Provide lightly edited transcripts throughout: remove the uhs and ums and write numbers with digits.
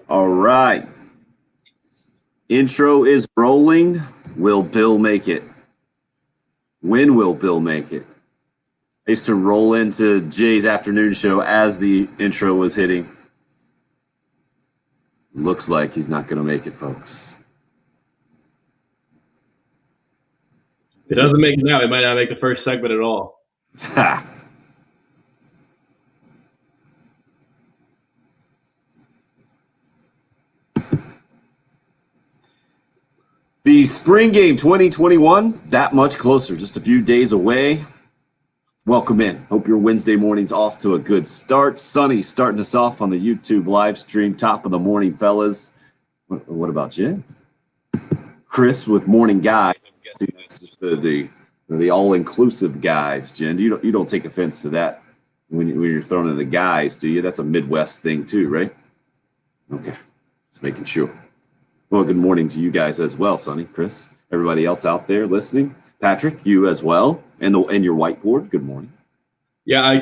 All right. Intro is rolling. Will Bill make it? When will Bill make it? I used to roll into Jay's afternoon show as the intro was hitting. Looks like he's not going to make it, folks. If it doesn't make it now, it might not make the first segment at all. Ha! The spring game 2021, that much closer, just a few days away. Welcome in. Hope your Wednesday morning's off to a good start. Sunny starting us off on the YouTube live stream. Top of the morning, fellas. What about Jen? Chris with Morning Guys. I'm guessing that's just the all-inclusive guys, Jen. You don't take offense to that when you're throwing in the guys, do you? That's a Midwest thing too, right? Okay, just making sure. Well, good morning to you guys as well, Sonny, Chris, everybody else out there listening. Patrick, you as well, and your whiteboard. Good morning. Yeah, I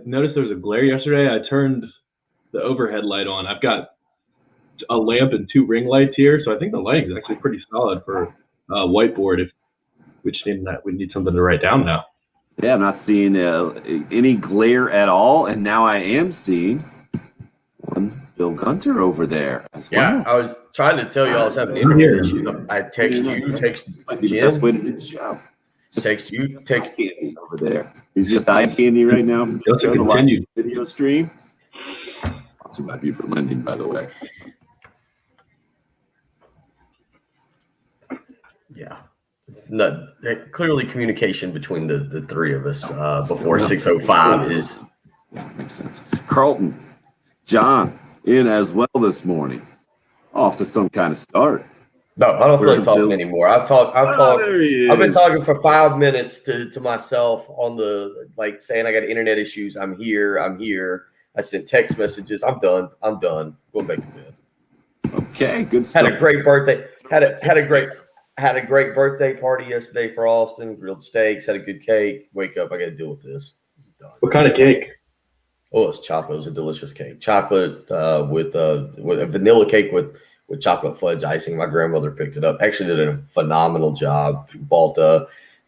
noticed there was a glare yesterday. I turned the overhead light on. I've got a lamp and 2 ring lights here, so I think the lighting is actually pretty solid for whiteboard. We need something to write down now. Yeah, I'm not seeing any glare at all, and now I am seeing one Bill Gunter over there as well. Yeah, I was trying to tell you I was having internet issues. I text you, text This might be the best way to do the show. Just text you, text candy over there. He's just eye candy right now from the live video stream. Also might be for lending, by the way. Yeah. Clearly communication between the three of us before 6:05 is. Yeah, makes sense. Carlton, John, in as well this morning. Off to some kind of start. No, I don't feel like talking anymore. I've been talking for 5 minutes to myself on the saying I got internet issues. I'm here. I sent text messages. I'm done. Go back to bed. Okay, good stuff. Had a great birthday. Had a great birthday party yesterday for Austin. Grilled steaks. Had a good cake. Wake up, I got to deal with this. What kind of cake? Oh, it's chocolate. It was a delicious cake. Chocolate with a vanilla cake with chocolate fudge icing. My grandmother picked it up. Actually did a phenomenal job.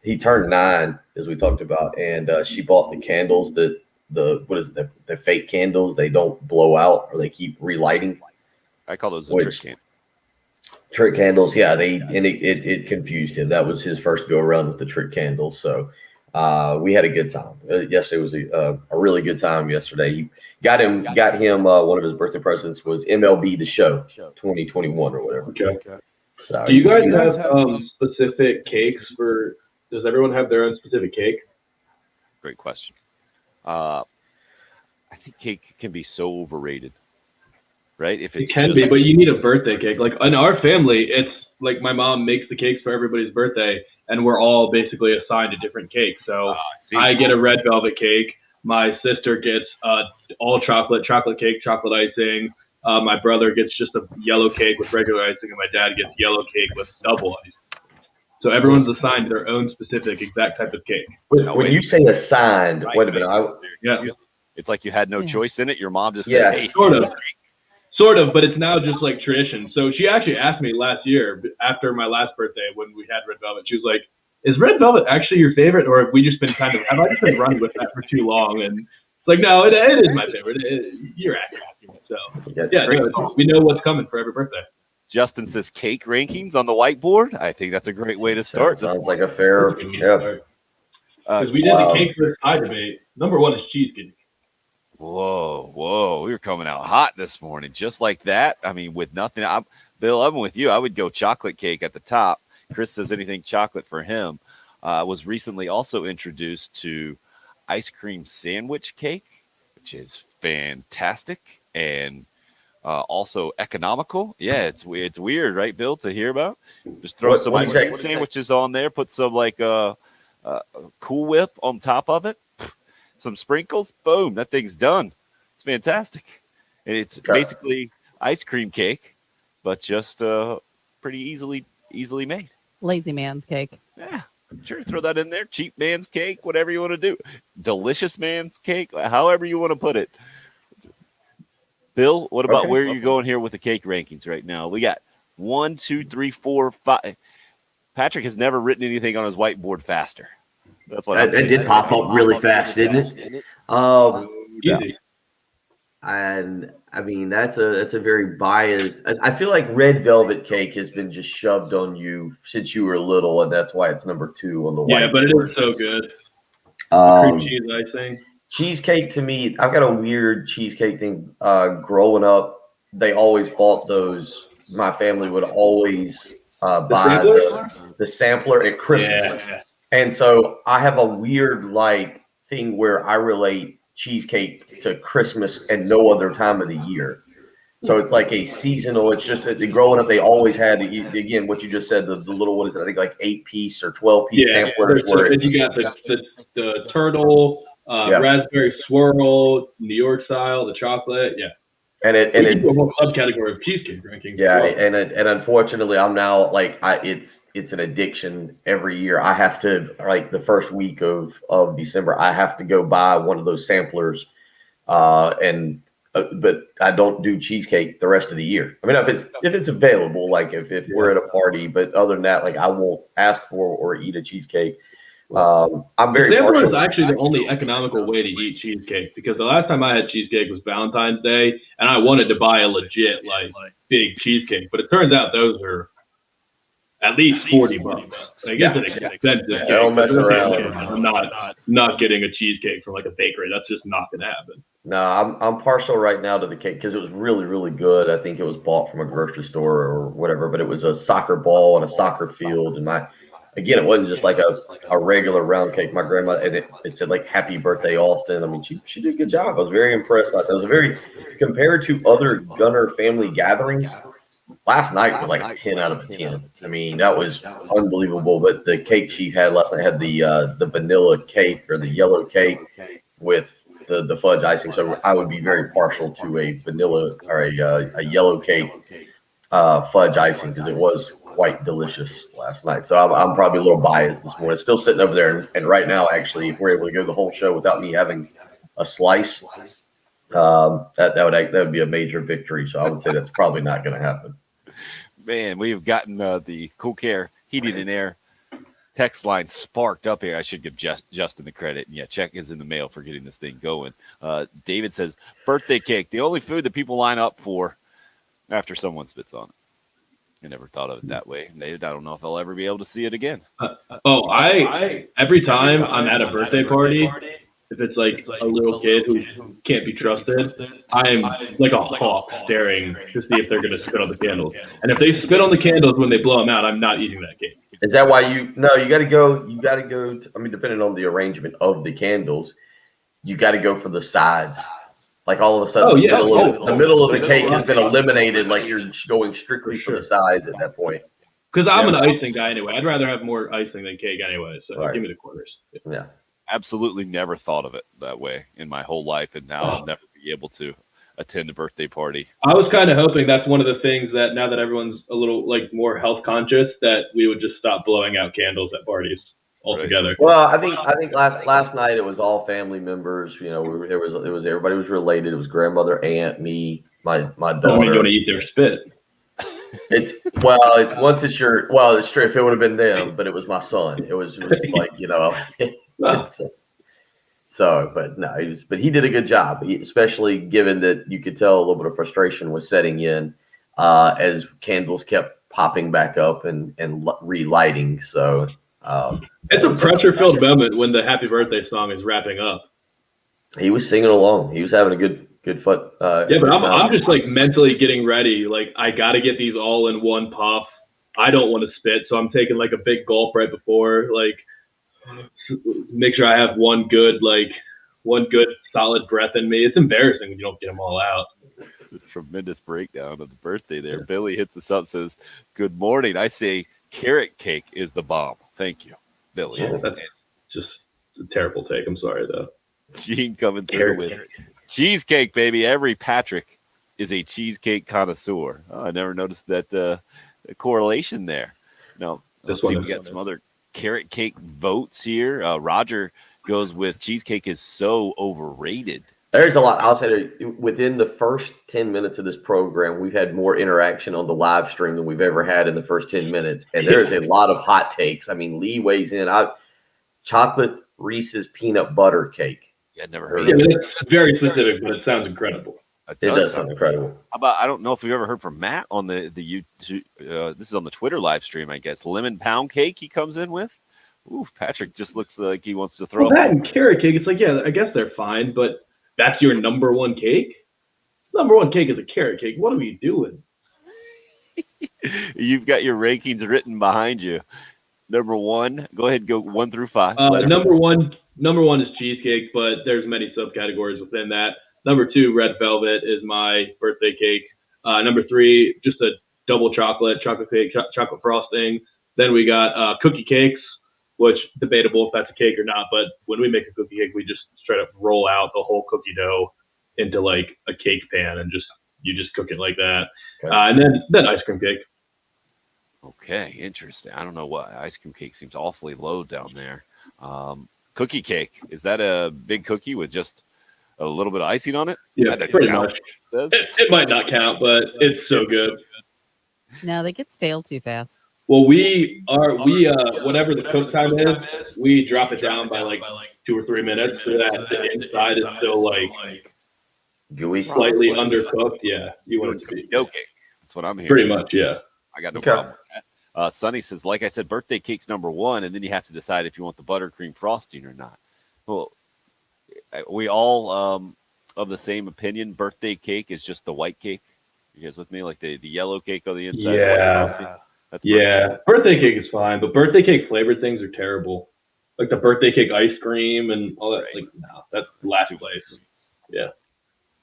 He turned 9, as we talked about, and she bought the candles the fake candles. They don't blow out or they keep relighting. I call those trick candles. Trick candles, yeah. It confused him. That was his first go around with the trick candles. So we had a good time. Yesterday was a really good time. Yesterday, he got him. One of his birthday presents was MLB The Show 2021 or whatever. Okay. So, do you guys have specific cakes for? Does everyone have their own specific cake? Great question. I think cake can be so overrated, right? If it can be, but you need a birthday cake. Like in our family, it's like my mom makes the cakes for everybody's birthday, and we're all basically assigned a different cake. So I get a red velvet cake. My sister gets all chocolate cake, chocolate icing. My brother gets just a yellow cake with regular icing, and my dad gets yellow cake with double ice. So everyone's assigned their own specific exact type of cake. When you say assigned, wait a minute. It's like you had no choice in it. Your mom just said, "Hey, Sort of, but it's now just like tradition. So she actually asked me last year after my last birthday when we had red velvet. She was like, "Is red velvet actually your favorite, or have we just been have I just been running with that for too long?" And it's like, no, it is my favorite. You're accurate. So we know what's coming for every birthday. Justin says cake rankings on the whiteboard. I think that's a great way to start. Sounds like a fair. Yeah. Because we did the cake for pie debate. Number 1 is cheesecake. Whoa. We were coming out hot this morning. Just like that. I mean, with nothing. Bill, I'm with you. I would go chocolate cake at the top. Chris says anything chocolate for him. Was recently also introduced to ice cream sandwich cake, which is fantastic and also economical. Yeah, it's weird, right, Bill, to hear about? Just throw some ice cream sandwiches on there, put some Cool Whip on top of it, some sprinkles, boom, that thing's done. It's fantastic. And it's basically ice cream cake, but just pretty easily made. Lazy man's cake. Yeah, sure, throw that in there. Cheap man's cake, whatever you want to do. Delicious man's cake, however you want to put it. Bill, what about Okay. where are you going here with the cake rankings right now? We got 1, 2, 3, 4, 5. Patrick has never written anything on his whiteboard faster. That's what That did pop up really fast, didn't it? Easy. And I mean that's a very biased. I feel like red velvet cake has been just shoved on you since you were little, and that's why it's number 2 on the Yeah, whiteboard. but it is so good. The cream cheese icing. Cheesecake to me, I've got a weird cheesecake thing. Growing up, they always bought those. My family would always buy the sampler at Christmas. Yeah. And so I have a weird like thing where I relate cheesecake to Christmas and no other time of the year. So it's like a seasonal. It's just growing up, they always had again what you just said, the little, what is it? I think like 8-piece or 12-piece samplers. And you got the turtle, raspberry swirl, New York style, the chocolate. Yeah. And it's a whole subcategory of cheesecake rankings. Yeah, well. and unfortunately, I'm now like it's an addiction. Every year, I have to, like the first week of December, I have to go buy one of those samplers, but I don't do cheesecake the rest of the year. I mean, if it's available, like if we're at a party, but other than that, like I won't ask for or eat a cheesecake. I'm very sampler partial. is actually the only economical way to eat cheesecake, because the last time I had cheesecake was Valentine's Day, and I wanted to buy a legit like big cheesecake, but it turns out those are at least $40. Like it's an expensive cake. Don't mess around. I'm not getting a cheesecake from like a bakery. That's just not gonna happen. No, I'm partial right now to the cake because it was really, really good. I think it was bought from a grocery store or whatever, but it was a soccer ball on a soccer field, and again, it wasn't just like a regular round cake. My grandma, and it said like "Happy Birthday, Austin." I mean, she did a good job. I was very impressed last night. It was compared to other Gunner family gatherings. Last night was like a 10 out of 10. I mean, that was unbelievable. But the cake she had last night had the vanilla cake or the yellow cake with the fudge icing. So I would be very partial to a vanilla or a yellow cake fudge icing because it was quite delicious last night. So I'm probably a little biased this morning. It's still sitting over there, and right now, actually, if we're able to go the whole show without me having a slice, that would be a major victory. So I would say that's probably not going to happen. Man, we have gotten the Cool Care Heating and Air text line sparked up here. I should give Justin the credit. And yeah, check is in the mail for getting this thing going. David says, birthday cake, the only food that people line up for after someone spits on it. I never thought of it that way. I don't know if I'll ever be able to see it again. I every time I'm at a birthday party, if it's like a little kid who can't be trusted, I'm like a hawk staring to see if they're going to spit on the candles. And if they spit on the candles when they blow them out, I'm not eating that cake. Is that why you got to go, I mean, depending on the arrangement of the candles, you got to go for the sides. Like all of a sudden, the middle of the cake has been eliminated. Like you're going strictly for the sides at that point. Because I'm an icing guy anyway. I'd rather have more icing than cake anyway. So give me the corners. Yeah. Absolutely never thought of it that way in my whole life, and now I'll never be able to attend a birthday party. I was kind of hoping that's one of the things that now that everyone's a little like more health conscious, that we would just stop blowing out candles at parties altogether. Right. Well, I think last night it was all family members. You know, it was everybody was related. It was grandmother, aunt, me, my daughter. I mean, you want to eat their spit? It's true. If it would have been them, but it was my son. It was like, you know. But he did a good job, especially given that you could tell a little bit of frustration was setting in as candles kept popping back up and relighting. So it's a pressure-filled moment when the Happy Birthday song is wrapping up. He was singing along. He was having a good foot. But I'm just like mentally getting ready. Like I got to get these all in one puff. I don't want to spit, so I'm taking like a big gulp right before. Like make sure I have one good solid breath in me. It's embarrassing when you don't get them all out. Tremendous breakdown of the birthday there. Yeah. Billy hits us up, says, "Good morning. I say carrot cake is the bomb." Thank you, Billy. Yeah, that's just a terrible take. I'm sorry though. Gene coming through with cheesecake, baby. Every Patrick is a cheesecake connoisseur. Oh, I never noticed that correlation there. No, let's see. We got some other carrot cake votes here. Roger goes with cheesecake is so overrated. There's a lot. I'll say that within the first 10 minutes of this program, we've had more interaction on the live stream than we've ever had in the first 10 minutes. And there is a lot of hot takes. I mean, Lee weighs in. Chocolate Reese's peanut butter cake. Yeah, never heard of it. It's very specific, but it sounds incredible. It does sound incredible. How about, I don't know if we've ever heard from Matt on the YouTube. This is on the Twitter live stream, I guess. Lemon pound cake he comes in with. Ooh, Patrick just looks like he wants to throw that and carrot cake. It's like, yeah, I guess they're fine, but that's your number one cake? Number one cake is a carrot cake. What are we doing? You've got your rankings written behind you. Number one, go ahead and go 1 through 5. Number one is cheesecake, but there's many subcategories within that. Number 2, red velvet is my birthday cake. Number 3, just a double chocolate cake, chocolate frosting. Then we got cookie cakes, which debatable if that's a cake or not. But when we make a cookie cake, we just straight up roll out the whole cookie dough into like a cake pan and you just cook it like that. Okay. And then ice cream cake. Okay, interesting. I don't know what ice cream cake seems awfully low down there. Cookie cake, is that a big cookie with just a little bit of icing on it? Yeah, pretty much. It might not count, but it's so good. No, they get stale too fast. Well, whatever the cook time is, we drop it down by like 2 or 3 minutes so that the inside is still like gooey, slightly undercooked. Yeah, you want it to be okay. That's what I'm hearing. Pretty much, yeah. I got no problem with that. Sonny says, like I said, birthday cake's number 1, and then you have to decide if you want the buttercream frosting or not. Well, we all of the same opinion. Birthday cake is just the white cake. You guys with me? Like the yellow cake on the inside. Yeah. That's birthday cake is fine, but birthday cake flavored things are terrible. Like the birthday cake ice cream and all that. Like, no, that's last place. Yeah.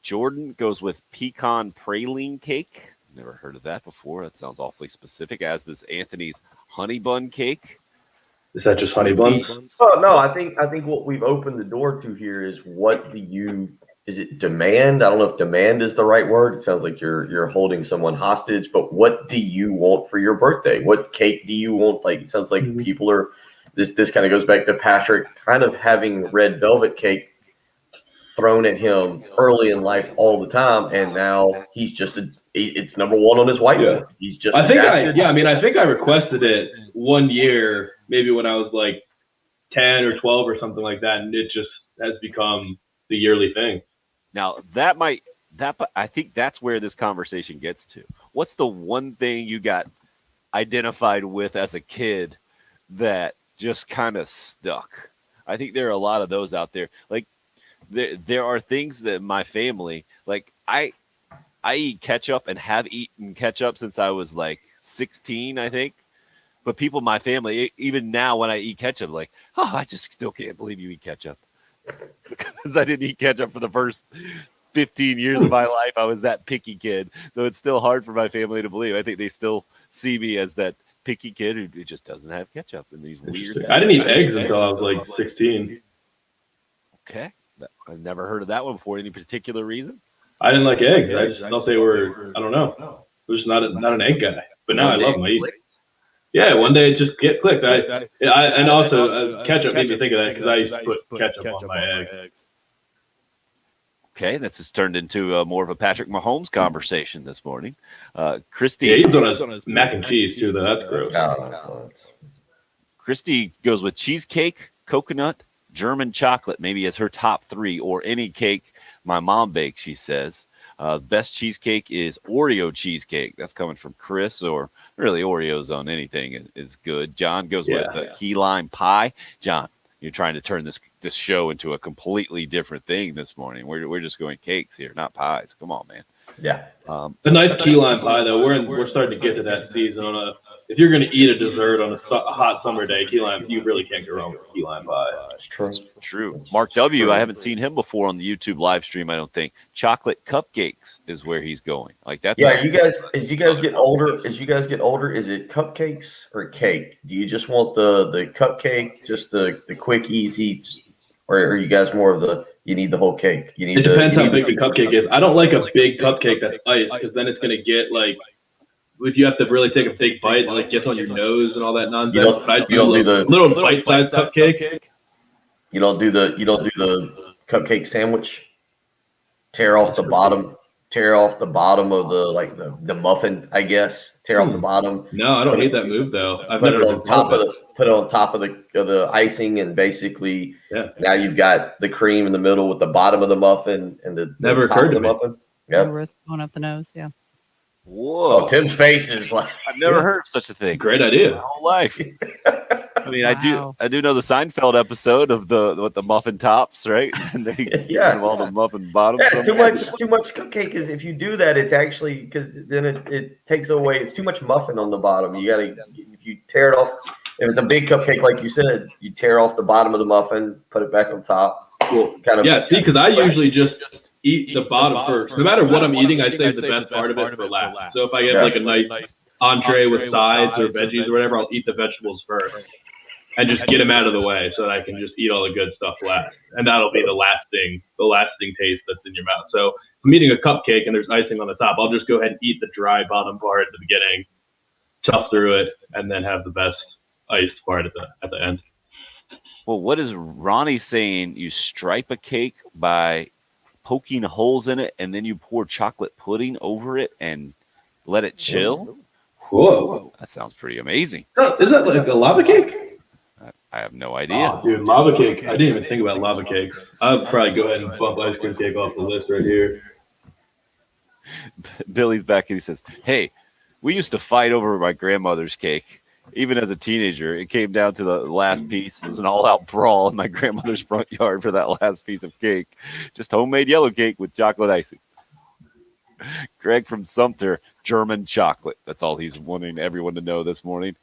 Jordan goes with pecan praline cake. Never heard of that before. That sounds awfully specific. As does Anthony's honey bun cake. Is that just honey buns? Oh no, I think what we've opened the door to here is is it demand? I don't know if demand is the right word. It sounds like you're holding someone hostage, but what do you want for your birthday? What cake do you want? Like, it sounds like people are this kind of goes back to Patrick kind of having red velvet cake thrown at him early in life all the time, and now he's just it's number 1 on his whiteboard. He's just I think I requested it one year, maybe when I was like 10 or 12 or something like that, and it just has become the yearly thing. Now I think that's where this conversation gets to. What's the one thing you got identified with as a kid that just kind of stuck? I think there are a lot of those out there. Like there are things that my family, like I eat ketchup and have eaten ketchup since I was like 16, I think. But people in my family, even now when I eat ketchup, like, oh, I just still can't believe you eat ketchup. Because I didn't eat ketchup for the first 15 years of my life. I was that picky kid. So it's still hard for my family to believe. I think they still see me as that picky kid who just doesn't have ketchup and these weird. I didn't eat eggs until I was like 16. Okay. I've never heard of that one before. Any particular reason? I didn't like eggs. I just thought they were, I don't know. I was not an egg guy. But now I love them. I eat. Yeah, one day it just clicked. And also ketchup made me think of that because I used to put ketchup on my eggs. Okay, this has turned into more of a Patrick Mahomes conversation this morning. Christy, yeah, he's on his mac and cheese too. Though that's gross. Christy goes with cheesecake, coconut, German chocolate, maybe as her top 3, or any cake my mom bakes. She says best cheesecake is Oreo cheesecake. That's coming from Chris, or really Oreos on anything is good. John goes with key lime pie. John, you're trying to turn this show into a completely different thing this morning. We're just going cakes here, not pies. Come on, man. Yeah. A nice key lime pie though. We're starting to get to that season. If you're going to eat a dessert on a hot summer day, key lime, you really can't go wrong with key lime pie. That's true. Mark W., I haven't seen him before on the YouTube live stream, I don't think. Chocolate cupcakes is where he's going. Like that's as you guys get older, is it cupcakes or cake? Do you just want the cupcake, just the quick, easy, or are you guys more of you need the whole cake? It depends how big the cupcake is. I don't like a big cupcake that's iced because then it's going to get like, if you have to really take a big bite and like gets on your nose and all that nonsense. You don't do the little bite-sized cupcake. You don't do the cupcake sandwich. tear off the bottom of the muffin, I guess. Tear off the bottom. No, I don't hate that move though. I've Put never it on top of the icing, and basically now you've got the cream in the middle with the bottom of the muffin and the never top occurred of to the me. muffin. The Yep. wrist going up the nose. Yeah. Whoa. Oh, Tim's face is like, I've never heard of such a thing. Great idea. My whole life. I mean, Wow. I do know the Seinfeld episode of the muffin tops, right? And they all the muffin bottoms. Yeah, too much cupcake is, if you do that, it's actually, because then it takes away, it's too much muffin on the bottom. You gotta, if you tear it off, if it's a big cupcake like you said, you tear off the bottom of the muffin, put it back on top. Cool. See, because I usually just eat the bottom first. No matter what I'm eating, I save the best part of it for last. So if I get like a nice entree with sides or veggies or whatever, I'll eat the vegetables first and just get them out of the way so that I can just eat all the good stuff last. And that'll be the lasting taste that's in your mouth. So if I'm eating a cupcake and there's icing on the top, I'll just go ahead and eat the dry bottom part at the beginning, tough through it, and then have the best iced part at the end. Well, what is Ronnie saying? You stripe a cake by poking holes in it, and then you pour chocolate pudding over it and let it chill? Whoa. That sounds pretty amazing. Is that like a lava cake? I have no idea. Oh, dude, lava cake. I didn't even think about lava cake. I'd probably go ahead and bump ice cream cake off the list right here. Billy's back and he says, "Hey, we used to fight over my grandmother's cake. Even as a teenager, it came down to the last piece. It was an all-out brawl in my grandmother's front yard for that last piece of cake. Just homemade yellow cake with chocolate icing." Greg from Sumter, German chocolate. That's all he's wanting everyone to know this morning.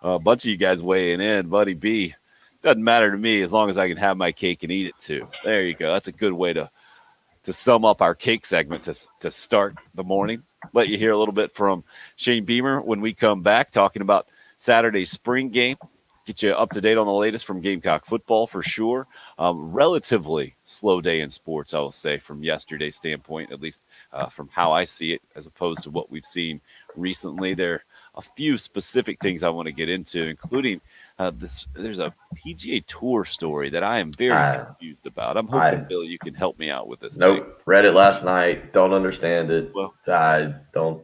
A bunch of you guys weighing in. Buddy B, doesn't matter to me as long as I can have my cake and eat it too. There you go. That's a good way to sum up our cake segment to start the morning. Let you hear a little bit from Shane Beamer when we come back, talking about Saturday's spring game. Get you up to date on the latest from Gamecock football for sure. Relatively slow day in sports, I will say, from yesterday's standpoint, at least from how I see it, as opposed to what we've seen recently. There are a few specific things I want to get into, including there's a PGA Tour story that I am very confused about. I'm hoping, Bill, you can help me out with this. Nope. Read it last night. Don't understand it. Well, I don't.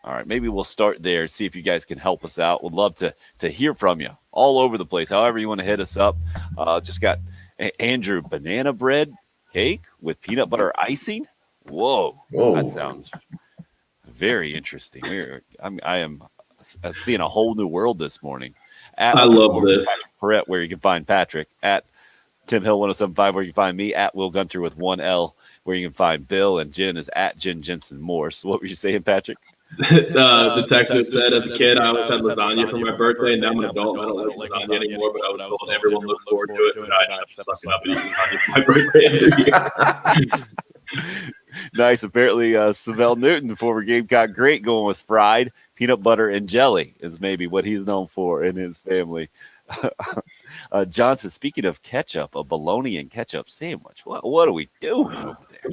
All right, maybe we'll start there, see if you guys can help us out. Would love to hear from you all over the place, however you want to hit us up. Just got Andrew, banana bread cake with peanut butter icing. Whoa. That sounds very interesting. I am seeing a whole new world this morning. I love this. Patrick, where you can find Patrick, at Tim Hill 1075, where you can find me, at Will Gunter with 1L, where you can find Bill, and Jen is at Jen Jensen Morse. What were you saying, Patrick? The texter said, as a kid, I always had lasagna for my birthday, and now I'm an adult, and I don't like lasagna anymore, but I was told everyone looks forward to it, and I just suck it up and eat lasagna for my birthday every year. Nice. Apparently, Savell Newton, the former Gamecock great, going with fried peanut butter and jelly is maybe what he's known for in his family. Johnson, speaking of ketchup, a bologna and ketchup sandwich. What are we doing over there?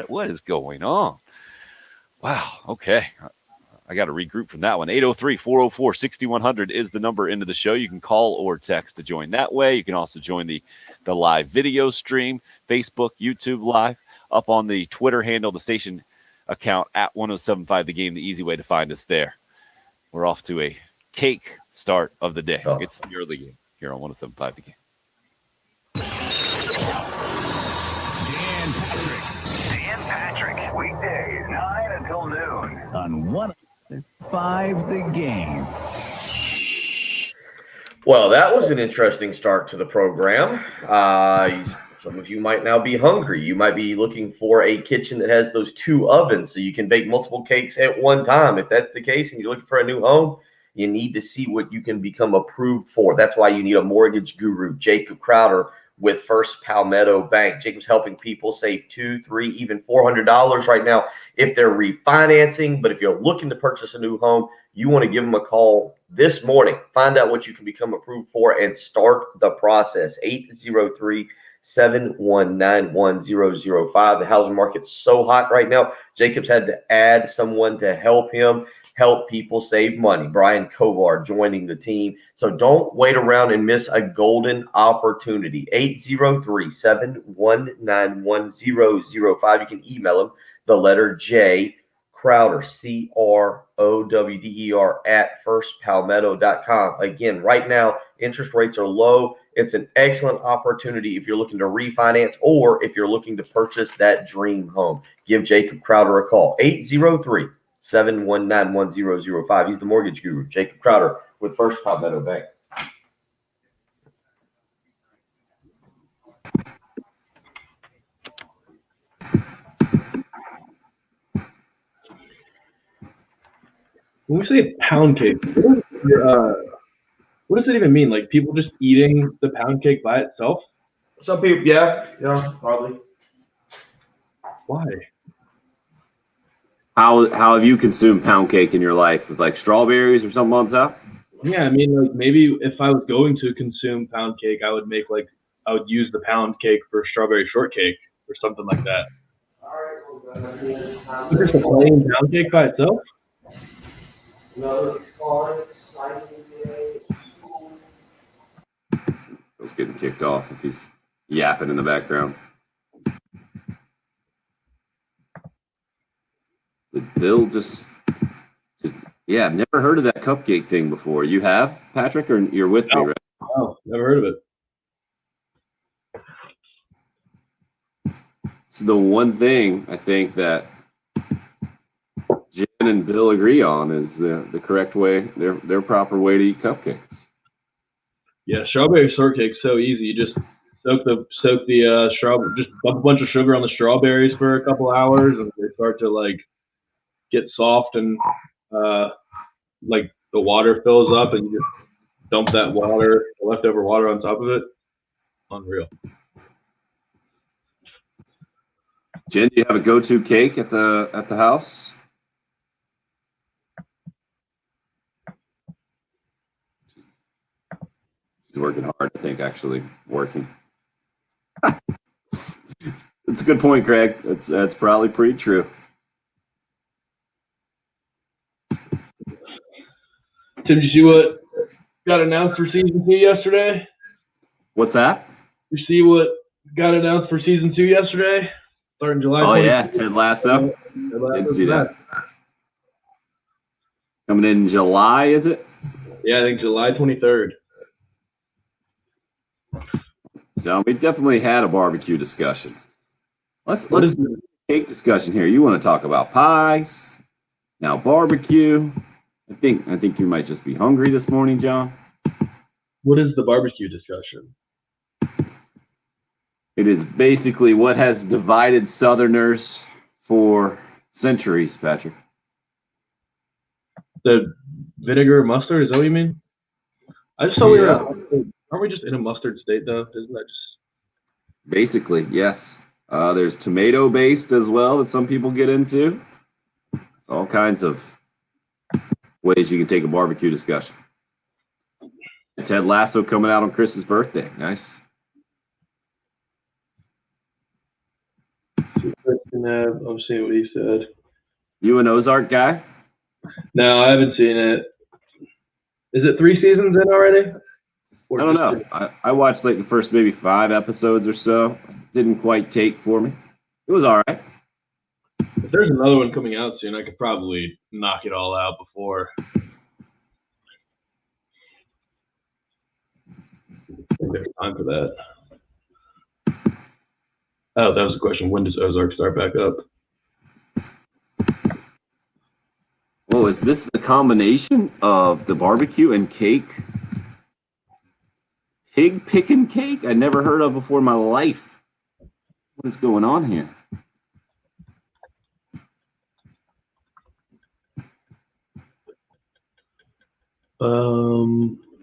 What is going on? Wow. Okay. I got to regroup from that one. 803-404-6100 is the number into the show. You can call or text to join that way. You can also join the live video stream, Facebook, YouTube Live, up on the Twitter handle, the station account at 1075 The Game, the easy way to find us there. We're off to a cake start of the day. It's the early game here on 1075 The Game. Dan Patrick, weekdays 9 until noon on 105 The Game. Well, that was an interesting start to the program. Some of you might now be hungry. You might be looking for a kitchen that has those two ovens so you can bake multiple cakes at one time. If that's the case and you're looking for a new home, you need to see what you can become approved for. That's why you need a mortgage guru, Jacob Crowder with First Palmetto Bank. Jacob's helping people save $200, $300, even $400 right now if they're refinancing. But if you're looking to purchase a new home, you want to give them a call this morning. Find out what you can become approved for and start the process. 803-719-1005. The housing market's so hot right now. Jacob's had to add someone to help him help people save money. Brian Kovar joining the team. So don't wait around and miss a golden opportunity. 803-719-1005. You can email him the letter J, Crowder, CROWDER at firstpalmetto.com. Again, right now, interest rates are low. It's an excellent opportunity if you're looking to refinance or if you're looking to purchase that dream home. Give Jacob Crowder a call, 803-719-1005. He's the mortgage guru, Jacob Crowder with First Palmetto Bank. When we say pound cake, what does it even mean? Like people just eating the pound cake by itself? Some people, yeah, probably. Why? How have you consumed pound cake in your life? With like strawberries or something on top? Yeah, I mean, like maybe if I was going to consume pound cake, I would use the pound cake for strawberry shortcake or something like that. Just a plain pound cake by itself? Bill's getting kicked off if he's yapping in the background. Did Bill just yeah, I've never heard of that cupcake thing before. You have, Patrick, or you're with me, right? Oh, never heard of it. It's the one thing I think that Jen and Bill agree on is the correct way, their proper way to eat cupcakes. Yeah, strawberry shortcake's so easy. You just soak the strawberry, just dump a bunch of sugar on the strawberries for a couple hours, and they start to like get soft, and like the water fills up, and you just dump that water, the leftover water, on top of it. Unreal. Jen, do you have a go-to cake at the house? She's working hard, I think, actually working. It's a good point, Greg. That's probably pretty true. Tim, did you see what got announced for season 2 yesterday? What's that? You see what got announced for season 2 yesterday? Starting July 23rd. Oh, yeah, Ted Lasso. Didn't see that. Coming in July, is it? Yeah, I think July 23rd. So we definitely had a barbecue discussion. Let's do a cake discussion here. You want to talk about pies, now barbecue. I think you might just be hungry this morning, John. What is the barbecue discussion? It is basically what has divided Southerners for centuries, Patrick. The vinegar mustard, is that what you mean? I just thought we were. Aren't we just in a mustard state though? Isn't that just basically? Yes. There's tomato based as well that some people get into. All kinds of ways you can take a barbecue discussion. Ted Lasso coming out on Chris's birthday. Nice. I'm seeing what he said. You an Ozark guy? No, I haven't seen it. Is it 3 seasons in already? I don't know. I watched like the first maybe 5 episodes or so. Didn't quite take for me. It was all right. If there's another one coming out soon, I could probably knock it all out before. I think there's time for that. Oh, that was the question. When does Ozark start back up? Oh, is this the combination of the barbecue and cake? Pig picking cake? I never heard of before in my life. What is going on here?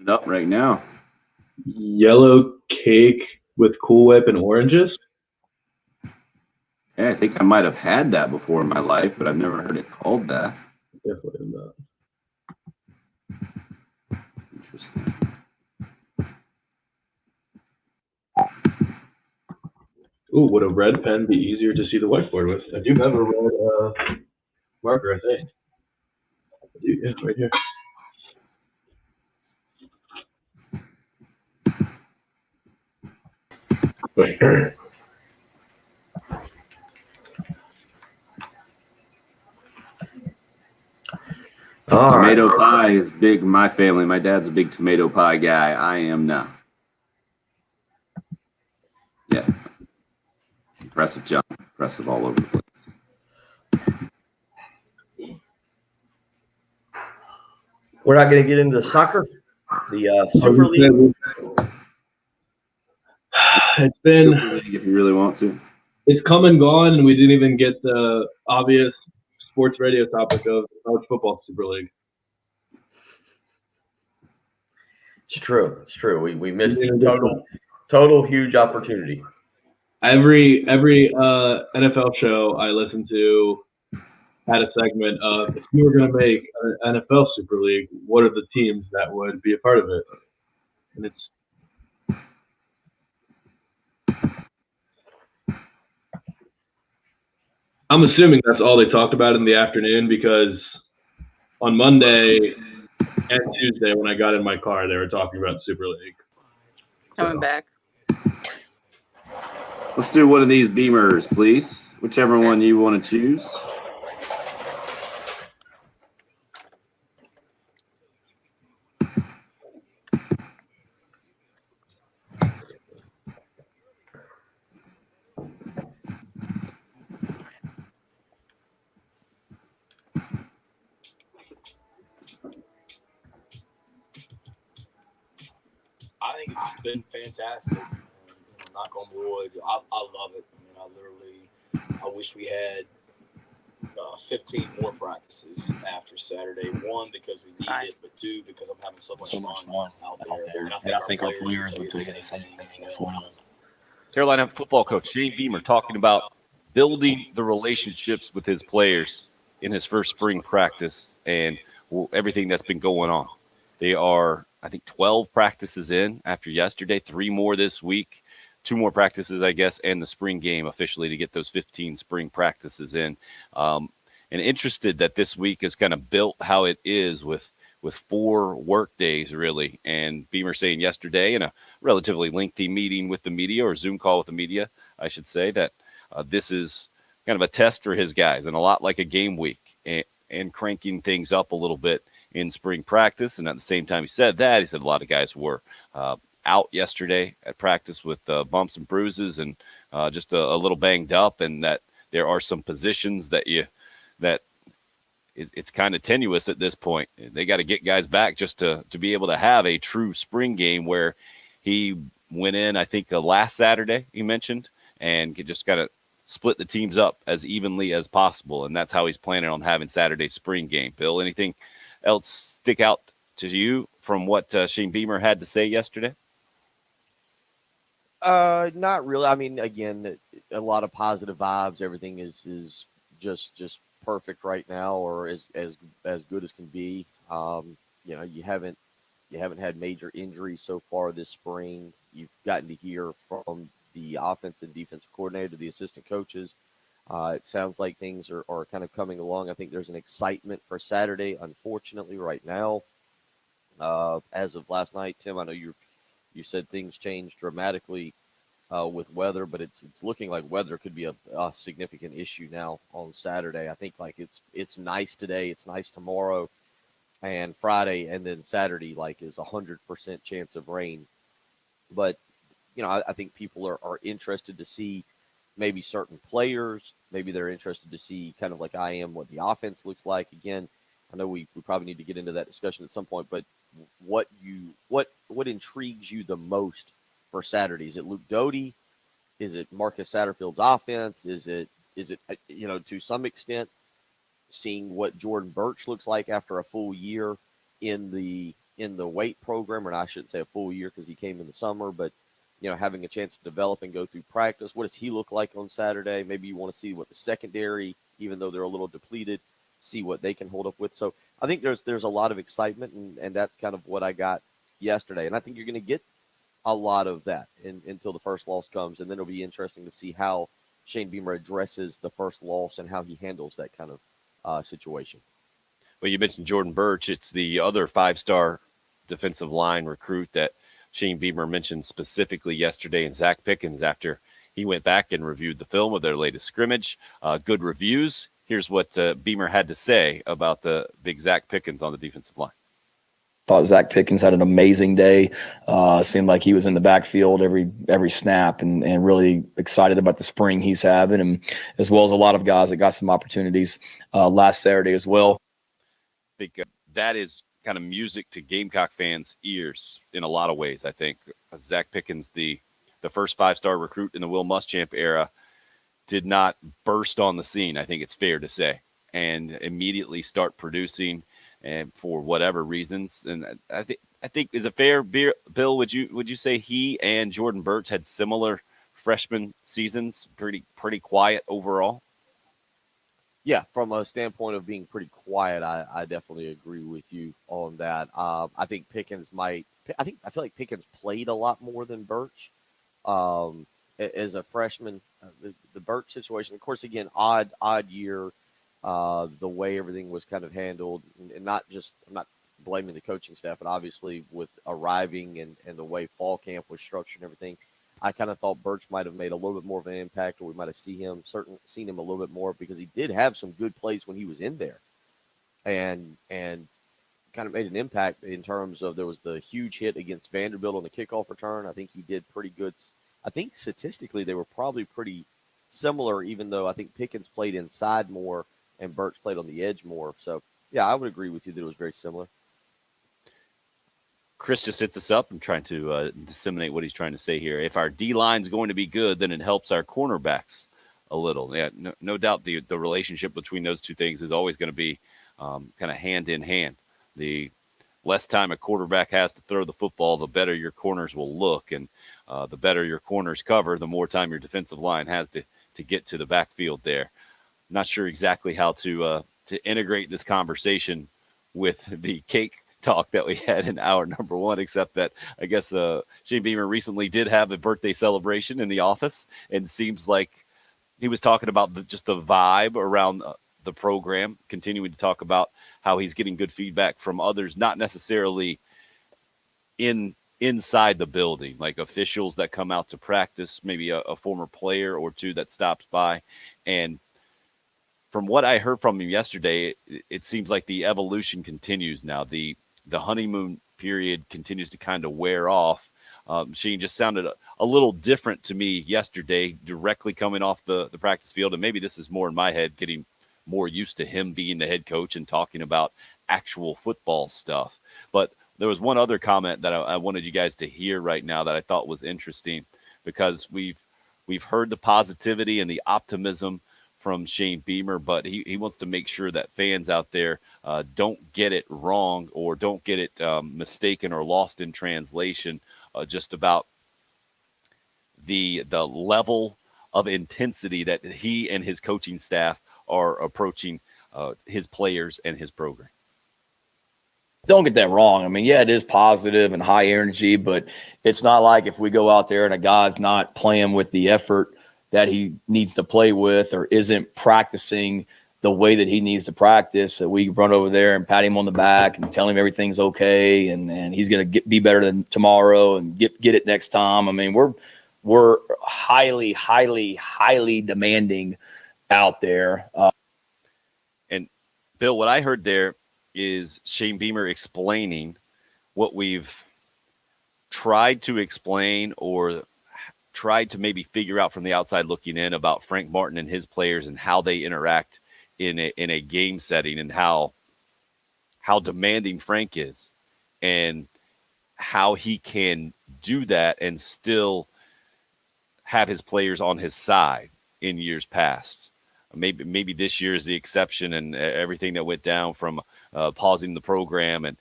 Up right now. Yellow cake with Cool Whip and oranges. Yeah, I think I might have had that before in my life, but I've never heard it called that. Definitely not. Interesting. Ooh, would a red pen be easier to see the whiteboard with? I do have a red marker, I think. Yeah, right here. Tomato pie is big in my family. My dad's a big tomato pie guy. I am not. Yeah. Impressive job. Impressive all over the place. We're not going to get into soccer, the Super League. It's been Super League if you really want to. It's come and gone, and we didn't even get the obvious sports radio topic of college football Super League. It's true. It's true. We missed a total huge opportunity. Every NFL show I listened to had a segment of, if you were going to make an NFL Super League, what are the teams that would be a part of it? And it's I'm assuming that's all they talked about in the afternoon, because on Monday and Tuesday when I got in my car, they were talking about Super League. Coming back. Let's do one of these beamers, please. Whichever one you want to choose. I think it's been fantastic. Knock on wood. I love it. I wish we had 15 more practices after Saturday. One, because we need it, but two, because I'm having so much fun out there. And I think our players would tell you the same thing as well. Carolina football coach Shane Beamer talking about building the relationships with his players in his first spring practice and everything that's been going on. They are, I think, 12 practices in after yesterday, 3 more this week, 2 more practices, I guess, and the spring game officially to get those 15 spring practices in. And interested that this week is kind of built how it is with 4 work days, really. And Beamer saying yesterday in a relatively lengthy meeting with the media, or Zoom call with the media, I should say, that this is kind of a test for his guys and a lot like a game week, and cranking things up a little bit in spring practice. And at the same time he said a lot of guys were out yesterday at practice with bumps and bruises and just a little banged up, and that there are some positions that it's kind of tenuous at this point. They got to get guys back just to be able to have a true spring game, where he went in, I think, last Saturday, he mentioned, and just got to split the teams up as evenly as possible. And that's how he's planning on having Saturday's spring game. Bill, anything else stick out to you from what Shane Beamer had to say yesterday? Not really. I mean, again, a lot of positive vibes. Everything is just perfect right now, or as good as can be. You haven't had major injuries so far this spring. You've gotten to hear from the offense and defensive coordinator, the assistant coaches. It sounds like things are kind of coming along. I think there's an excitement for Saturday. Unfortunately, right now, as of last night, Tim, I know you said things changed dramatically with weather, but it's looking like weather could be a significant issue now on Saturday. I think like it's nice today, it's nice tomorrow, and Friday, and then Saturday like is 100% chance of rain. But I think people are interested to see maybe certain players. Maybe they're interested to see, kind of like I am, what the offense looks like. Again, I know we probably need to get into that discussion at some point, but what intrigues you the most for Saturday? Is it Luke Doty? Is it Marcus Satterfield's offense? Is it to some extent seeing what Jordan Birch looks like after a full year in the weight program, or I shouldn't say a full year because he came in the summer, but having a chance to develop and go through practice. What does he look like on Saturday? Maybe you want to see what the secondary, even though they're a little depleted, see what they can hold up with. So I think there's a lot of excitement, and that's kind of what I got yesterday. And I think you're going to get a lot of that until the first loss comes, and then it'll be interesting to see how Shane Beamer addresses the first loss and how he handles that kind of situation. Well, you mentioned Jordan Birch. It's the other 5-star defensive line recruit that Shane Beamer mentioned specifically yesterday, and Zack Pickens after he went back and reviewed the film of their latest scrimmage. Good reviews. Here's what Beamer had to say about the big Zack Pickens on the defensive line. Thought Zack Pickens had an amazing day. Seemed like he was in the backfield every snap, and really excited about the spring he's having, and as well as a lot of guys that got some opportunities last Saturday as well. I think that is kind of music to Gamecock fans' ears in a lot of ways. I think Zack Pickens, the first 5-star recruit in the Will Muschamp era, did not burst on the scene, I think it's fair to say, and immediately start producing, and for whatever reasons. And I think is it fair, Bill? Would you say he and Jordan Birch had similar freshman seasons? Pretty quiet overall. Yeah, from a standpoint of being pretty quiet, I definitely agree with you on that. I think Pickens might. I feel like Pickens played a lot more than Birch as a freshman. The Birch situation, of course, again, odd year. The way everything was kind of handled, and I'm not blaming the coaching staff, but obviously with arriving and the way fall camp was structured and everything, I kind of thought Birch might have made a little bit more of an impact, or we might have seen him a little bit more, because he did have some good plays when he was in there, and kind of made an impact in terms of, there was the huge hit against Vanderbilt on the kickoff return. I think he did pretty good. I think statistically they were probably pretty similar, even though I think Pickens played inside more and Birch played on the edge more. So, yeah, I would agree with you that it was very similar. Chris just hits us up. I'm trying to disseminate what he's trying to say here. If our D-line's going to be good, then it helps our cornerbacks a little. Yeah, no doubt the relationship between those two things is always going to be kind of hand in hand. The less time a quarterback has to throw the football, the better your corners will look. And the better your corners cover, the more time your defensive line has to get to the backfield there. Not sure exactly how to integrate this conversation with the cake talk that we had in hour number one, except that I guess Shane Beamer recently did have a birthday celebration in the office, and seems like he was talking about just the vibe around the program, continuing to talk about how he's getting good feedback from others, not necessarily inside the building, like officials that come out to practice, maybe a former player or two that stops by. And from what I heard from him yesterday, it seems like the evolution continues now. The honeymoon period continues to kind of wear off. Shane just sounded a little different to me yesterday, directly coming off the practice field. And maybe this is more in my head, getting more used to him being the head coach and talking about actual football stuff. But there was one other comment that I wanted you guys to hear right now that I thought was interesting, because we've heard the positivity and the optimism from Shane Beamer, but he wants to make sure that fans out there don't get it wrong, or don't get it mistaken or lost in translation, just about the level of intensity that he and his coaching staff are approaching his players and his program. Don't get that wrong. I mean, yeah, it is positive and high energy, but it's not like if we go out there and a guy's not playing with the effort that he needs to play with, or isn't practicing the way that he needs to practice, that we run over there and pat him on the back and tell him everything's okay, and he's going to be better than tomorrow and get it next time. I mean, we're highly demanding out there. And Bill, what I heard there is Shane Beamer explaining what we've tried to explain, or tried to maybe figure out from the outside looking in, about Frank Martin and his players and how they interact in a game setting, and how demanding Frank is, and how he can do that and still have his players on his side in years past. Maybe this year is the exception, and everything that went down from pausing the program and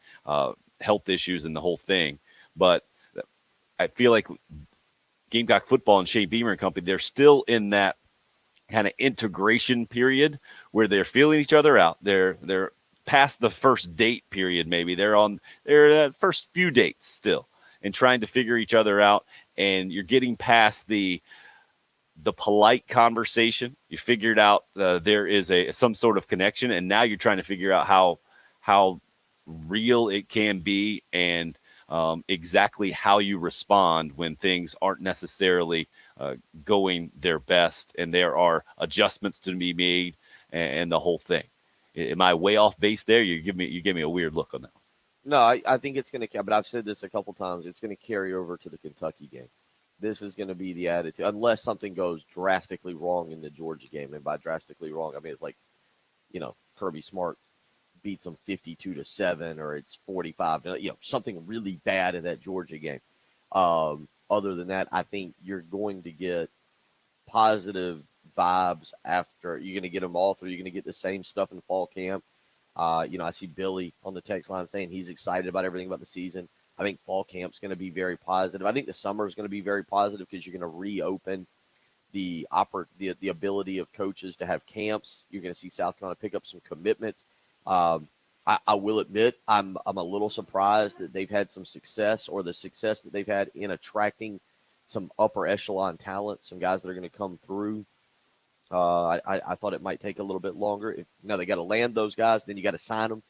health issues and the whole thing. But I feel like Gamecock football and Shane Beamer and company, they're still in that kind of integration period where they're feeling each other out. They're past the first date period. Maybe they're first few dates still, and trying to figure each other out. And you're getting past the polite conversation. You figured out there is some sort of connection, and now you're trying to figure out how real it can be and exactly how you respond when things aren't necessarily going their best and there are adjustments to be made and the whole thing. Am I way off base there? You give me a weird look on that. No, I think it's going to, but I've said this a couple times. It's going to carry over to the Kentucky game. This is going to be the attitude, unless something goes drastically wrong in the Georgia game. And by drastically wrong, I mean, it's like, Kirby Smart beats them 52-7, or it's 45, something really bad in that Georgia game. Other than that, I think you're going to get positive vibes after. You're going to get them all through. You're going to get the same stuff in fall camp. I see Billy on the text line saying he's excited about everything about the season. I think fall camp's going to be very positive. I think the summer is going to be very positive because you're going to reopen the ability of coaches to have camps. You're going to see South Carolina pick up some commitments. I will admit I'm a little surprised that they've had some success, or the success that they've had in attracting some upper echelon talent, some guys that are going to come through. I thought it might take a little bit longer. They got to land those guys, then you got to sign them.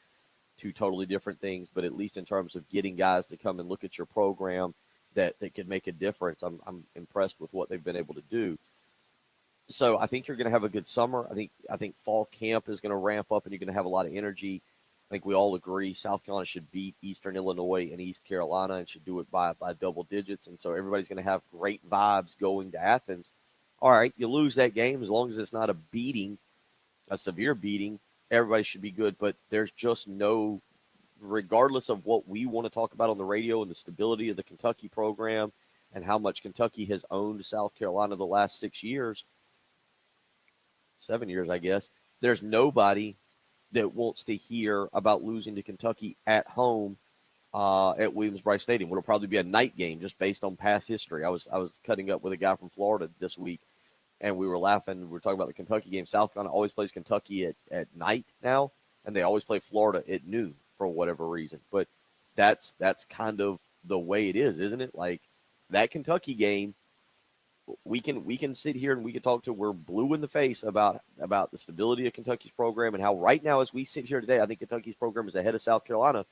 Two totally different things, but at least in terms of getting guys to come and look at your program that can make a difference, I'm impressed with what they've been able to do. So I think you're going to have a good summer. I think fall camp is going to ramp up, and you're going to have a lot of energy. I think we all agree South Carolina should beat Eastern Illinois and East Carolina and should do it by double digits, and so everybody's going to have great vibes going to Athens. All right, you lose that game, as long as it's not a severe beating, everybody should be good. But there's just no, regardless of what we want to talk about on the radio and the stability of the Kentucky program and how much Kentucky has owned South Carolina the last 7 years, I guess, there's nobody that wants to hear about losing to Kentucky at home at Williams-Brice Stadium. It'll probably be a night game just based on past history. I was cutting up with a guy from Florida this week, and we were laughing. We were talking about the Kentucky game. South Carolina always plays Kentucky at night now, and they always play Florida at noon for whatever reason. But that's kind of the way it is, isn't it? Like, that Kentucky game, we can sit here and we can talk to, we're blue in the face about the stability of Kentucky's program and how right now, as we sit here today, I think Kentucky's program is ahead of South Carolina.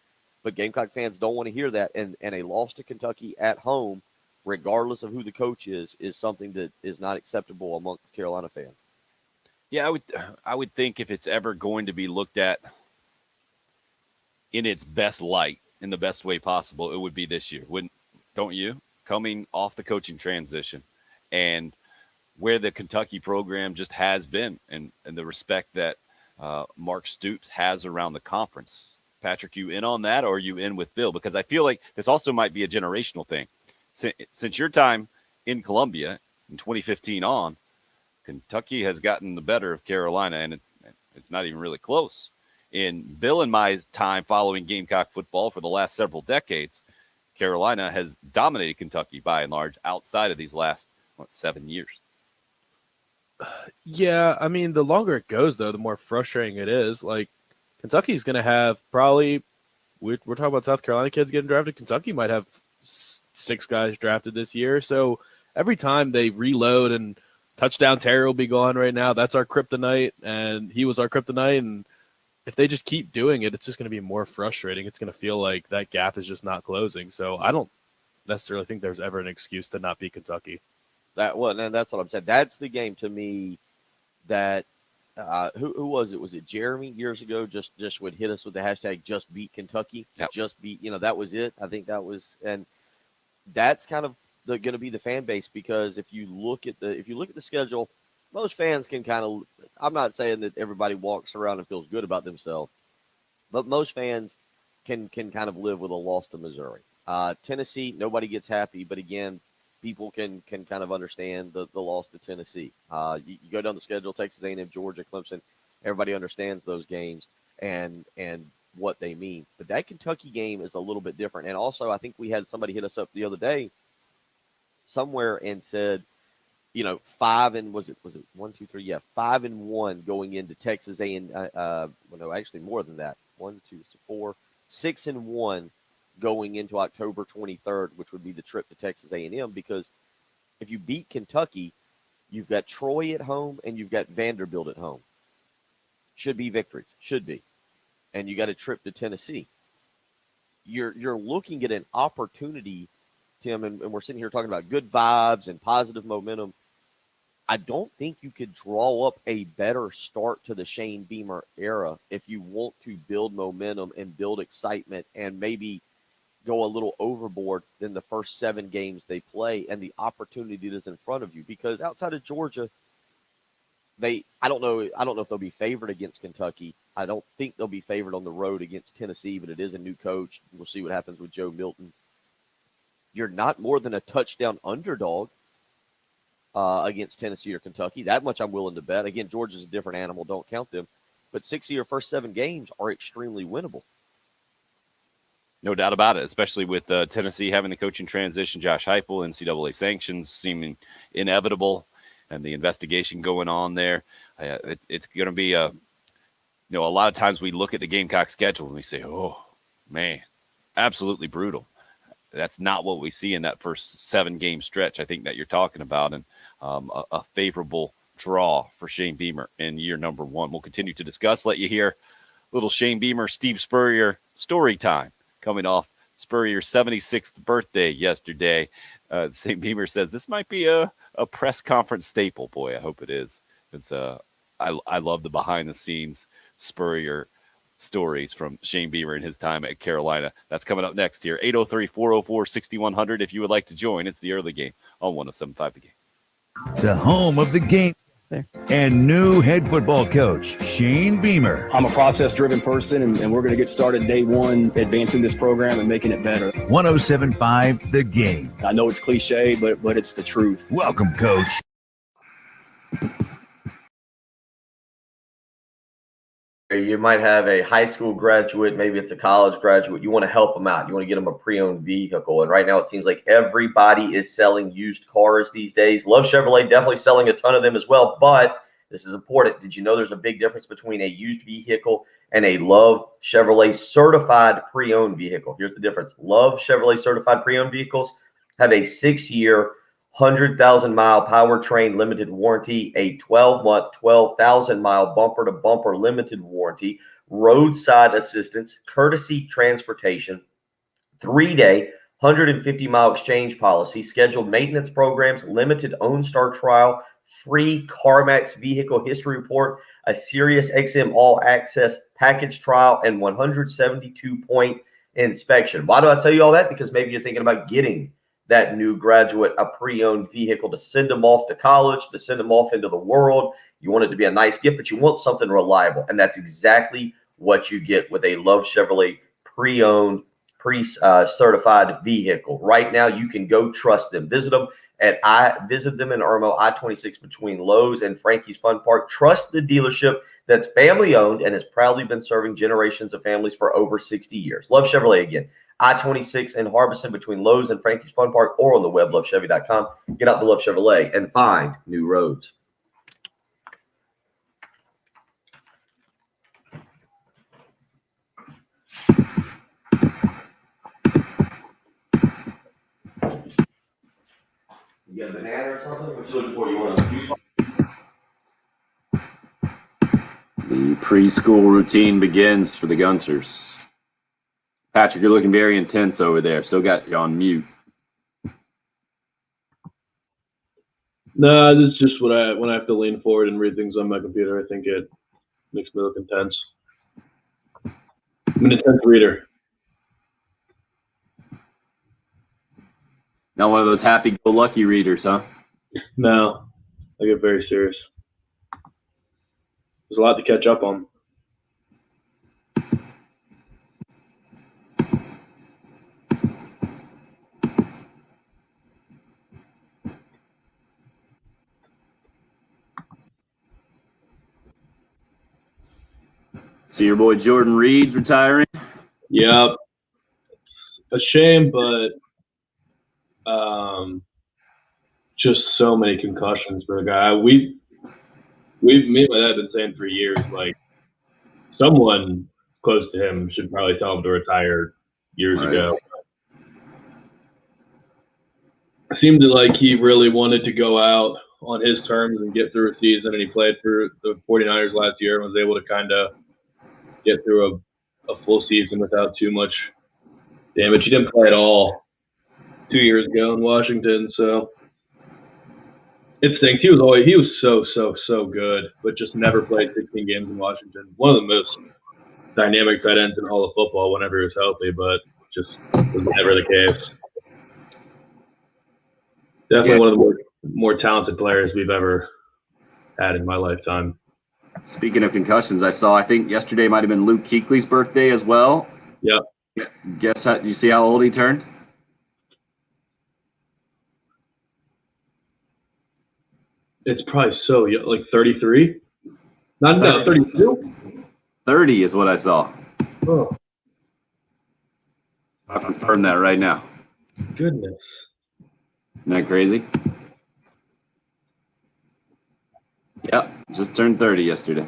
But Gamecock fans don't want to hear that, and a loss to Kentucky at home, regardless of who the coach is something that is not acceptable among Carolina fans. Yeah, I would think if it's ever going to be looked at in its best light, in the best way possible, it would be this year. Don't you? Coming off the coaching transition and where the Kentucky program just has been, and the respect that Mark Stoops has around the conference. Patrick, you in on that, or are you in with Bill? Because I feel like this also might be a generational thing. Since your time in Columbia in 2015 on, Kentucky has gotten the better of Carolina, and it's not even really close. In Bill and my time following Gamecock football for the last several decades, Carolina has dominated Kentucky by and large outside of these last 7 years. Yeah, I mean, the longer it goes, though, the more frustrating it is. Like, Kentucky's going to have probably, we're talking about South Carolina kids getting drafted. Kentucky might have 6 guys drafted this year. So every time they reload, and Touchdown Terry will be gone right now. That's our kryptonite, and he was our kryptonite. And if they just keep doing it, it's just going to be more frustrating. It's going to feel like that gap is just not closing. So I don't necessarily think there's ever an excuse to not beat Kentucky. And that's what I'm saying. That's the game to me that who was it? Was it Jeremy years ago? Just would hit us with the hashtag "Just Beat Kentucky." Yep. Just beat. That was it. I think that was, and that's kind of going to be the fan base, because if you look at the schedule, most fans can kind of. I'm not saying that everybody walks around and feels good about themselves, but most fans can kind of live with a loss to Missouri. Tennessee, nobody gets happy, but again, people can kind of understand the loss to Tennessee. You go down the schedule, Texas A&M, Georgia, Clemson, everybody understands those games and what they mean. But that Kentucky game is a little bit different. And also, I think we had somebody hit us up the other day somewhere and said, 5 and was it 1, 2, 3? Yeah, 5-1 going into Texas A&M. No, actually more than that. 1, 2, 4, 6-1. Going into October 23rd, which would be the trip to Texas A&M, because if you beat Kentucky, you've got Troy at home and you've got Vanderbilt at home. Should be victories. Should be. and you got a trip to Tennessee. You're looking at an opportunity, Tim, and we're sitting here talking about good vibes and positive momentum. I don't think you could draw up a better start to the Shane Beamer era if you want to build momentum and build excitement and maybe go a little overboard than the first 7 games they play and the opportunity that is in front of you. Because outside of Georgia, I don't know if they'll be favored against Kentucky. I don't think they'll be favored on the road against Tennessee, but it is a new coach. We'll see what happens with Joe Milton. You're not more than a touchdown underdog against Tennessee or Kentucky. That much I'm willing to bet. Again, Georgia's a different animal. Don't count them. But 6 of your first 7 games are extremely winnable. No doubt about it, especially with Tennessee having the coaching transition, Josh Heupel, NCAA sanctions seeming inevitable, and the investigation going on there. It's going to be a lot of times we look at the Gamecock schedule and we say, oh, man, absolutely brutal. That's not what we see in that first 7-game stretch, I think, that you're talking about, and a favorable draw for Shane Beamer in year number 1. We'll continue to discuss, let you hear little Shane Beamer, Steve Spurrier story time coming off Spurrier's 76th birthday yesterday. St. Beamer says this might be a press conference staple. Boy, I hope it is. It's I love the behind-the-scenes Spurrier stories from Shane Beamer and his time at Carolina. That's coming up next here. 803-404-6100 if you would like to join. It's the early game on 107.5 The Game. The home of the game. And new head football coach, Shane Beamer. I'm a process-driven person, and we're going to get started day one, advancing this program and making it better. 107.5 The Game. I know it's cliche, but it's the truth. Welcome, Coach. You might have a high school graduate, maybe it's a college graduate. You want to help them out. You want to get them a pre-owned vehicle. And right now it seems like everybody is selling used cars these days. Love Chevrolet definitely selling a ton of them as well. But this is important. Did you know there's a big difference between a used vehicle and a Love Chevrolet certified pre-owned vehicle? Here's the difference. Love Chevrolet certified pre-owned vehicles have a 6-year 100,000-mile powertrain limited warranty, a 12-month, 12,000-mile bumper-to-bumper limited warranty, roadside assistance, courtesy transportation, 3-day, 150-mile exchange policy, scheduled maintenance programs, limited OwnStar trial, free CarMax vehicle history report, a Sirius XM all-access package trial, and 172-point inspection. Why do I tell you all that? Because maybe you're thinking about getting that new graduate a pre-owned vehicle to send them off to college, to send them off into the world. You want it to be a nice gift, but you want something reliable. And that's exactly what you get with a Love Chevrolet pre-owned, certified vehicle. Right now, you can go trust them. Visit them in Irmo, I-26 between Lowe's and Frankie's Fun Park. Trust the dealership that's family owned and has proudly been serving generations of families for over 60 years. Love Chevrolet again. I-26 in Harbison between Lowe's and Frankie's Fun Park, or on the web, lovechevy.com. Get out to Love Chevrolet and find new roads. You got a banana or something? What you looking for? You want a juice? The preschool routine begins for the Gunters. Patrick, you're looking very intense over there. Still got you on mute. No, this is just when I have to lean forward and read things on my computer. I think it makes me look intense. I'm an intense reader. Not one of those happy-go-lucky readers, huh? No, I get very serious. There's a lot to catch up on. See your boy Jordan Reed's retiring? Yep. A shame, but just so many concussions for the guy. Me and my dad have been saying for years, like, someone close to him should probably tell him to retire years ago. It seemed like he really wanted to go out on his terms and get through a season, and he played for the 49ers last year and was able to kind of get through a full season without too much damage. He didn't play at all 2 years ago in Washington, so it stinks. He was so good, but just never played 16 games in Washington. One of the most dynamic tight ends in all of football whenever he was healthy, but just was never the case. Definitely one of the more talented players we've ever had in my lifetime. Speaking of concussions, I think yesterday might have been Luke Kuechly's birthday as well. Yep. Guess how? You see how old he turned? It's probably so young, like 33. No, 32. 30 is what I saw. Oh, I'll confirm that right now. goodness. Isn't that crazy? Yep, just turned 30 yesterday.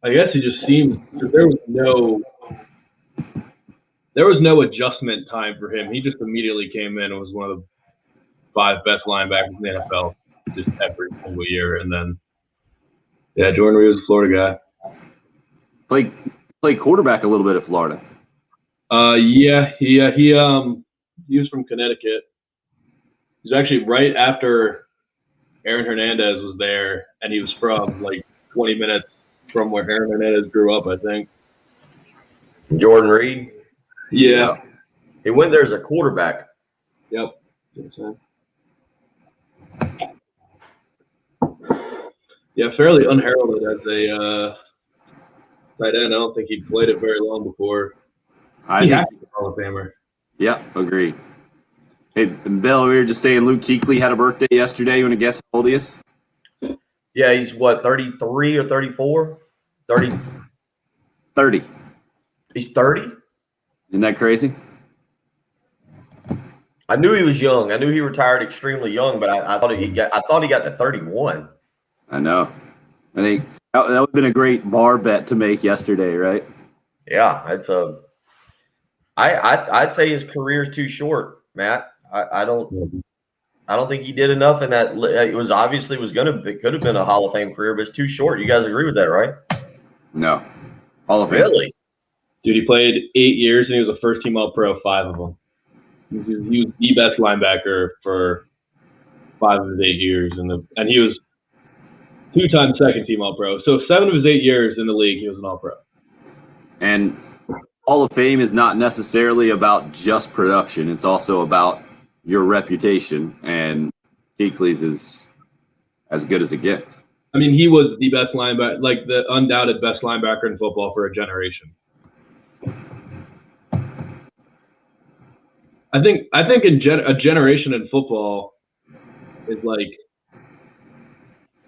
I guess he just seemed there was no adjustment time for him. He just immediately came in and was one of the 5 best linebackers in the NFL just every single year. And then, Jordan Reed was a Florida guy. Played quarterback a little bit at Florida. He was from Connecticut. He was actually right after Aaron Hernandez was there, and he was from like 20 minutes from where Aaron Hernandez grew up, I think. Jordan Reed. Yeah. He went there as a quarterback. Yep. Yeah, fairly unheralded as a tight end. I don't think he'd played it very long before. He had to be a Hall of Famer. Yep, agreed. Hey, Bill, we were just saying Luke Kuechly had a birthday yesterday. You want to guess how old he is? Yeah, he's what, 33 or 34? 30. 30. He's 30? Isn't that crazy? I knew he was young. I knew he retired extremely young, but I thought he got to 31. I know. I think that would have been a great bar bet to make yesterday, right? Yeah, it's I'd say his career is too short, Matt. I don't think he did enough in that. It was obviously could have been a Hall of Fame career, but it's too short. You guys agree with that, right? No. Hall of Fame. Really? Dude, he played 8 years, and he was a first-team All-Pro 5 of them. He was the best linebacker for 5 of his 8 years, and he was 2-time second-team All-Pro. So 7 of his 8 years in the league, he was an All-Pro. And Hall of Fame is not necessarily about just production. It's also about your reputation, and Kuechly's is as good as it gets. I mean, he was the best linebacker, like the undoubted best linebacker in football for a generation. I think a generation in football is like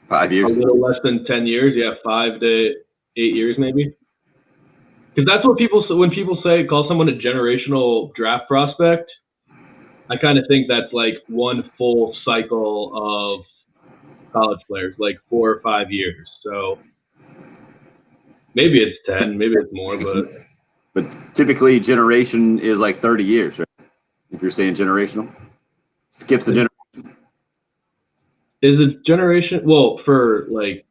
5 years, a little less than 10 years. Yeah, 5 to 8 years maybe. Because that's what when people call someone a generational draft prospect, I kind of think that's like one full cycle of college players, like 4 or 5 years. So maybe it's 10, maybe it's more, but typically generation is like 30 years, right? If you're saying generational, skips a generation. Is it generation? Well, for like,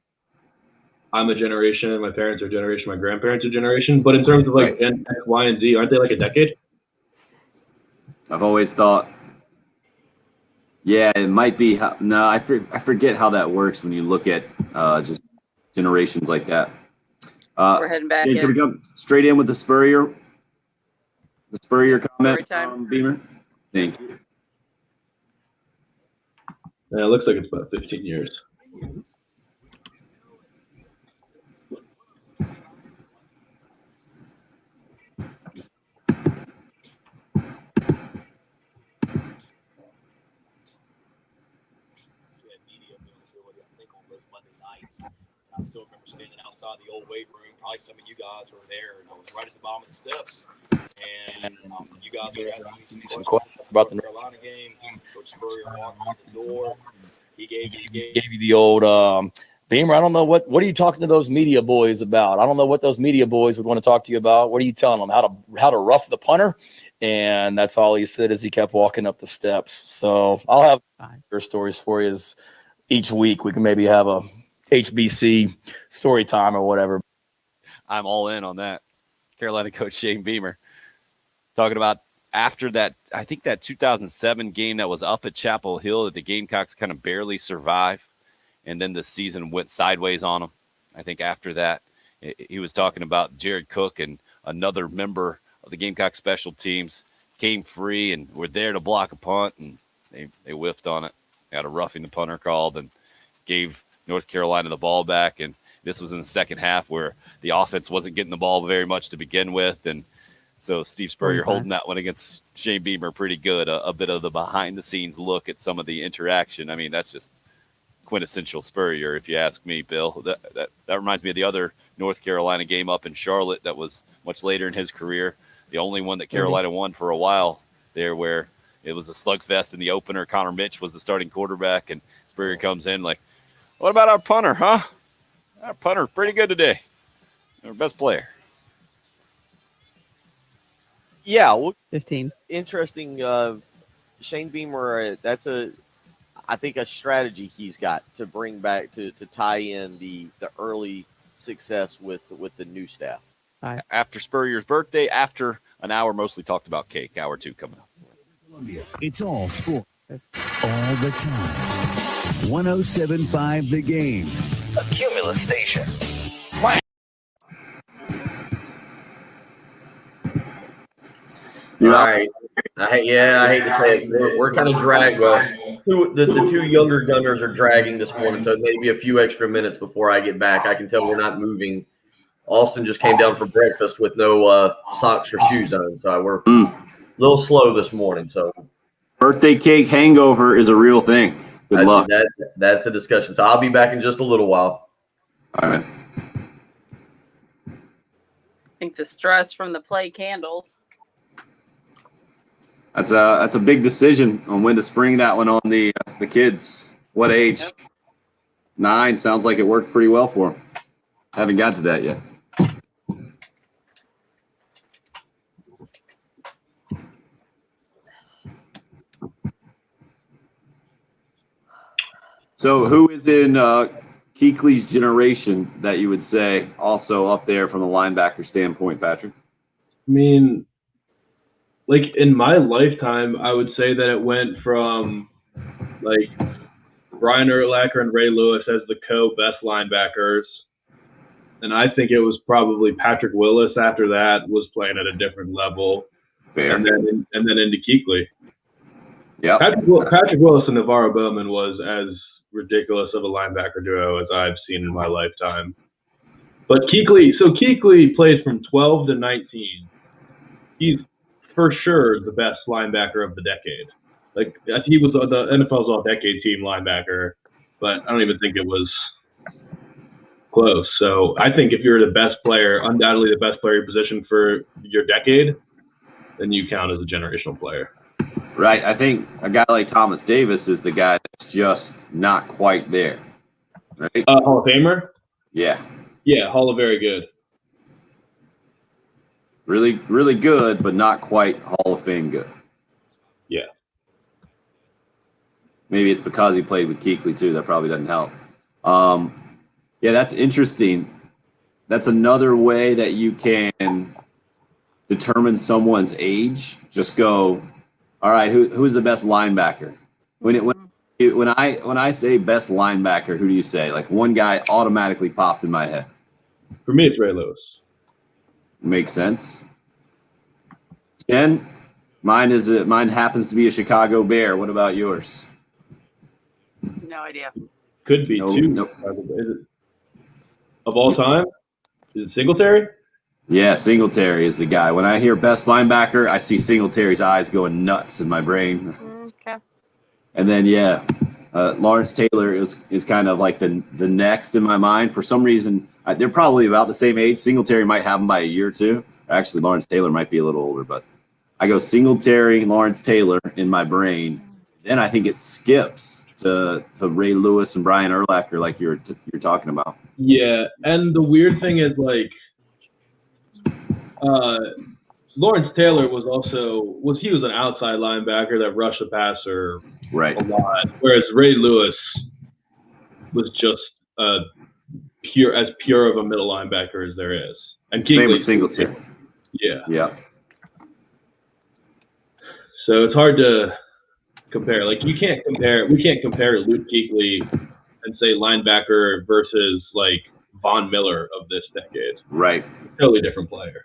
I'm a generation, my parents are a generation, my grandparents are a generation. But in terms of like Gen X, Y, and Z, aren't they like a decade? I've always thought, yeah, it might be. No, I forget how that works when you look at just generations like that. We're heading back Jay, in. can we come straight in with the Spurrier comment, Beamer? Thank you. Yeah, it looks like it's about 15 years. I still remember standing outside the old weight room. Probably some of you guys were there, and I was right at the bottom of the steps. And you guys were asking me some questions about the Carolina game. Coach Spurrier walked in the door. He gave you the old Beamer. I don't know what are you talking to those media boys about? I don't know what those media boys would want to talk to you about. What are you telling them? How to rough the punter? And that's all he said as he kept walking up the steps. So I'll have your stories for you each week. We can maybe have a HBC story time or whatever. I'm all in on that. Carolina coach Shane Beamer, talking about after that, I think that 2007 game that was up at Chapel Hill that the Gamecocks kind of barely survived, and then the season went sideways on them. I think after that, he was talking about Jared Cook and another member of the Gamecock special teams came free and were there to block a punt, and they whiffed on it. They had a roughing the punter called and gave North Carolina the ball back. And this was in the second half where the offense wasn't getting the ball very much to begin with. And so Steve Spurrier holding that one against Shane Beamer pretty good, a bit of the behind-the-scenes look at some of the interaction. I mean, that's just quintessential Spurrier, if you ask me, Bill. That reminds me of the other North Carolina game up in Charlotte that was much later in his career, the only one that Carolina won for a while there, where it was a slugfest in the opener. Connor Mitch was the starting quarterback, and Spurrier comes in like, what about our punter, huh? Our punter, pretty good today. Our best player. Yeah. Well, 15. Interesting. Shane Beamer, that's I think a strategy he's got to bring back to tie in the early success with the new staff. After Spurrier's birthday, after an hour mostly talked about cake, hour 2 coming up. It's all sport, all the time. 107.5 The Game. A Cumulus station. All right. I hate to say it. We're kind of dragged. The two younger gunners are dragging this morning, so maybe a few extra minutes before I get back. I can tell we're not moving. Austin just came down for breakfast with no socks or shoes on, so we're a little slow this morning. So birthday cake hangover is a real thing. Good luck. That's a discussion. So I'll be back in just a little while. All right. I think the stress from the play candles. That's a big decision on when to spring that one on the kids. What age? Yep. 9 sounds like it worked pretty well for them. Haven't got to that yet. So who is in Kuechly's generation that you would say also up there from the linebacker standpoint, Patrick? I mean, like in my lifetime, I would say that it went from like Brian Urlacher and Ray Lewis as the co-best linebackers. And I think it was probably Patrick Willis after that was playing at a different level. Fair. And then into Kuechly. Yeah. Patrick Willis and Navarro Bowman was as ridiculous of a linebacker duo as I've seen in my lifetime. But Kuechly plays from 12 to 19. He's for sure the best linebacker of the decade. Like he was the NFL's all-decade team linebacker, but I don't even think it was close. So I think if you're the best player, undoubtedly the best player position for your decade, then you count as a generational player. Right. I think a guy like Thomas Davis is the guy that's just not quite there. Right? Hall of Famer? Yeah. Yeah, Hall of Very Good. Really, really good, but not quite Hall of Fame good. Yeah. Maybe it's because he played with Kuechly too. That probably doesn't help. Yeah, that's interesting. That's another way that you can determine someone's age. Just go, all right, who's the best linebacker? When I say best linebacker, who do you say? Like one guy automatically popped in my head. For me, it's Ray Lewis. Makes sense. Jen, mine happens to be a Chicago Bear. What about yours? No idea. Could be two. Nope. Is it of all time? Is it Singletary? Yeah, Singletary is the guy. When I hear best linebacker, I see Singletary's eyes going nuts in my brain. Okay. And then Lawrence Taylor is kind of like the next in my mind. For some reason, they're probably about the same age. Singletary might have him by a year or two. Actually, Lawrence Taylor might be a little older, but I go Singletary, Lawrence Taylor in my brain. Then I think it skips to Ray Lewis and Brian Urlacher, like you're talking about. Yeah, and the weird thing is like Lawrence Taylor was an outside linebacker that rushed the passer right a lot, whereas Ray Lewis was just pure of a middle linebacker as there is. And same with Singletary. Yeah. Yeah. So it's hard to compare. Like we can't compare Luke Kuechly and say linebacker versus like Von Miller of this decade. Right. Totally different player.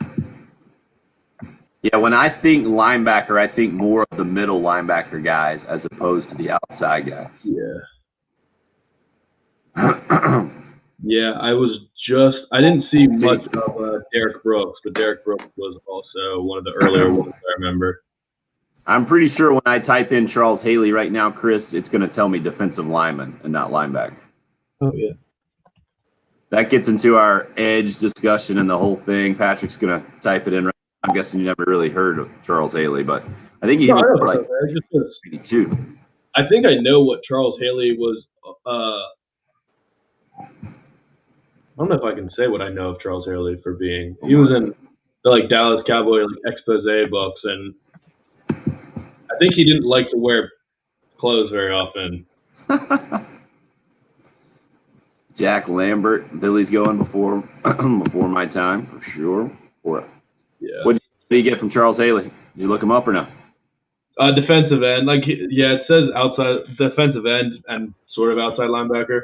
Yeah, when I think linebacker, I think more of the middle linebacker guys as opposed to the outside guys. Yeah. Yeah, I didn't see much of Derek Brooks, but Derek Brooks was also one of the earlier ones I remember. I'm pretty sure when I type in Charles Haley right now, Chris, it's going to tell me defensive lineman and not linebacker. Oh, yeah. That gets into our edge discussion and the whole thing. Patrick's going to type it in right now. I'm guessing you never really heard of Charles Haley, but I think he was like 82. I think I know what Charles Haley was. I don't know if I can say what I know of Charles Haley for being. He was in the like Dallas Cowboy expose books, and I think he didn't like to wear clothes very often. Jack Lambert, Billy's going before my time for sure. Yeah. What did you get from Charles Haley? Did you look him up or no? Defensive end, it says outside defensive end and sort of outside linebacker.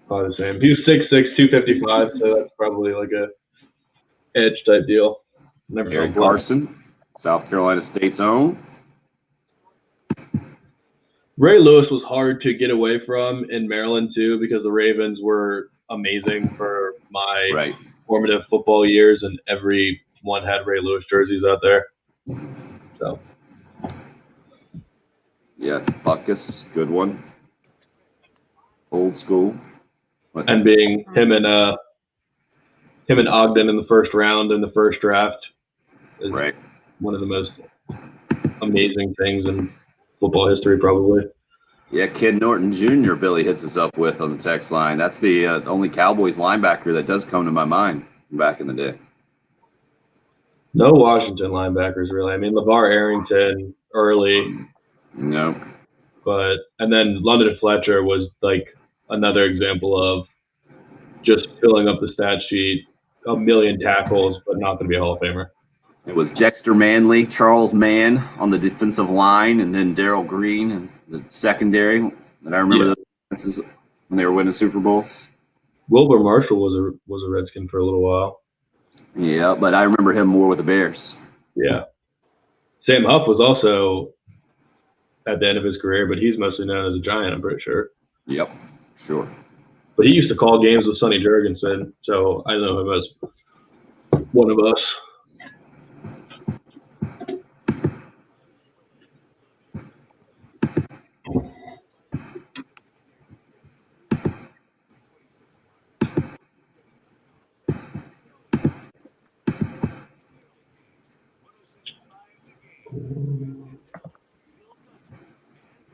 Probably the same. He was 6'6", 255, so that's probably like a edge type deal. Aaron Carson, South Carolina State's own. Ray Lewis was hard to get away from in Maryland too, because the Ravens were amazing for my formative football years, and everyone had Ray Lewis jerseys out there. So, yeah, Buckus, good one. Old school. And being him and Ogden in the first round in the first draft is one of the most amazing things in football history, probably. Yeah, Kid Norton Jr. Billy hits us up with on the text line. That's the only Cowboys linebacker that does come to my mind back in the day. No Washington linebackers, really. I mean, LeVar Arrington early. No. And then London Fletcher was like another example of just filling up the stat sheet, a million tackles, but not going to be a Hall of Famer. It was Dexter Manley, Charles Mann on the defensive line, and then Darrell Green in the secondary. And I remember those defenses when they were winning Super Bowls. Wilbur Marshall was a Redskin for a little while. Yeah, but I remember him more with the Bears. Yeah. Sam Huff was also at the end of his career, but he's mostly known as a Giant, I'm pretty sure. Yep, sure. But he used to call games with Sonny Jurgensen, so I know him as one of us.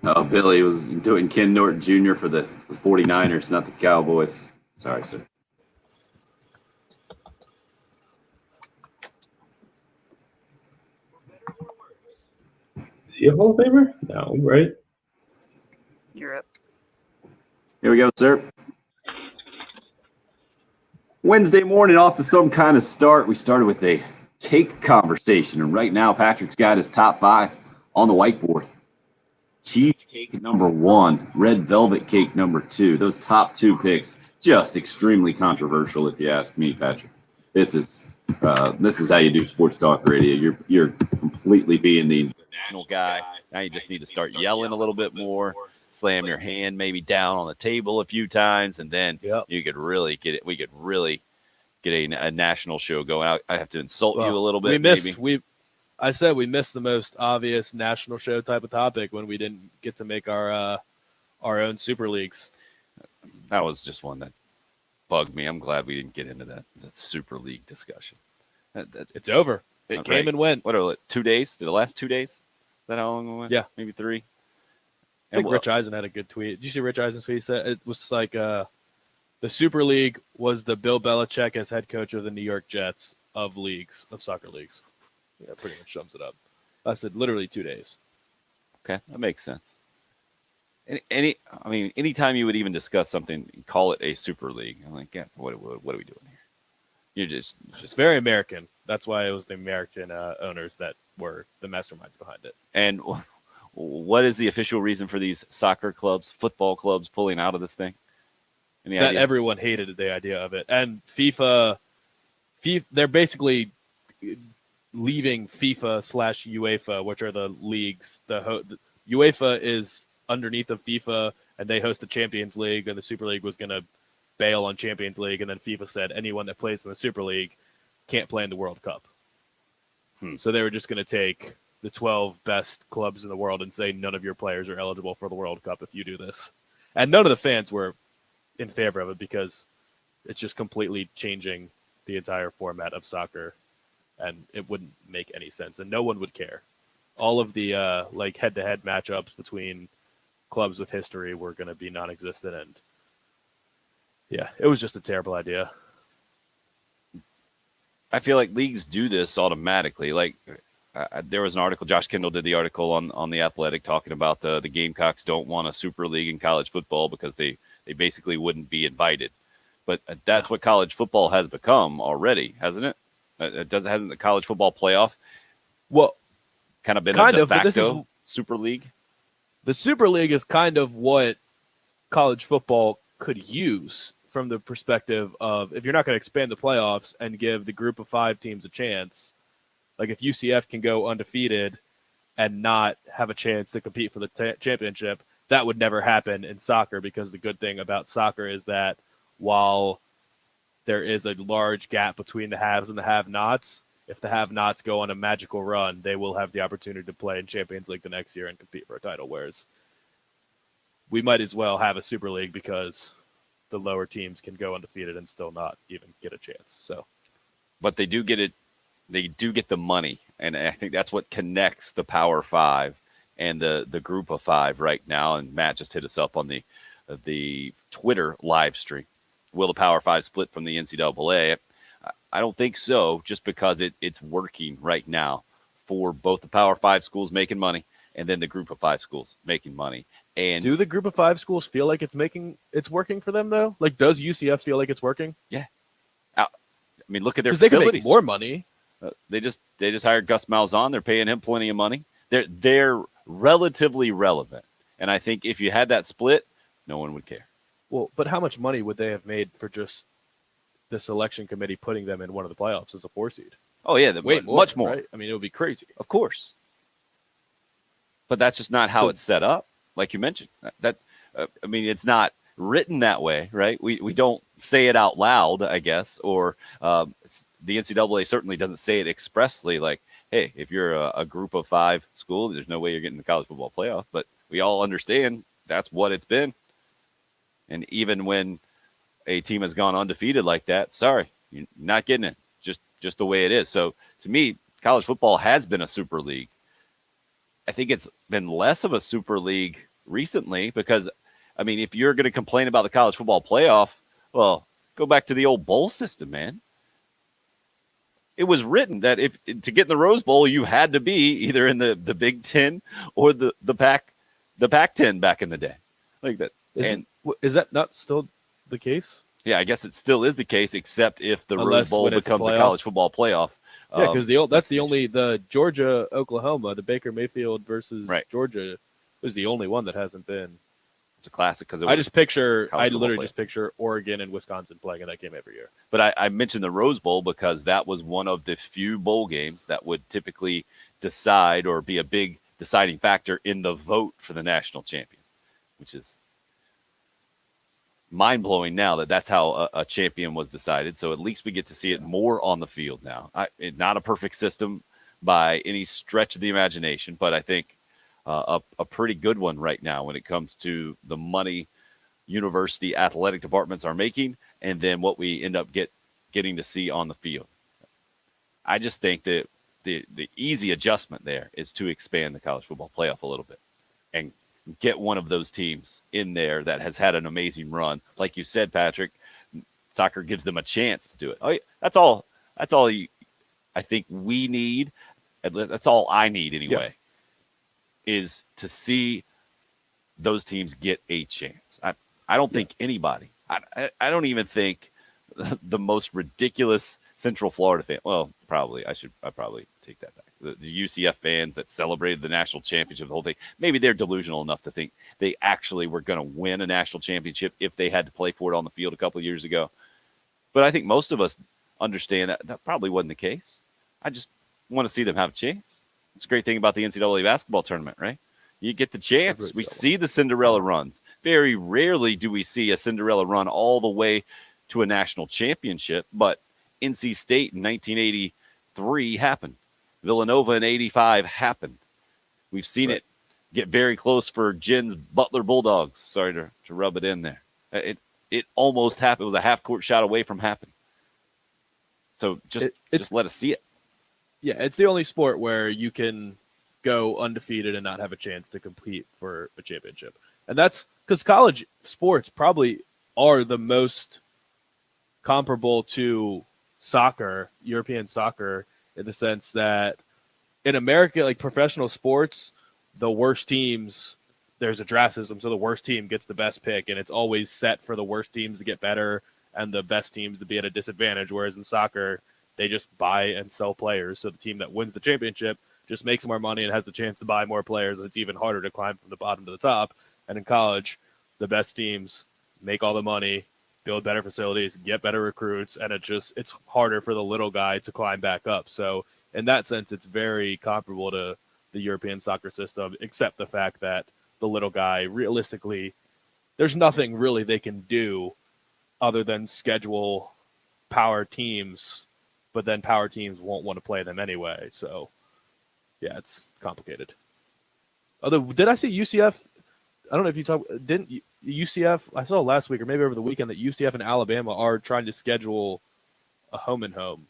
Oh, Billy was doing Ken Norton Jr. for the 49ers, not the Cowboys. Sorry, sir. Is he a Hall of Famer? No, right? Europe. Here we go, sir. Wednesday morning off to some kind of start. We started with a cake conversation, and right now Patrick's got his top 5 on the whiteboard. Cheesecake number 1, red velvet cake number 2. Those top 2 picks, just extremely controversial, if you ask me, Patrick. This is how you do sports talk radio. You're completely being the national guy. Now you just need to start yelling a little bit more. Slam your hand maybe down on the table a few times, and then you could really get it. We could really get a national show going. I have to insult you a little bit. I said we missed the most obvious national show type of topic when we didn't get to make our own super leagues. That was just one that bugged me. I'm glad we didn't get into that super league discussion. It's over. It came and went. What are it? 2 days? Did it last 2 days? Is that how long it went? Yeah, maybe 3. I think Rich Eisen had a good tweet. Did you see Rich Eisen's tweet? He said it was like the Super League was the Bill Belichick as head coach of the New York Jets of soccer leagues. Yeah, pretty much sums it up. I said literally 2 days. Okay, that makes sense. Anytime you would even discuss something, call it a super league. I'm like, yeah, what are we doing here? Just It's very American. That's why it was the American owners that were the masterminds behind it. And what is the official reason for these soccer clubs, football clubs pulling out of this thing? Any That idea? everyone hated the idea of it, and FIFA, they're basically leaving FIFA/UEFA, which are the leagues. The UEFA is underneath of FIFA, and they host the Champions League, and the Super League was going to bail on Champions League, and then FIFA said anyone that plays in the Super League can't play in the World Cup. So they were just going to take the 12 best clubs in the world and say none of your players are eligible for the World Cup if you do this. And none of the fans were in favor of it because it's just completely changing the entire format of soccer, and it wouldn't make any sense, and no one would care. All of the head-to-head matchups between clubs with history were going to be non-existent, and yeah, it was just a terrible idea. I feel like leagues do this automatically. Like there was an article, Josh Kendall did the article on The Athletic talking about the Gamecocks don't want a super league in college football because they basically wouldn't be invited. But that's what college football has become already, hasn't it? Hasn't the college football playoff kind of been a de facto super league? The Super League is kind of what college football could use from the perspective of if you're not going to expand the playoffs and give the group of 5 teams a chance, like if UCF can go undefeated and not have a chance to compete for the championship, that would never happen in soccer, because the good thing about soccer is that while there is a large gap between the haves and the have-nots, if the have-nots go on a magical run, they will have the opportunity to play in Champions League the next year and compete for a title, whereas we might as well have a Super League because the lower teams can go undefeated and still not even get a chance. So, but they do get it. They do get the money, and I think that's what connects the Power Five and the Group of Five right now. And Matt just hit us up on the Twitter live stream. Will the Power Five split from the NCAA? I don't think so, just because it's working right now for both the Power Five schools making money and then the Group of Five schools making money. And do the Group of 5 schools feel like it's working for them though? Like, does UCF feel like it's working? Yeah. I mean, look at their facilities. They can make more money. They just hired Gus Malzahn. They're paying him plenty of money. They're relatively relevant, and I think if you had that split, no one would care. Well, but how much money would they have made for just the selection committee putting them in one of the playoffs as a 4 seed? Oh yeah, much more. Right? I mean, it would be crazy. Of course, but that's just not how it's set up. Like you mentioned, I mean, it's not written that way, right? We don't say it out loud, I guess, or the NCAA certainly doesn't say it expressly. Like, hey, if you're a Group of 5 school, there's no way you're getting the college football playoff. But we all understand that's what it's been. And even when a team has gone undefeated like that, sorry, you're not getting it. Just the way it is. So to me, college football has been a super league. I think it's been less of a super league recently because, I mean, if you're going to complain about the college football playoff, well, go back to the old bowl system, man. It was written that if to get in the Rose Bowl, you had to be either in the Big Ten or the Pac-10 back in the day, like that. Is that not still the case? Yeah, I guess it still is the case, except if the Rose Bowl becomes a college football playoff. Yeah, because the Georgia Oklahoma, the Baker Mayfield versus Georgia was the only one that hasn't been. It's a classic because I literally just picture Oregon and Wisconsin playing in that game every year. But I mentioned the Rose Bowl because that was one of the few bowl games that would typically decide or be a big deciding factor in the vote for the national champion, which is mind-blowing now that's how a champion was decided. So at least we get to see it more on the field now. Not a perfect system by any stretch of the imagination, but I think a pretty good one right now when it comes to the money university athletic departments are making and then what we end up getting to see on the field. I just think that the easy adjustment there is to expand the college football playoff a little bit and get one of those teams in there that has had an amazing run. Like you said, Patrick, soccer gives them a chance to do it. Oh, yeah, that's all I think we need. That's all I need anyway, is to see those teams get a chance. I don't think anybody, I don't even think the most ridiculous Central Florida fan. Well, probably I probably take that back. The UCF fans that celebrated the national championship, the whole thing. Maybe they're delusional enough to think they actually were going to win a national championship if they had to play for it on the field a couple of years ago. But I think most of us understand that probably wasn't the case. I just want to see them have a chance. It's a great thing about the NCAA basketball tournament, right? You get the chance. We see the Cinderella runs. Very rarely do we see a Cinderella run all the way to a national championship, but NC State in 1983 happened. Villanova in 85 happened. We've seen it get very close for Jen's Butler Bulldogs. Sorry to rub it in there. It almost happened. It was a half-court shot away from happening. So just let us see it. Yeah, it's the only sport where you can go undefeated and not have a chance to compete for a championship. And that's because college sports probably are the most comparable to soccer, European soccer, in the sense that in America, like professional sports, the worst teams, there's a draft system, so the worst team gets the best pick, and it's always set for the worst teams to get better and the best teams to be at a disadvantage, whereas in soccer, they just buy and sell players, so the team that wins the championship just makes more money and has the chance to buy more players, and it's even harder to climb from the bottom to the top. And in college, the best teams make all the money, build better facilities, get better recruits, and it's harder for the little guy to climb back up. So in that sense, it's very comparable to the European soccer system, except the fact that the little guy, realistically, there's nothing really they can do other than schedule power teams, but then power teams won't want to play them anyway. So yeah, it's complicated. Although, did I see UCF? I don't know if you didn't UCF, I saw last week or maybe over the weekend that UCF and Alabama are trying to schedule a home and home.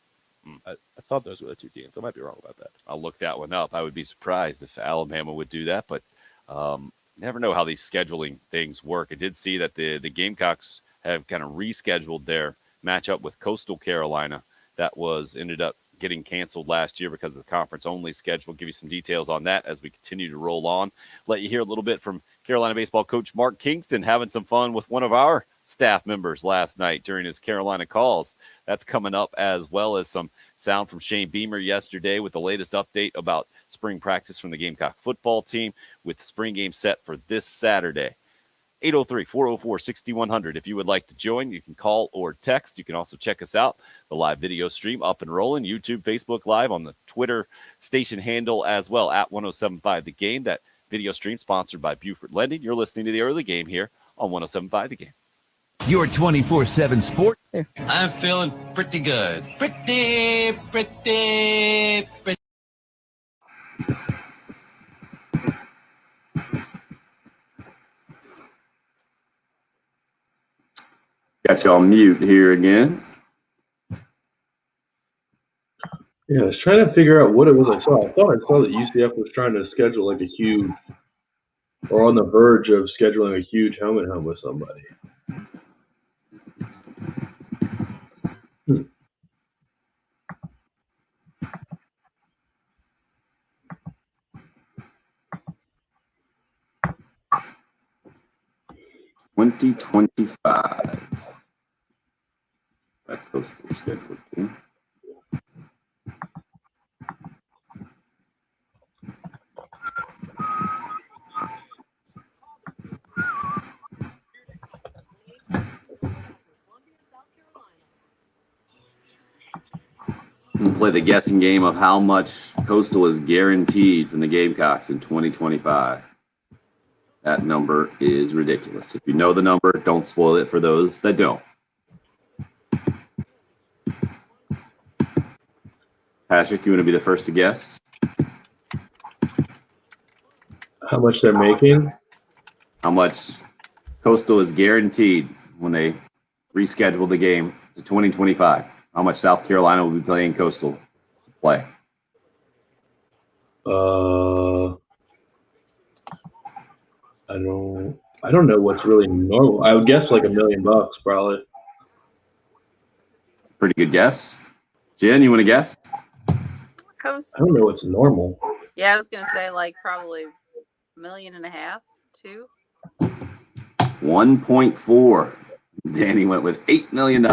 I thought those were the two teams. I might be wrong about that. I'll look that one up. I would be surprised if Alabama would do that, but never know how these scheduling things work. I did see that the Gamecocks have kind of rescheduled their matchup with Coastal Carolina. That ended up getting canceled last year because of the conference-only schedule. We'll give you some details on that as we continue to roll on. Let you hear a little bit from Carolina baseball coach Mark Kingston having some fun with one of our staff members last night during his Carolina calls. That's coming up, as well as some sound from Shane Beamer yesterday with the latest update about spring practice from the Gamecock football team with the spring game set for this Saturday. 803-404-6100. If you would like to join, you can call or text. You can also check us out. The live video stream up and rolling. YouTube, Facebook Live, on the Twitter station handle as well, at 1075 The Game. That video stream sponsored by Buford Lending. You're listening to the early game here on 1075 The Game. Your 24/7 sport. I'm feeling pretty good. Pretty. Got you on mute here again. Yeah, I was trying to figure out what it was I saw. I thought I saw that UCF was trying to schedule like a huge, or on the verge of scheduling a huge home and home with somebody. 2025. That Coastal schedule. Okay. We'll play the guessing game of how much Coastal is guaranteed from the Gamecocks in 2025. That number is ridiculous. If you know the number, don't spoil it for those that don't. Patrick, you want to be the first to guess? How much they're making? How much Coastal is guaranteed when they reschedule the game to 2025? How much South Carolina will be playing Coastal to play? I don't know what's really normal. I would guess like $1 million probably. Pretty good guess. Jen, you want to guess? I don't know what's normal. Yeah, I was gonna say like probably $1.5 million, 2. 1.4. Danny went with $8 million.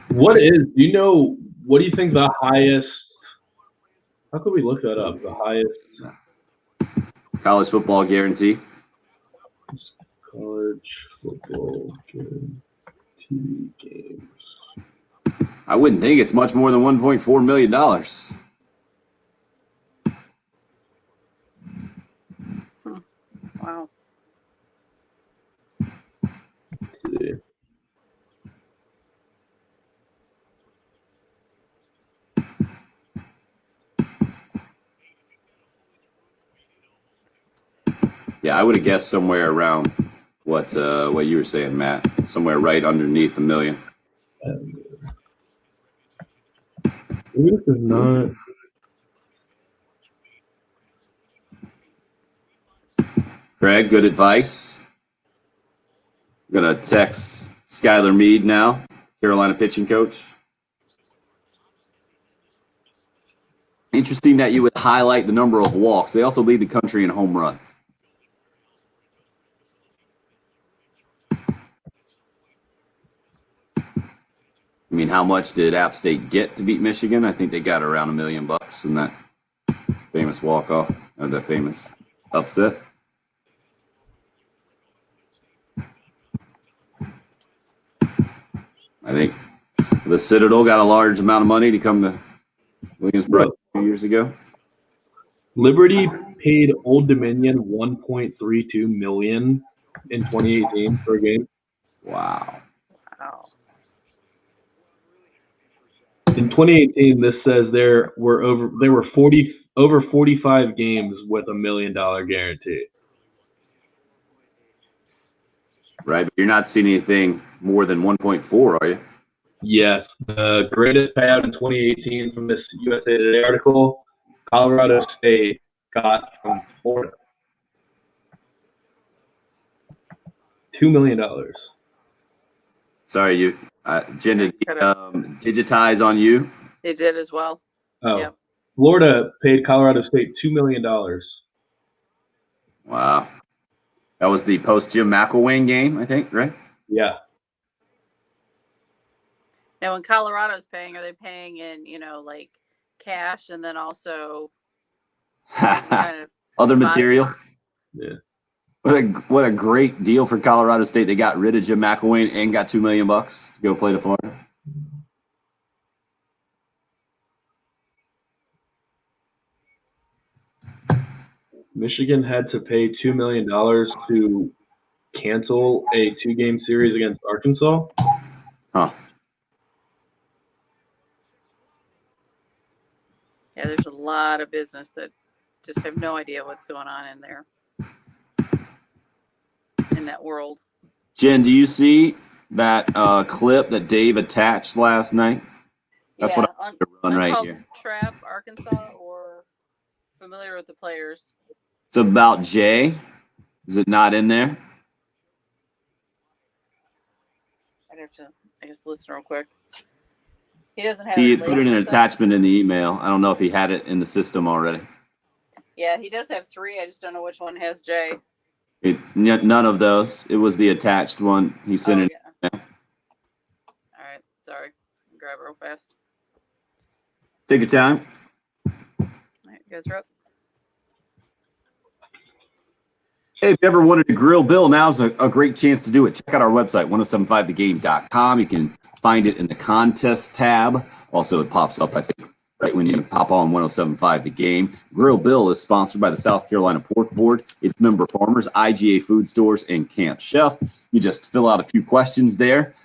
What do you think the highest, how could we look that up? The highest college football guarantee. College football guarantee games. I wouldn't think it's much more than $1.4 million. Wow. Yeah, I would have guessed somewhere around what you were saying, Matt. Somewhere right underneath $1 million. This is not. Craig, good advice. I'm gonna text Skylar Meade now, Carolina pitching coach. Interesting that you would highlight the number of walks. They also lead the country in home runs. I mean, how much did App State get to beat Michigan? I think they got around $1 million in that famous walk-off, or the famous upset. I think the Citadel got a large amount of money to come to Williamsburg 2 years ago. Liberty paid Old Dominion $1.32 million in 2018 for a game. Wow. In 2018, this says there were over 45 games with $1 million guarantee. Right, but you're not seeing anything more than 1.4, are you? Yes, the greatest payout in 2018 from this USA Today article, Colorado State got from Florida. $2 million. Sorry, Jen, did he, digitize on you? They did as well. Oh, Yep. Florida paid Colorado State $2 million. Wow. That was the post-Jim McElwain game, I think, right? Yeah. Now, when Colorado's paying, are they paying in, like cash and then also kind of other materials? Yeah. What a great deal for Colorado State. They got rid of Jim McElwain and got $2 million to go play to Florida. Michigan had to pay $2 million to cancel a 2-game series against Arkansas. Huh. Yeah, there's a lot of business that just have no idea what's going on in there, in that world. Jen, do you see that clip that Dave attached last night? That's what I'm going to run right here. Trap, Arkansas, or familiar with the players? It's about Jay. Is it not in there? I'd have to, I guess, listen real quick. He doesn't have He it put it in an attachment in the email. I don't know if he had it in the system already. Yeah, he does have 3. I just don't know which one has Jay. None of those. It was the attached one. He sent it. Yeah. All right. Sorry. Grab it real fast. Take your time. All right, you guys are up. Hey, if you ever wanted to grill Bill, now's a great chance to do it. Check out our website, 1075thegame.com. You can find it in the contest tab. Also, it pops up, I think, right when you pop on 1075 The Game. Grill Bill is sponsored by the South Carolina Pork Board, its member farmers, IGA food stores, and Camp Chef. You just fill out a few questions there.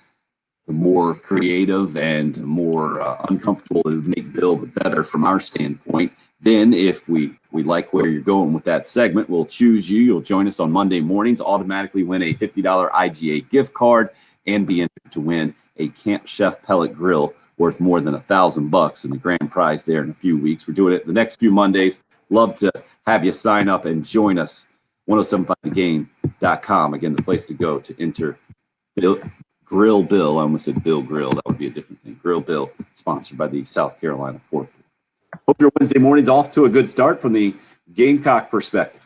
The more creative and more uncomfortable it would make Bill, the better from our standpoint. Then if we like where you're going with that segment, we'll choose you. You'll join us on Monday mornings, automatically win a $50 IGA gift card, and be entered to win a Camp Chef pellet grill worth more than $1,000 and the grand prize there in a few weeks. We're doing it the next few Mondays. Love to have you sign up and join us. 1075thegame.com. Again, the place to go to enter Grill Bill. I almost said Bill Grill. That would be a different thing. Grill Bill, sponsored by the South Carolina Pork Board. Hope your Wednesday morning's off to a good start from the Gamecock perspective.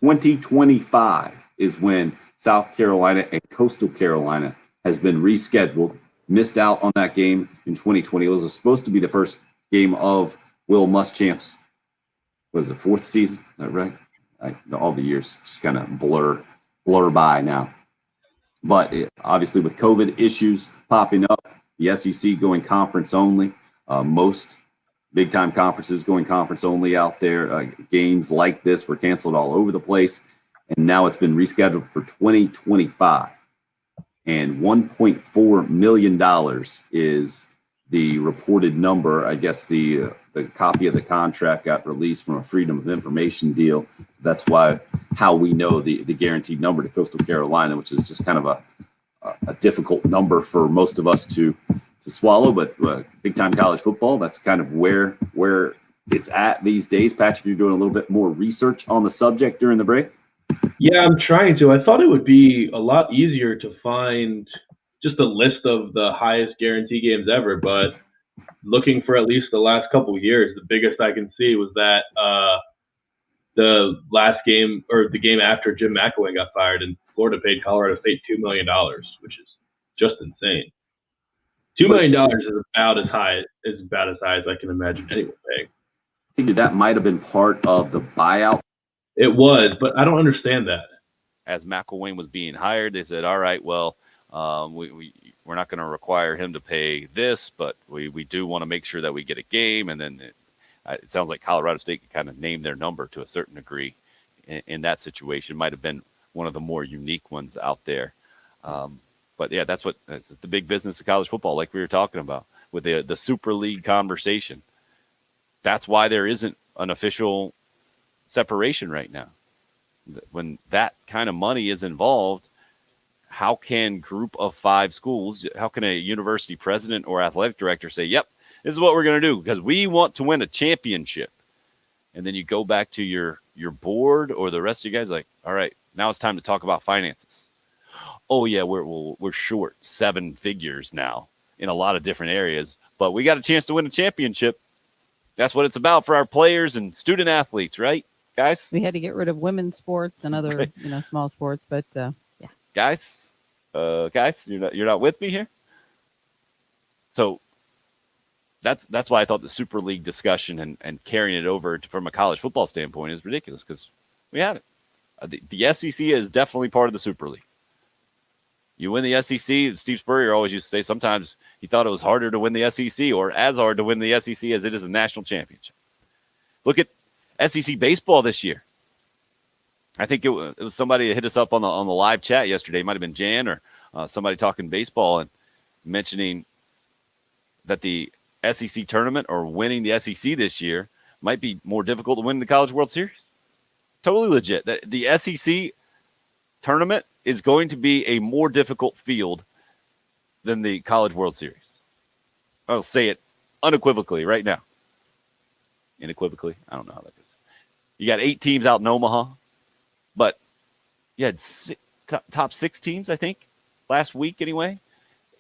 2025 is when South Carolina and Coastal Carolina has been rescheduled. missed out on that game in 2020. It was supposed to be the first game of Will Muschamp's, was it, fourth season? Is that right? All the years just kind of blur by now. But obviously with COVID issues popping up, the SEC going conference only, most big-time conferences going conference only out there. Games like this were canceled all over the place, and now it's been rescheduled for 2025. And $1.4 million is the reported number. I guess the copy of the contract got released from a Freedom of Information deal. That's how we know the guaranteed number to Coastal Carolina, which is just kind of a difficult number for most of us to swallow. But big time college football, that's kind of where it's at these days. Patrick, you're doing a little bit more research on the subject during the break. Yeah, I'm trying to. I thought it would be a lot easier to find just a list of the highest guarantee games ever, but looking for at least the last couple of years, the biggest I can see was that the last game, or the game after Jim McElwain got fired, and Florida paid Colorado State $2 million, which is just insane. $2 million is about as high as I can imagine anyone paying. I think that might have been part of the buyout. It was, but I don't understand that. As McElwain was being hired, they said, all right, well, we're not going to require him to pay this, but we do want to make sure that we get a game. And then it sounds like Colorado State could kind of name their number to a certain degree in that situation. Might have been one of the more unique ones out there. But yeah, that's the big business of college football, like we were talking about with the Super League conversation. That's why there isn't an official separation right now. When that kind of money is involved, how can group of 5 schools, how can a university president or athletic director say, yep, this is what we're going to do because we want to win a championship? And then you go back to your board or the rest of you guys like, all right, now it's time to talk about finances. Oh yeah, we're short 7 figures now in a lot of different areas, but we got a chance to win a championship. That's what it's about for our players and student athletes, right, guys? We had to get rid of women's sports and other, small sports, but yeah. Guys, you're not with me here. So that's why I thought the Super League discussion and carrying it over from a college football standpoint is ridiculous because we had it. The SEC is definitely part of the Super League. You win the SEC. Steve Spurrier always used to say sometimes he thought it was harder to win the SEC or as hard to win the SEC as it is a national championship. Look at SEC baseball this year. I think it was somebody that hit us up on the live chat yesterday. It might have been Jan or somebody talking baseball and mentioning that the SEC tournament or winning the SEC this year might be more difficult to win the College World Series. Totally legit. The SEC tournament is going to be a more difficult field than the College World Series. I'll say it unequivocally right now. Unequivocally, I don't know how that goes. You got 8 teams out in Omaha, but you had top 6 teams, I think, last week anyway,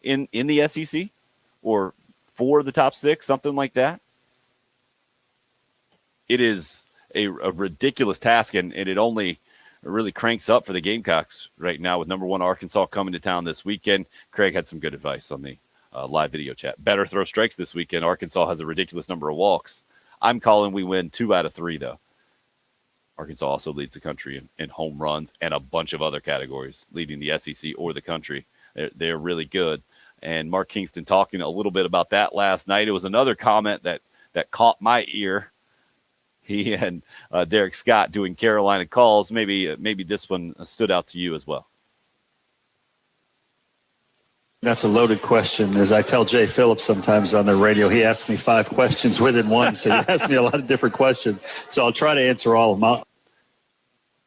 in the SEC, or 4 of the top 6, something like that. It is a ridiculous task, and it only really cranks up for the Gamecocks right now with number 1 Arkansas coming to town this weekend. Craig had some good advice on the live video chat. Better throw strikes this weekend. Arkansas has a ridiculous number of walks. I'm calling we win 2 out of 3, though. Arkansas also leads the country in home runs and a bunch of other categories, leading the SEC or the country. They're really good. And Mark Kingston talking a little bit about that last night. It was another comment that caught my ear. He and Derek Scott doing Carolina calls. Maybe this one stood out to you as well. That's a loaded question. As I tell Jay Phillips sometimes on the radio, he asks me 5 questions within one, so he asks me a lot of different questions. So I'll try to answer all of them.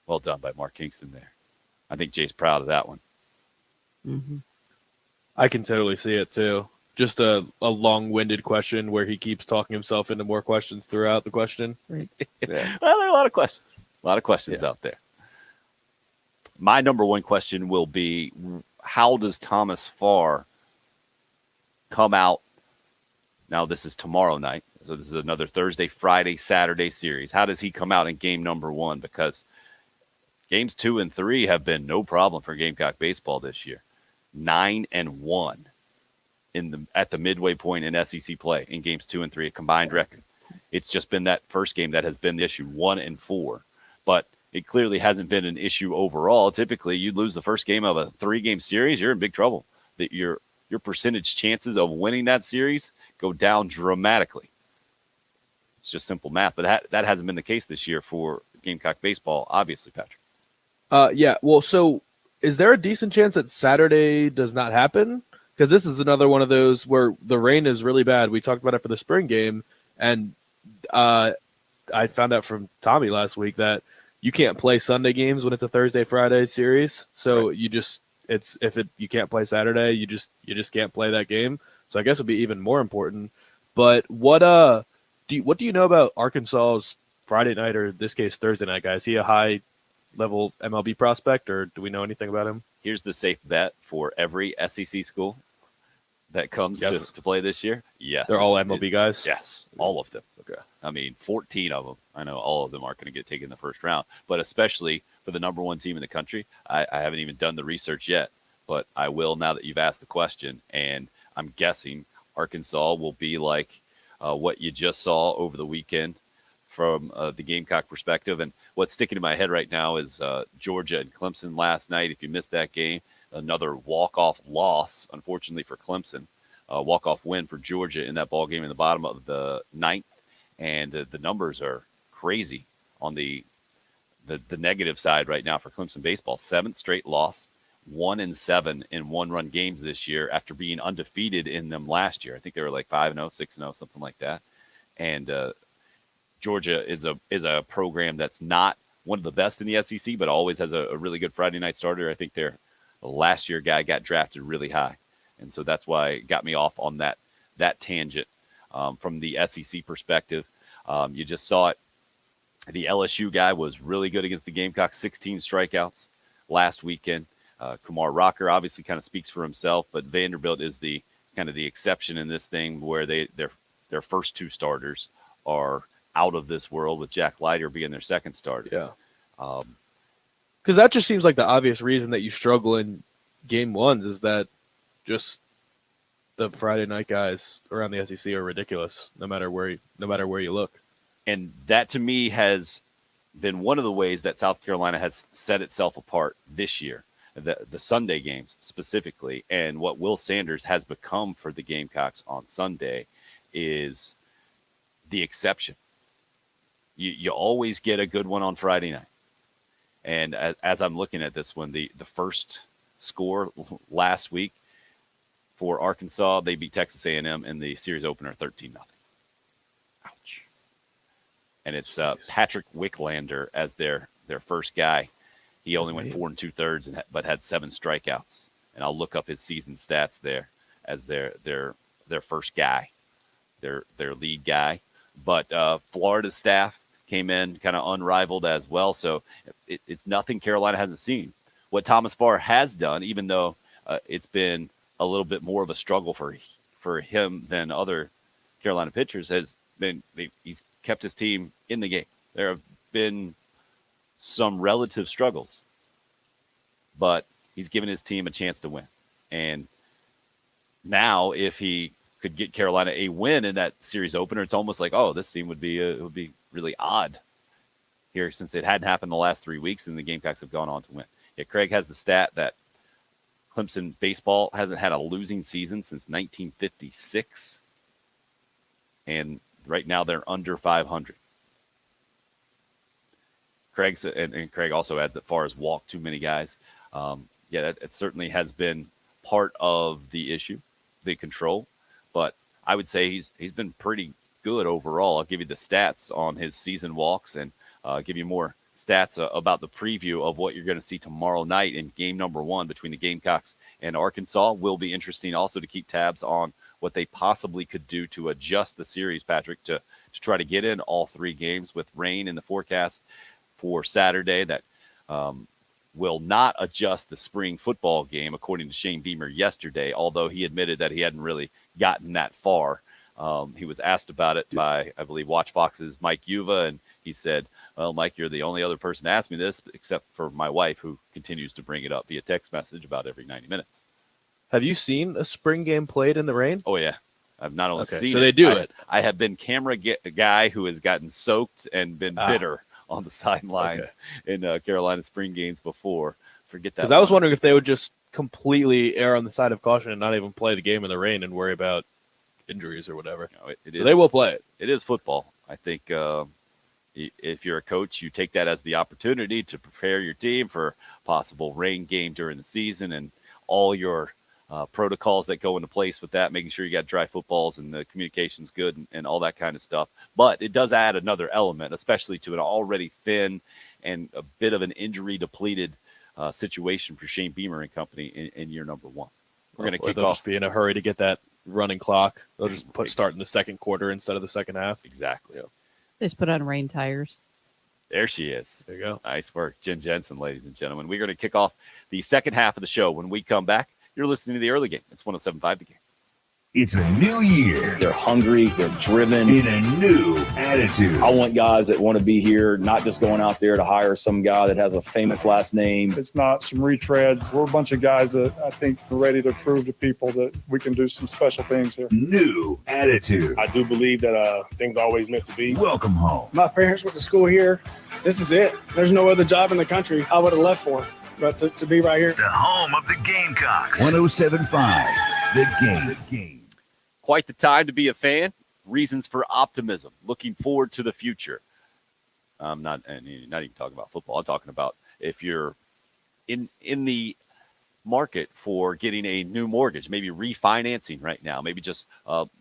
Well done by Mark Kingston there. I think Jay's proud of that one. Mm-hmm. I can totally see it too. Just a long-winded question where he keeps talking himself into more questions throughout the question. Right. Yeah. Well, there are a lot of questions. A lot of questions out there. My number 1 question will be, how does Thomas Farr come out? Now, this is tomorrow night. So this is another Thursday, Friday, Saturday series. How does he come out in game number 1? Because games 2 and 3 have been no problem for Gamecock baseball this year. 9-1. at the midway point in SEC play in games 2 and 3, a combined record. It's just been that first game that has been the issue, 1-4. But it clearly hasn't been an issue overall. Typically, you lose the first game of a 3-game series, you're in big trouble. That your percentage chances of winning that series go down dramatically. It's just simple math, but that hasn't been the case this year for Gamecock baseball, obviously, Patrick. Yeah. Well, so is there a decent chance that Saturday does not happen? Because this is another one of those where the rain is really bad. We talked about it for the spring game, and I found out from Tommy last week that you can't play Sunday games when it's a Thursday-Friday series. So right. You can't play Saturday, you just can't play that game. So I guess it'd be even more important. But what do you know about Arkansas's Friday night, or in this case Thursday night guy? Is he a high level MLB prospect, or do we know anything about him? Here's the safe bet for every SEC school that comes to play this year. Yes. They're all MLB guys? Yes, all of them. Okay. I mean, 14 of them. I know all of them aren't going to get taken in the first round, but especially for the number one team in the country. I haven't even done the research yet, but I will now that you've asked the question, and I'm guessing Arkansas will be like what you just saw over the weekend from the Gamecock perspective. And what's sticking in my head right now is Georgia and Clemson last night. If you missed that game, another walk-off loss, unfortunately for Clemson, walk-off win for Georgia in that ball game in the bottom of the ninth. And the numbers are crazy on the negative side right now for Clemson baseball. 7th straight loss, 1-7 in one-run games this year after being undefeated in them last year. I think they were like 5-0, 6-0, something like that. And Georgia is a program that's not one of the best in the SEC, but always has a really good Friday night starter. I think their last year guy got drafted really high, and so that's why it got me off on that tangent. From the SEC perspective, you just saw it. The LSU guy was really good against the Gamecocks, 16 strikeouts last weekend. Kumar Rocker obviously kind of speaks for himself, but Vanderbilt is the kind of the exception in this thing where their first 2 starters are out of this world, with Jack Leiter being their second starter. Yeah. Because that just seems like the obvious reason that you struggle in game ones is that just the Friday night guys around the SEC are ridiculous, no matter where you look. And that to me has been one of the ways that South Carolina has set itself apart this year, the Sunday games specifically. And what Will Sanders has become for the Gamecocks on Sunday is the exception. You always get a good one on Friday night. And as I'm looking at this one, the first score last week for Arkansas, they beat Texas A&M in the series opener 13-0. Ouch. And it's Patrick Wicklander as their first guy. He only went 4 2/3, but had 7 strikeouts. And I'll look up his season stats there as their first guy, their lead guy. But Florida's staff came in kind of unrivaled as well. So it's nothing Carolina hasn't seen. What Thomas Farr has done, even though it's been a little bit more of a struggle for him than other Carolina pitchers, has been he's kept his team in the game. There have been some relative struggles, but he's given his team a chance to win. And now if he could get Carolina a win in that series opener, it's almost like, oh, this team would be really odd here since it hadn't happened the last 3 weeks and the Gamecocks have gone on to win. Yeah, Craig has the stat that Clemson baseball hasn't had a losing season since 1956. And right now they're under 500. Craig also adds that Farr has walked too many guys. It certainly has been part of the issue, the control. But I would say he's been pretty good overall. I'll give you the stats on his season walks and give you more stats about the preview of what you're going to see tomorrow night in game number 1 between the Gamecocks and Arkansas. Will be interesting also to keep tabs on what they possibly could do to adjust the series, Patrick, to try to get in all 3 games with rain in the forecast for Saturday that will not adjust the spring football game, according to Shane Beamer yesterday, although he admitted that he hadn't really gotten that far. He was asked about it by, I believe, Watch Fox's Mike Yuva, and he said, well, Mike, you're the only other person to ask me this, except for my wife, who continues to bring it up via text message about every 90 minutes. Have you seen a spring game played in the rain? Oh yeah, I've not only seen so it. they do it. I have been a guy who has gotten soaked and been bitter on the sidelines in Carolina spring games before. Forget that. Because I was wondering if they would just completely err on the side of caution and not even play the game in the rain and worry about injuries or whatever. They will play it. It is football. I think if you're a coach, you take that as the opportunity to prepare your team for a possible rain game during the season and all your protocols that go into place with that, making sure you got dry footballs and the communication's good and all that kind of stuff. But it does add another element, especially to an already thin and a bit of an injury-depleted situation for Shane Beamer and company in year number one. We're going to kick they'll off. Just be in a hurry to get that running clock. They'll just start in the second quarter instead of the second half. Exactly. They just put on rain tires. There she is. There you go. Nice work, Jen Jensen, ladies and gentlemen. We're going to kick off the second half of the show. When we come back, you're listening to the early game. It's 107.5 The Game. It's a new year. They're hungry. They're driven. In a new attitude. I want guys that want to be here, not just going out there to hire some guy that has a famous last name. It's not some retreads. We're a bunch of guys that I think are ready to prove to people that we can do some special things here. New attitude. I do believe that things are always meant to be. Welcome home. My parents went to school here. This is it. There's no other job in the country I would have left for. But to be right here. The home of the Gamecocks. 107.5 The Game. Quite the time to be a fan. Reasons for optimism. Looking forward to the future. I'm not even talking about football. I'm talking about if you're in the market for getting a new mortgage, maybe refinancing right now, maybe just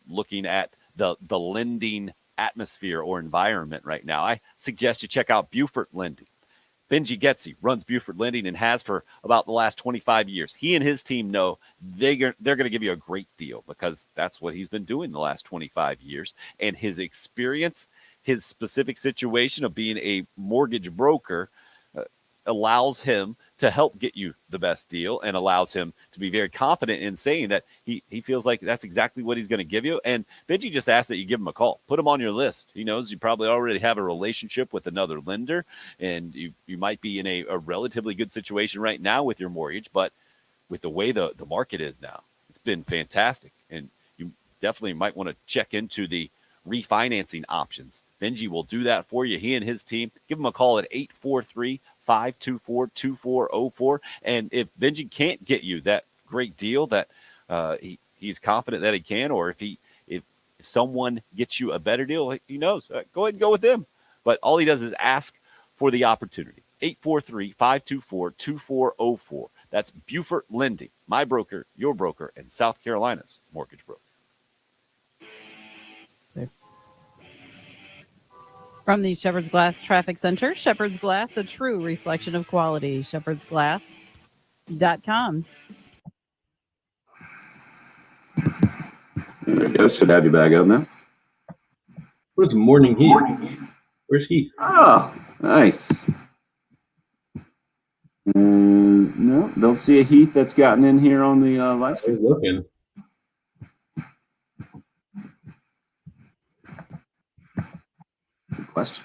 looking at the lending atmosphere or environment right now. I suggest you check out Buford Lending. Benji Getzi runs Buford Lending and has for about the last 25 years. He and his team know they're going to give you a great deal because that's what he's been doing the last 25 years. And his experience, his specific situation of being a mortgage broker allows him to help get you the best deal and allows him to be very confident in saying that he feels like that's exactly what he's going to give you. And Benji just asked that you give him a call. Put him on your list. He knows you probably already have a relationship with another lender, and you might be in a relatively good situation right now with your mortgage, but with the way the market is now, it's been fantastic. And you definitely might want to check into the refinancing options. Benji will do that for you. He and his team. Give him a call at 843-524-2404. And if Benji can't get you that great deal that he's confident that he can, or if someone gets you a better deal, he knows. Go ahead and go with them. But all he does is ask for the opportunity. 843-524-2404. That's Buford Lending, my broker, your broker, and South Carolina's mortgage broker. From the Shepherd's Glass Traffic Center, Shepherd's Glass, a true reflection of quality. ShepherdsGlass.com. There you go. Should have you back up now. Where's Morning Heat? Where's Heat? Oh, nice. No, don't see a Heath that's gotten in here on the live stream. Looking. Good question.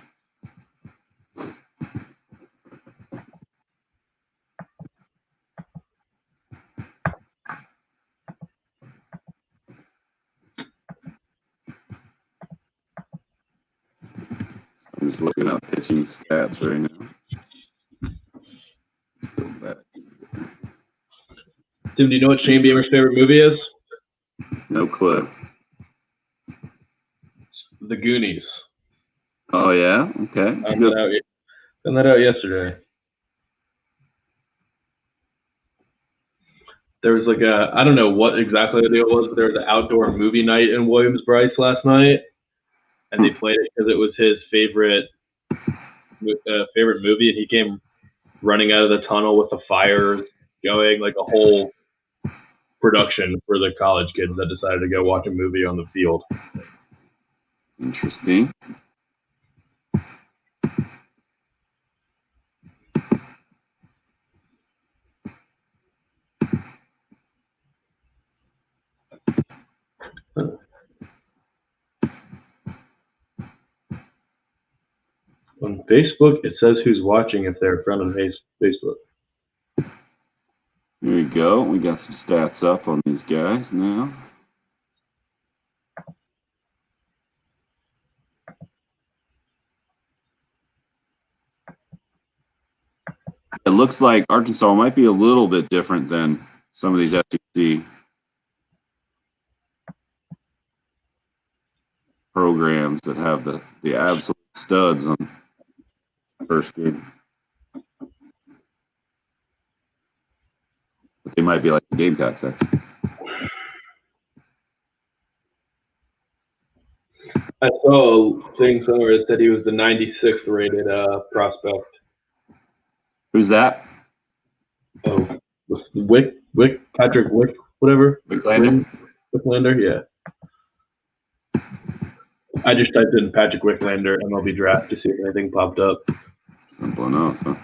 I'm just looking up pitching stats right now. Tim, do you know what Shane Beamer's favorite movie is? No clue. The Goonies. Oh, yeah? Okay. Found that out yesterday. There was like I don't know what exactly the deal was, but there was an outdoor movie night in Williams-Brice last night, and they played it because it was his favorite movie, and he came running out of the tunnel with the fires going, like a whole production for the college kids that decided to go watch a movie on the field. Interesting. On Facebook, it says who's watching if they're a friend on Facebook. Here we go. We got some stats up on these guys now. It looks like Arkansas might be a little bit different than some of these SEC programs that have the absolute studs on the first game. But they might be like the Gamecocks, actually. I saw a thing somewhere that said he was the 96th rated prospect. Who's that? Oh, Patrick Wick, whatever. Wicklander? Wicklander, yeah. I just typed in Patrick Wicklander MLB draft to see if anything popped up. Simple enough, huh?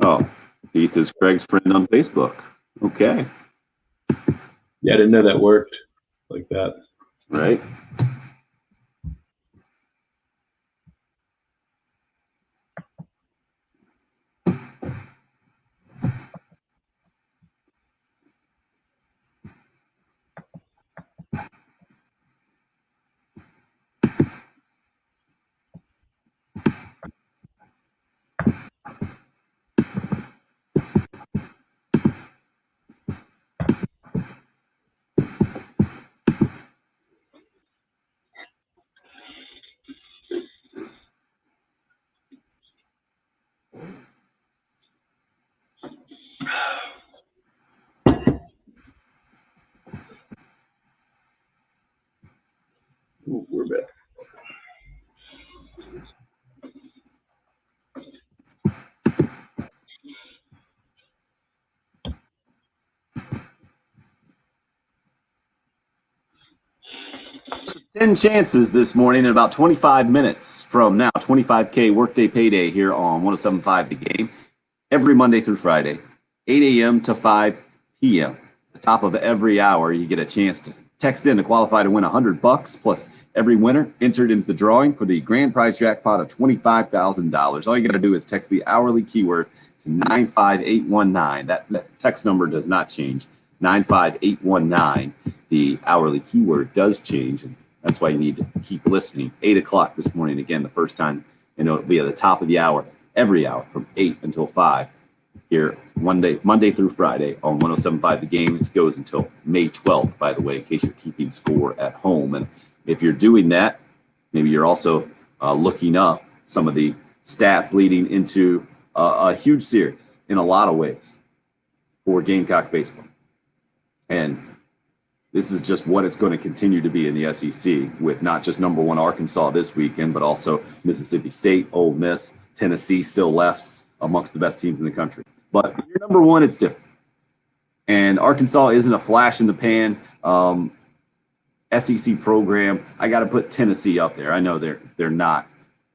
Oh, Heath is Craig's friend on Facebook. Okay. Yeah, I didn't know that worked like that. Right. Ooh, we're back. Ten chances this morning in about 25 minutes from now. 25K workday payday here on 107.5 The Game. Every Monday through Friday, 8 a.m. to 5 p.m. At the top of every hour, you get a chance to text in to qualify to win $100, plus every winner entered into the drawing for the grand prize jackpot of $25,000. All you got to do is text the hourly keyword to 95819. That text number does not change. 95819. The hourly keyword does change, and that's why you need to keep listening. 8 o'clock this morning, again, the first time, and it'll be at the top of the hour, every hour from 8 until 5 here, Monday through Friday on 107.5 The Game. It goes until May 12th, by the way, in case you're keeping score at home. And if you're doing that, maybe you're also looking up some of the stats leading into a huge series in a lot of ways for Gamecock baseball. And this is just what it's going to continue to be in the SEC, with not just number one Arkansas this weekend, but also Mississippi State, Ole Miss, Tennessee still left amongst the best teams in the country. But if you're number one, it's different. And Arkansas isn't a flash in the pan SEC program. I got to put Tennessee up there. I know they're not.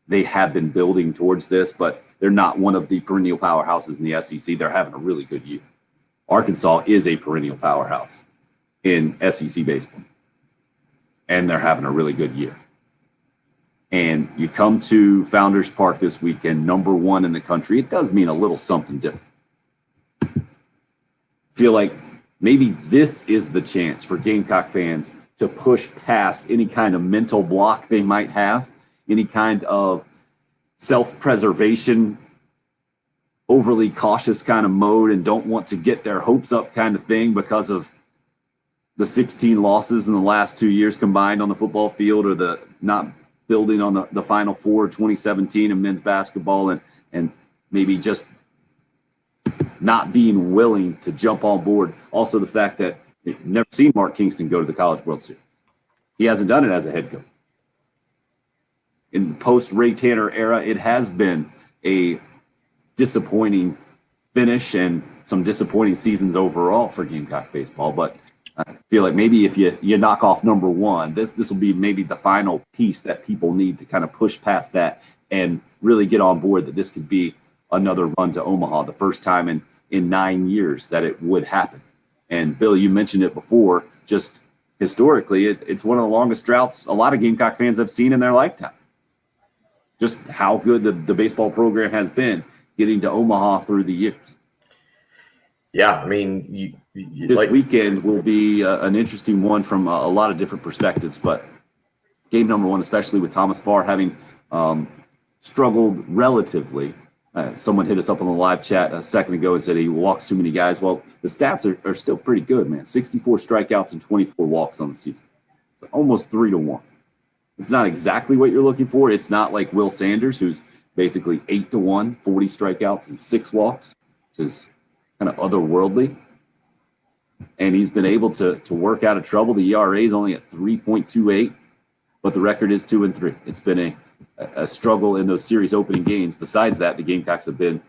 They have been building towards this, but they're not one of the perennial powerhouses in the SEC. They're having a really good year. Arkansas is a perennial powerhouse in SEC baseball, and they're having a really good year. And you come to Founders Park this weekend, number one in the country, it does mean a little something different. Feel like maybe this is the chance for Gamecock fans to push past any kind of mental block they might have, any kind of self-preservation, overly cautious kind of mode, and don't want to get their hopes up kind of thing because of the 16 losses in the last 2 years combined on the football field, or the not building on the Final Four 2017 in men's basketball, and maybe just not being willing to jump on board. Also, the fact that you've never seen Mark Kingston go to the College World Series. He hasn't done it as a head coach. In the post-Ray Tanner era, it has been a disappointing finish, and some disappointing seasons overall for Gamecock baseball. But I feel like maybe if you knock off number one, this will be maybe the final piece that people need to kind of push past that and really get on board that this could be another run to Omaha, the first time in 9 years that it would happen. And Bill, you mentioned it before, just historically, it's one of the longest droughts a lot of Gamecock fans have seen in their lifetime. Just how good the baseball program has been getting to Omaha through the years. Yeah, I mean, this weekend will be an interesting one from a lot of different perspectives, but game number one, especially with Thomas Farr having struggled relatively. Someone hit us up on the live chat a second ago and said he walks too many guys. Well, the stats are still pretty good, man. 64 strikeouts and 24 walks on the season. It's almost 3-1. It's not exactly what you're looking for. It's not like Will Sanders, who's basically 8-1, 40 strikeouts and 6 walks, which is kind of otherworldly. And he's been able to work out of trouble. The ERA is only at 3.28, but the record is 2-3. It's been a struggle in those series opening games. Besides that, the Gamecocks have been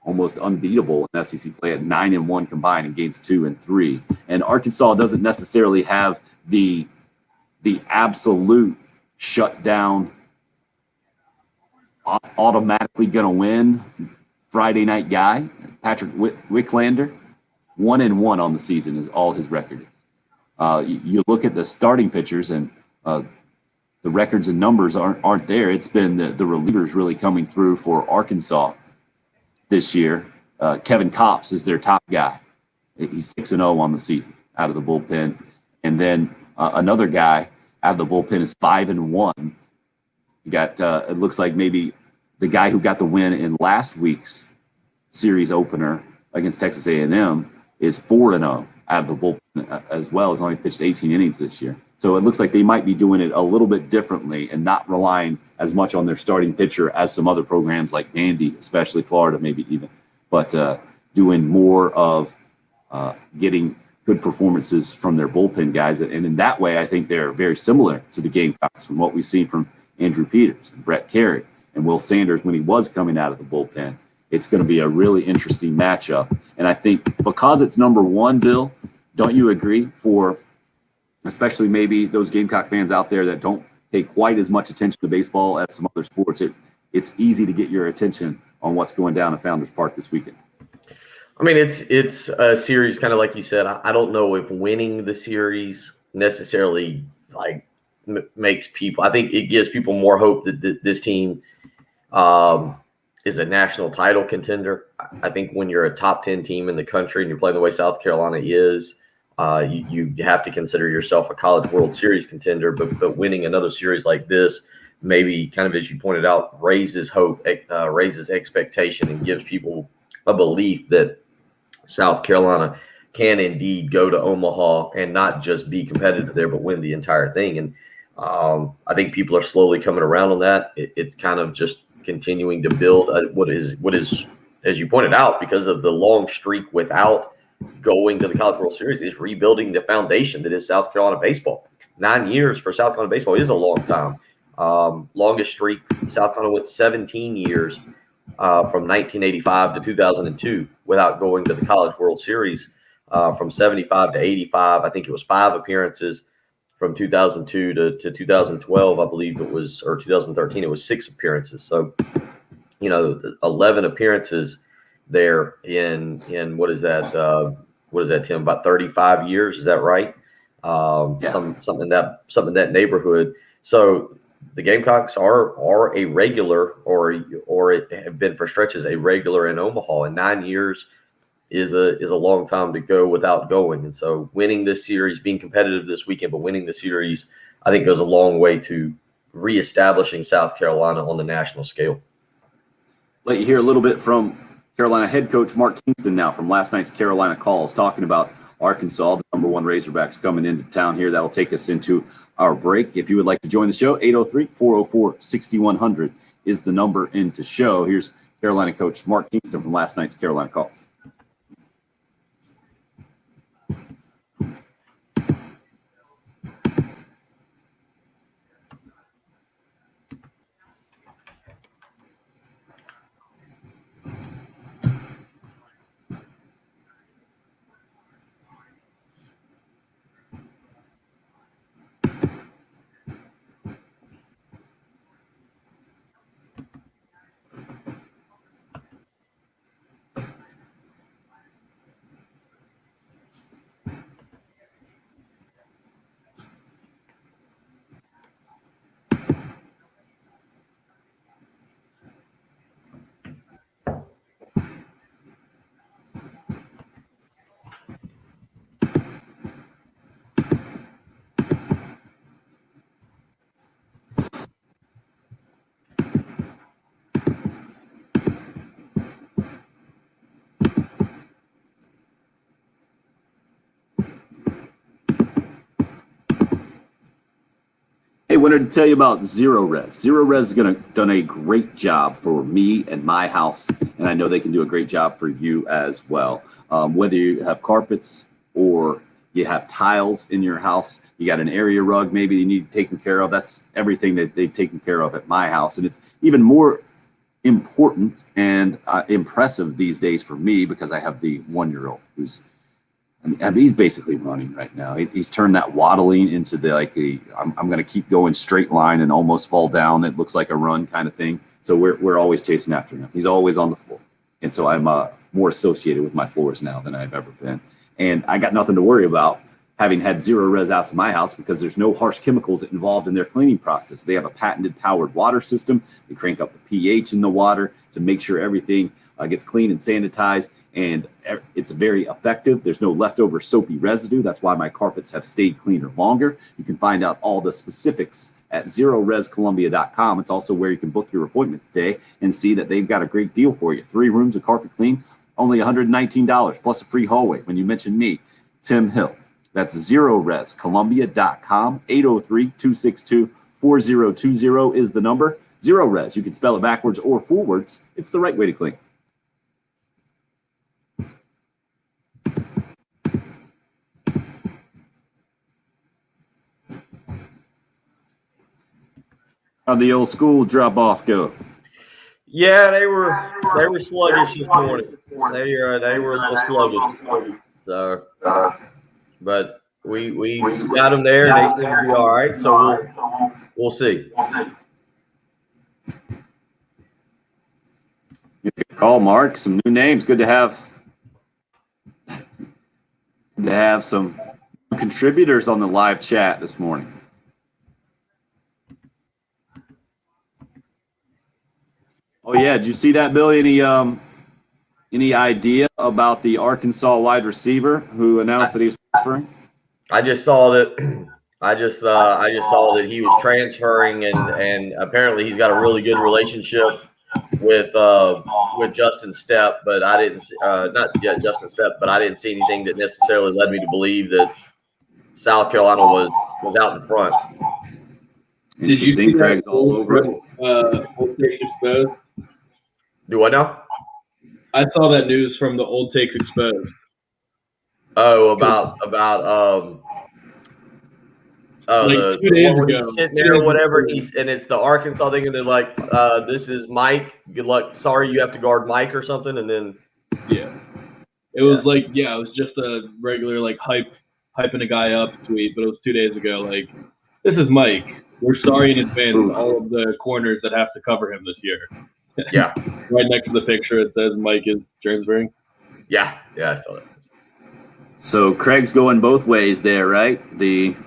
almost unbeatable in SEC play at 9-1 combined in games 2 and 3. And Arkansas doesn't necessarily have the absolute shutdown, automatically going to win Friday night guy. Patrick Wicklander, 1-1 on the season is all his record is. You look at the starting pitchers and the records and numbers aren't there. It's been the relievers really coming through for Arkansas this year. Kevin Kopps is their top guy. He's 6-0 on the season out of the bullpen. And then another guy out of the bullpen is 5-1. You got, it looks like maybe the guy who got the win in last week's series opener against Texas A&M is 4-0 out of the bullpen as well. He's only pitched 18 innings this year. So it looks like they might be doing it a little bit differently and not relying as much on their starting pitcher as some other programs like Vandy, especially Florida, maybe even, but doing more of getting good performances from their bullpen guys. And in that way, I think they're very similar to the Gamecocks from what we've seen from Andrew Peters and Brett Carey and Will Sanders when he was coming out of the bullpen. It's going to be a really interesting matchup. And I think because it's number one, Bill, don't you agree, for especially maybe those Gamecock fans out there that don't pay quite as much attention to baseball as some other sports, it's easy to get your attention on what's going down at Founders Park this weekend? I mean, it's a series, kind of like you said. I don't know if winning the series necessarily makes people. I think it gives people more hope that this team is a national title contender. I think when you're a top 10 team in the country and you're playing the way South Carolina is, you have to consider yourself a College World Series contender. But winning another series like this, maybe kind of as you pointed out, raises hope, raises expectation, and gives people a belief that South Carolina can indeed go to Omaha and not just be competitive there, but win the entire thing. And I think people are slowly coming around on that. It's kind of just continuing to build what is, as you pointed out, because of the long streak without going to the College World Series, is rebuilding the foundation that is South Carolina baseball. 9 years for South Carolina baseball is a long time. Longest streak, South Carolina went 17 years from 1985 to 2002 without going to the College World Series. From 75 to 85, I think it was 5 appearances. From 2002 to 2012, I believe it was, or 2013, it was 6 appearances. So, 11 appearances there in what is that? What is that, Tim? About 35 years? Is that right? Something in that neighborhood. So the Gamecocks are a regular, or have been for stretches a regular in Omaha. And 9 years is a long time to go without going. And so winning this series, being competitive this weekend, but winning the series, I think goes a long way to reestablishing South Carolina on the national scale. Let you hear a little bit from Carolina head coach Mark Kingston now from last night's Carolina Calls, talking about Arkansas, the number one Razorbacks, coming into town here. That'll take us into our break. If you would like to join the show, 803-404-6100 is the number into show. Here's Carolina coach Mark Kingston from last night's Carolina Calls. Hey, wanted to tell you about Zero Res. Zero Res has done a great job for me and my house, and I know they can do a great job for you as well. Whether you have carpets or you have tiles in your house, you got an area rug maybe you need taken care of. That's everything that they've taken care of at my house, and it's even more important and impressive these days for me because I have the 1-year-old who's. I mean, he's basically running right now. He's turned that waddling into I'm going to keep going straight line and almost fall down. It looks like a run kind of thing. So we're always chasing after him. He's always on the floor. And so I'm more associated with my floors now than I've ever been. And I got nothing to worry about having had Zero Res out to my house because there's no harsh chemicals involved in their cleaning process. They have a patented powered water system. They crank up the pH in the water to make sure everything gets clean and sanitized. And it's very effective. There's no leftover soapy residue. That's why my carpets have stayed cleaner longer. You can find out all the specifics at ZeroResColumbia.com. It's also where you can book your appointment today and see that they've got a great deal for you. 3 rooms of carpet clean, only $119 plus a free hallway. When you mention me, Tim Hill. That's ZeroResColumbia.com. 803-262-4020 is the number. Zero Res. You can spell it backwards or forwards. It's the right way to clean. How'd the old school drop off go? Yeah, they were sluggish this morning. They were a little sluggish. So, but we got them there, and they seem to be all right. So we'll see. Good call, Mark. Some new names. Good to have some contributors on the live chat this morning. Oh yeah, did you see that, Billy? Any idea about the Arkansas wide receiver who announced that he was transferring? I just saw that. I just saw that he was transferring, and apparently he's got a really good relationship with Justin Stepp. But I didn't Justin Stepp, but I didn't see anything that necessarily led me to believe that South Carolina was out in front. Interesting. Craig's all over it. Old Takes Exposed? Do what now? I saw that news from the Old Takes Exposed. Oh, about like the 2 days one where ago. he's sitting there or whatever, and it's the Arkansas thing, and they're like, "This is Mike. Good luck. Sorry, you have to guard Mike or something." And then it was it was just a regular hyping a guy up tweet, but it was 2 days ago. Like, this is Mike. We're sorry in advance to all of the corners that have to cover him this year. Yeah. Right next to the picture, it says Mike is transferring. Yeah, I saw that. So Craig's going both ways there, right? The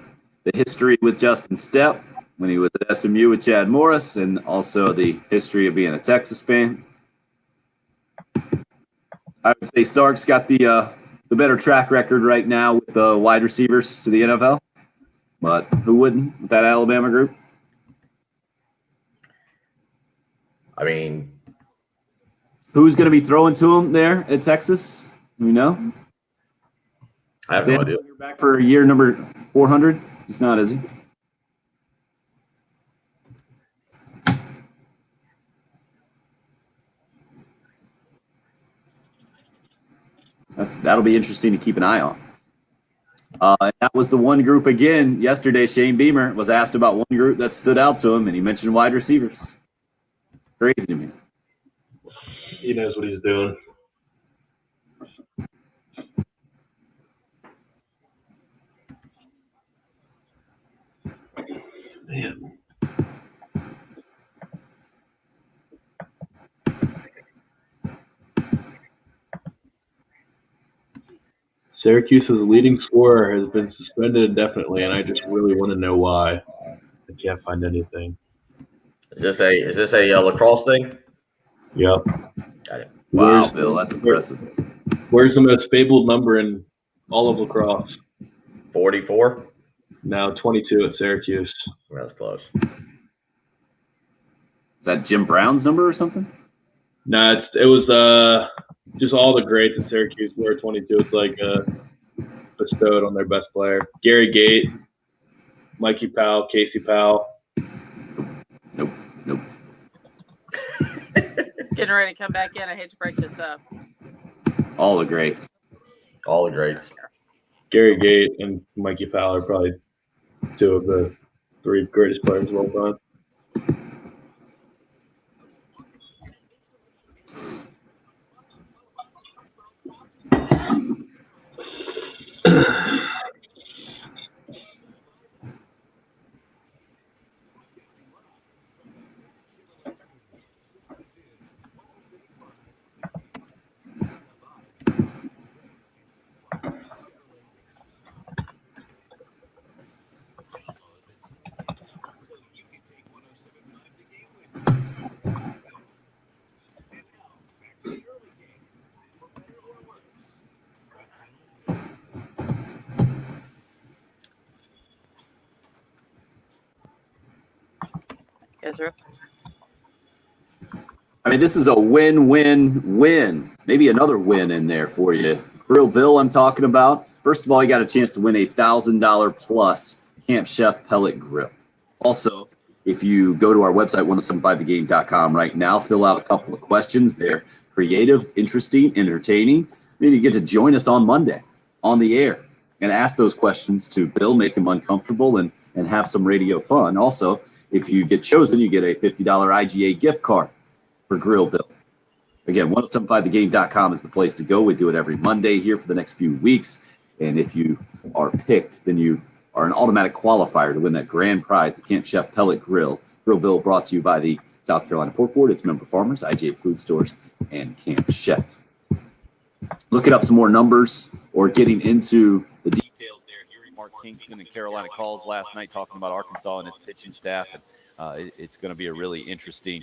history with Justin Stepp when he was at SMU with Chad Morris, and also the history of being a Texas fan. I would say Sark's got the better track record right now with the wide receivers to the NFL. But who wouldn't with that Alabama group? I mean, who's going to be throwing to him there at Texas? Do we know? I have no idea. Back for year number 400? He's not, is he? That'll be interesting to keep an eye on. That was the one group again. Yesterday, Shane Beamer was asked about one group that stood out to him, and he mentioned wide receivers. It's crazy to me. He knows what he's doing. Man. Syracuse's leading scorer has been suspended indefinitely, and I just really want to know why. I can't find anything. Is this a lacrosse thing? Yep. Got it. Wow, Bill, that's impressive. Where's the most fabled number in all of lacrosse? 44? No, 22 at Syracuse. That's close. Is that Jim Brown's number or something? No, it was just all the greats at Syracuse were 22. It's like bestowed on their best player. Gary Gate, Mikey Powell, Casey Powell. getting ready to come back in. I hate to break this up. All the greats. All the greats. Gary Gate and Mikey Fowler, probably two of the three greatest players of all time. Ezra. I mean, this is a win-win-win. Maybe another win in there for you. Grill Bill, I'm talking about. First of all, you got a chance to win a $1,000 plus Camp Chef pellet grill. Also, if you go to our website, 1075thegame.com right now, fill out a couple of questions. They're creative, interesting, entertaining. Then you get to join us on Monday on the air and ask those questions to Bill, make him uncomfortable, and have some radio fun. Also, if you get chosen, you get a $50 IGA gift card for Grill Bill. Again, 1075thegame.com is the place to go. We do it every Monday here for the next few weeks. And if you are picked, then you are an automatic qualifier to win that grand prize, the Camp Chef Pellet Grill. Grill Bill brought to you by the South Carolina Pork Board, its member farmers, IGA Food Stores, and Camp Chef. Looking up some more numbers or getting into the details there. Hearing Mark Kingston and Carolina calls last night talking about Arkansas and its pitching staff. And it's going to be a really interesting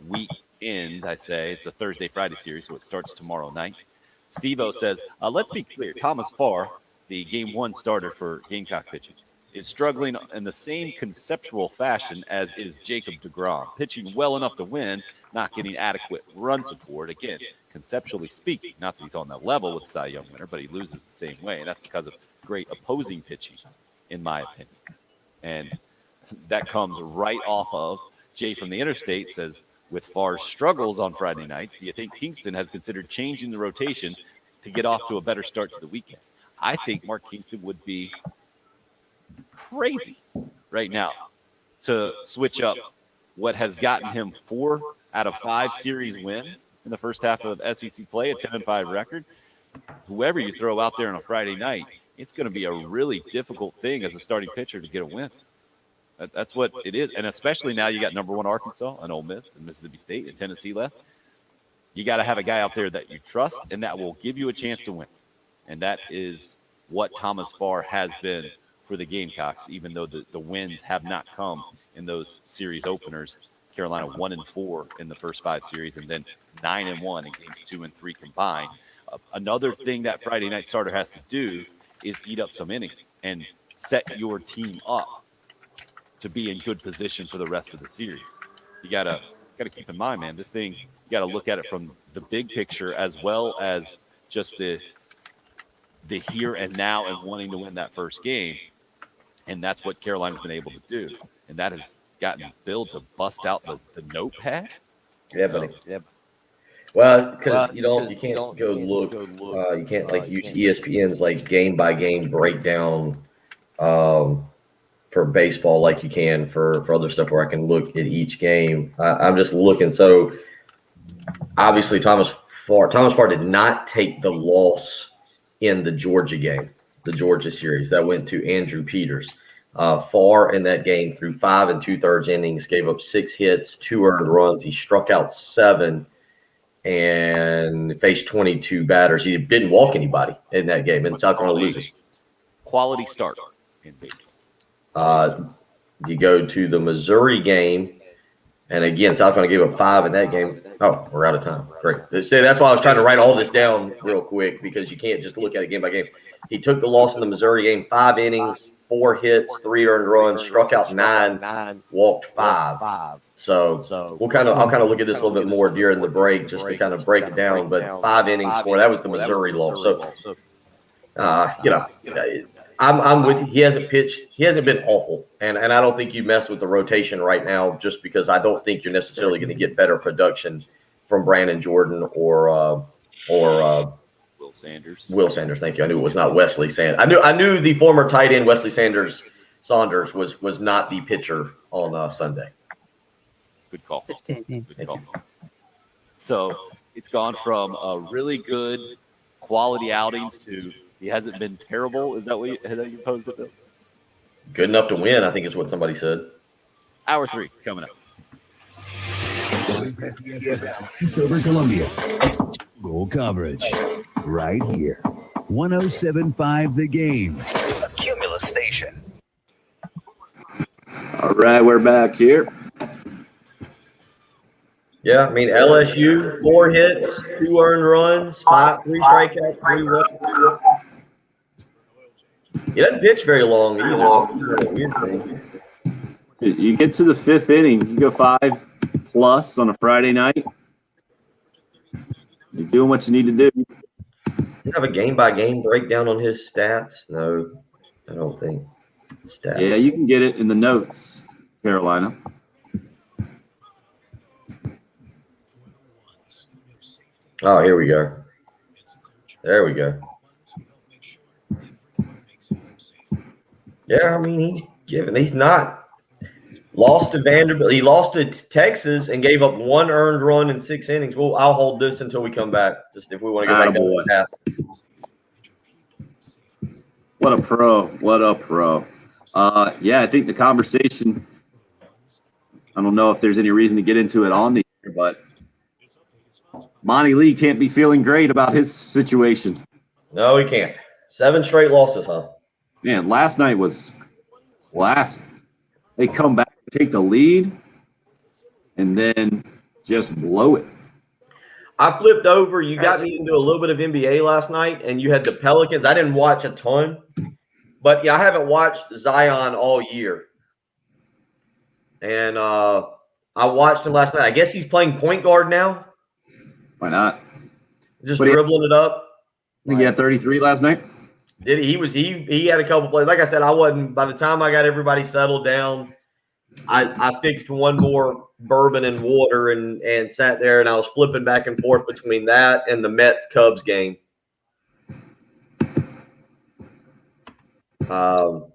weekend, I say. It's a Thursday-Friday series, so it starts tomorrow night. Steve-O says, let's be clear. Thomas Farr, the Game 1 starter for Gamecock pitching, is struggling in the same conceptual fashion as is Jacob deGrom. Pitching well enough to win, not getting adequate run support. Again, conceptually speaking, not that he's on that level with Cy Young winner, but he loses the same way, and that's because of great opposing pitching, in my opinion. And that comes right off of Jay from the Interstate says, with Farr's struggles on Friday night, do you think Kingston has considered changing the rotation to get off to a better start to the weekend? I think Mark Kingston would be crazy right now to switch up what has gotten him 4 out of 5 series wins in the first half of SEC play, a 10-5 record. Whoever you throw out there on a Friday night, it's going to be a really difficult thing as a starting pitcher to get a win. That's what it is. And especially now you got number 1 Arkansas and Ole Miss and Mississippi State and Tennessee left. You got to have a guy out there that you trust and that will give you a chance to win. And that is what Thomas Farr has been for the Gamecocks, even though the wins have not come in those series openers. Carolina 1-4 in the first 5 series and then 9-1 in games 2 and 3 combined. Another thing that Friday night starter has to do is eat up some innings and set your team up to be in good position for the rest of the series. You gotta keep in mind, man, this thing, you gotta look at it from the big picture as well as just the here and now and wanting to win that first game. And that's what Carolina's been able to do. And that has gotten Bill to bust out the notepad. Yeah, buddy. Yeah. Well, because you can't go look. You can't like use ESPN's like game by game breakdown for baseball like you can for other stuff where I can look at each game. I'm just looking. So obviously Thomas Farr did not take the loss in the Georgia game, the Georgia series that went to Andrew Peters. Farr in that game threw 5 2/3 innings, gave up 6 hits, 2 earned runs. He struck out 7 and faced 22 batters. He didn't walk anybody in that game, and South Carolina loses. Quality start in baseball. You go to the Missouri game, and again, South Carolina gave up 5 in that game. Oh, we're out of time. Great. See, that's why I was trying to write all this down real quick because you can't just look at it game by game. He took the loss in the Missouri game, 5 innings, 4 hits, 3 earned runs, struck out 9, walked 5. So I'll kind of look at this a little bit more during the break just to kind of break it down. But 5 innings, 4. That was the Missouri loss. So I'm with you. He hasn't pitched. He hasn't been awful, and I don't think you mess with the rotation right now just because I don't think you're necessarily going to get better production from Brandon Jordan or Will Sanders. Will Sanders, thank you. I knew it was not Wesley Sanders. I knew the former tight end Wesley Saunders was not the pitcher on Sunday. Good call. Good call. So it's gone from a really good quality outings to he hasn't been terrible. Is that what you posed it, Bill? Good enough to win, I think is what somebody said. Hour 3 coming up. Over Columbia. Goal coverage right here. 107.5 The Game. A Cumulus station. All right, we're back here. Yeah, I mean LSU 4 hits, 2 earned runs, 3 strikeouts, 3 walks. He doesn't pitch very long either. Weird thing. You get to the 5th inning, you go 5+ on a Friday night. You're doing what you need to do. You have a game-by-game breakdown on his stats? No, I don't think. Stats. Yeah, you can get it in the notes, Carolina. Oh, here we go. There we go. Yeah, I mean, he's not lost to Vanderbilt. He lost to Texas and gave up 1 earned run in 6 innings. Well, I'll hold this until we come back. Just if we want to go back down the path. What a pro. What a pro. Yeah, I think the conversation, I don't know if there's any reason to get into it on the air, but Monty Lee can't be feeling great about his situation. No, he can't. 7 straight losses, huh? Man, last night was classic. They come back, take the lead, and then just blow it. I flipped over. You got me into a little bit of NBA last night, and you had the Pelicans. I didn't watch a ton, but yeah, I haven't watched Zion all year. And I watched him last night. I guess he's playing point guard now. Why not? Just dribbling it up. I think he had 33 last night. Did he? He had a couple plays. Like I said, I wasn't. By the time I got everybody settled down, I fixed one more bourbon and water and sat there, and I was flipping back and forth between that and the Mets Cubs game. But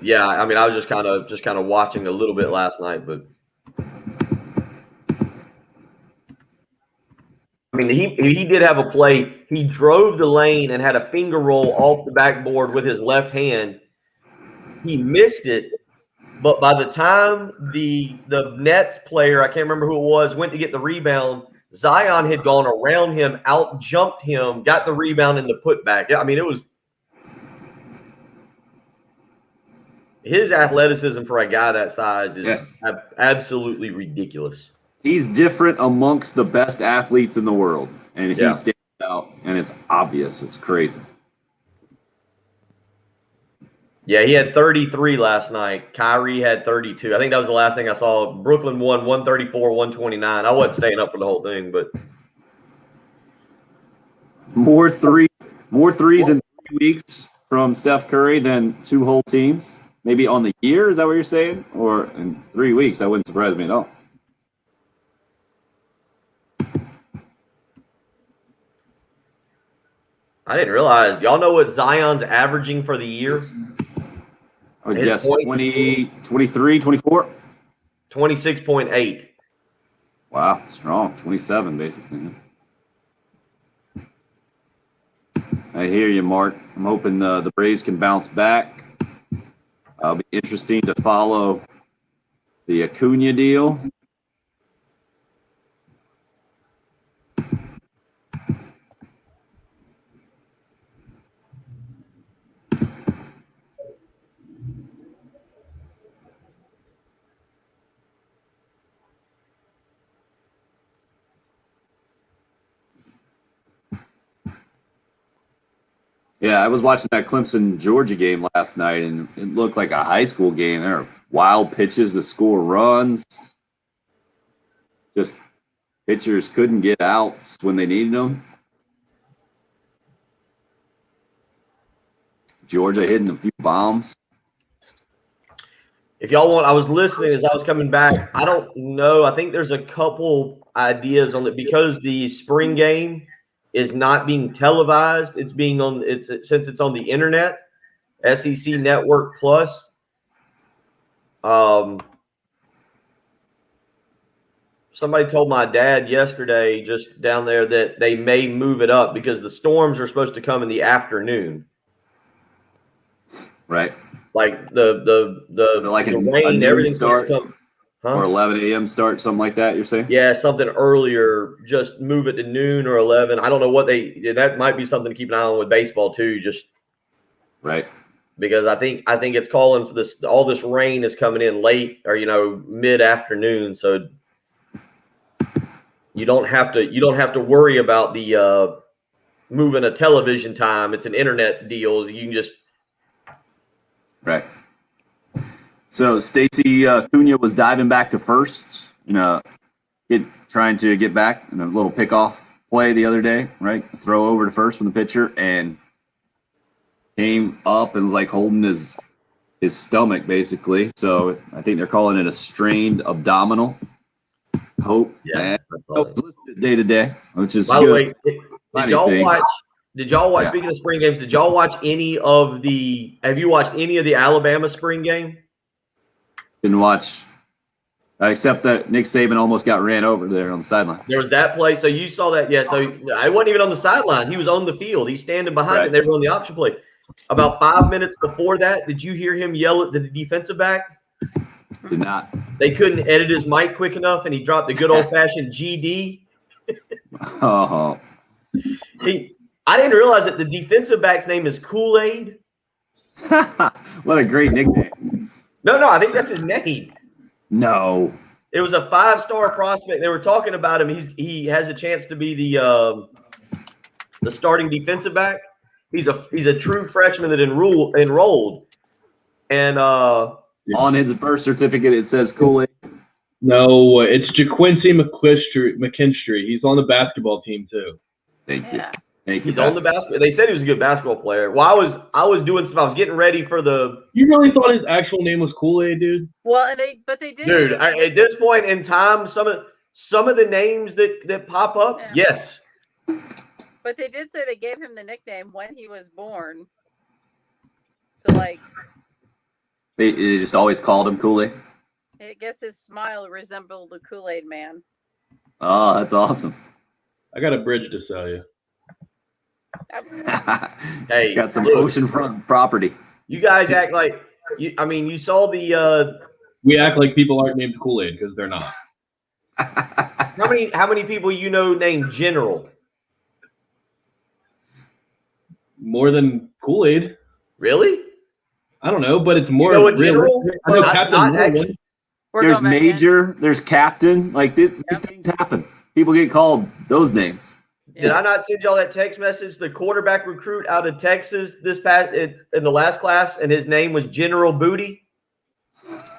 yeah, I mean, I was just kind of watching a little bit last night, but I mean, he did have a play. He drove the lane and had a finger roll off the backboard with his left hand. He missed it, but by the time the Nets player, I can't remember who it was, went to get the rebound, Zion had gone around him, out jumped him, got the rebound in the putback. Yeah, I mean, it was his athleticism for a guy that size is absolutely ridiculous. He's different amongst the best athletes in the world, and he stands out, and it's obvious. It's crazy. Yeah, he had 33 last night. Kyrie had 32. I think that was the last thing I saw. Brooklyn won 134-129. I wasn't staying up for the whole thing, but more threes in 3 weeks from Steph Curry than 2 whole teams. Maybe on the year, is that what you're saying? Or in 3 weeks, that wouldn't surprise me at all. I didn't realize. Y'all know what Zion's averaging for the year? I would guess 20, 23, 24. 26.8. Wow, strong. 27, basically. I hear you, Mark. I'm hoping the Braves can bounce back. It'll be interesting to follow the Acuna deal. Yeah, I was watching that Clemson Georgia game last night, and it looked like a high school game. There were wild pitches to score runs. Just pitchers couldn't get outs when they needed them. Georgia hitting a few bombs. If y'all want, I was listening as I was coming back. I don't know. I think there's a couple ideas on it because the spring game is not being televised. It's being on. Since it's on the internet, SEC Network Plus. Somebody told my dad yesterday, just down there, that they may move it up because the storms are supposed to come in the afternoon. Right. Like the rain, everything's supposed to come. Huh? Or 11 a.m. start, something like that, you're saying? Yeah, something earlier. Just move it to noon or 11. I don't know what that might be something to keep an eye on with baseball too. Just right. Because I think it's calling for this. All this rain is coming in late or mid afternoon, so you don't have to worry about the moving a television time. It's an internet deal. You can just right. So Stacy Cunha was diving back to first, trying to get back in a little pickoff play the other day, right? Throw over to first from the pitcher and came up and was like holding his stomach basically. So I think they're calling it a strained abdominal. Hope. Yeah. It's listed day to day, which is by good. the way, did y'all watch? Speaking of spring games, did y'all watch any of the? Have you watched any of the Alabama spring game? Didn't watch, except that Nick Saban almost got ran over there on the sideline. There was that play. So you saw that, yeah. So I wasn't even on the sideline. He was on the field. He's standing behind it. They were on the option play. About 5 minutes before that, did you hear him yell at the defensive back? Did not. They couldn't edit his mic quick enough, and he dropped the good old-fashioned GD. Oh. I didn't realize that the defensive back's name is Kool-Aid. What a great nickname. No, I think that's his name. No. It was a 5-star prospect. They were talking about him. He has a chance to be the starting defensive back. He's a true freshman that enrolled. And on his birth certificate it says Kool-Aid. No, it's JaQuincy McKinstry. He's on the basketball team too. Thank you. He's on the basketball. They said he was a good basketball player. Well, I was doing stuff. I was getting ready for the. You really thought his actual name was Kool-Aid, dude? Well, but they did. Dude, at this point in time, some of the names that pop up, yes. But they did say they gave him the nickname when he was born. So they just always called him Kool-Aid. I guess his smile resembled the Kool-Aid man. Oh, that's awesome. I got a bridge to sell you. Hey, got some oceanfront property. You guys act like you saw the. We act like people aren't named Kool-Aid because they're not. How many people named General? More than Kool-Aid. Really? I don't know, but it's more. General? I know Captain Morgan. There's Major. There's Captain. Like these things happen. People get called those names. Did I not send y'all that text message? The quarterback recruit out of Texas in the last class, and his name was General Booty.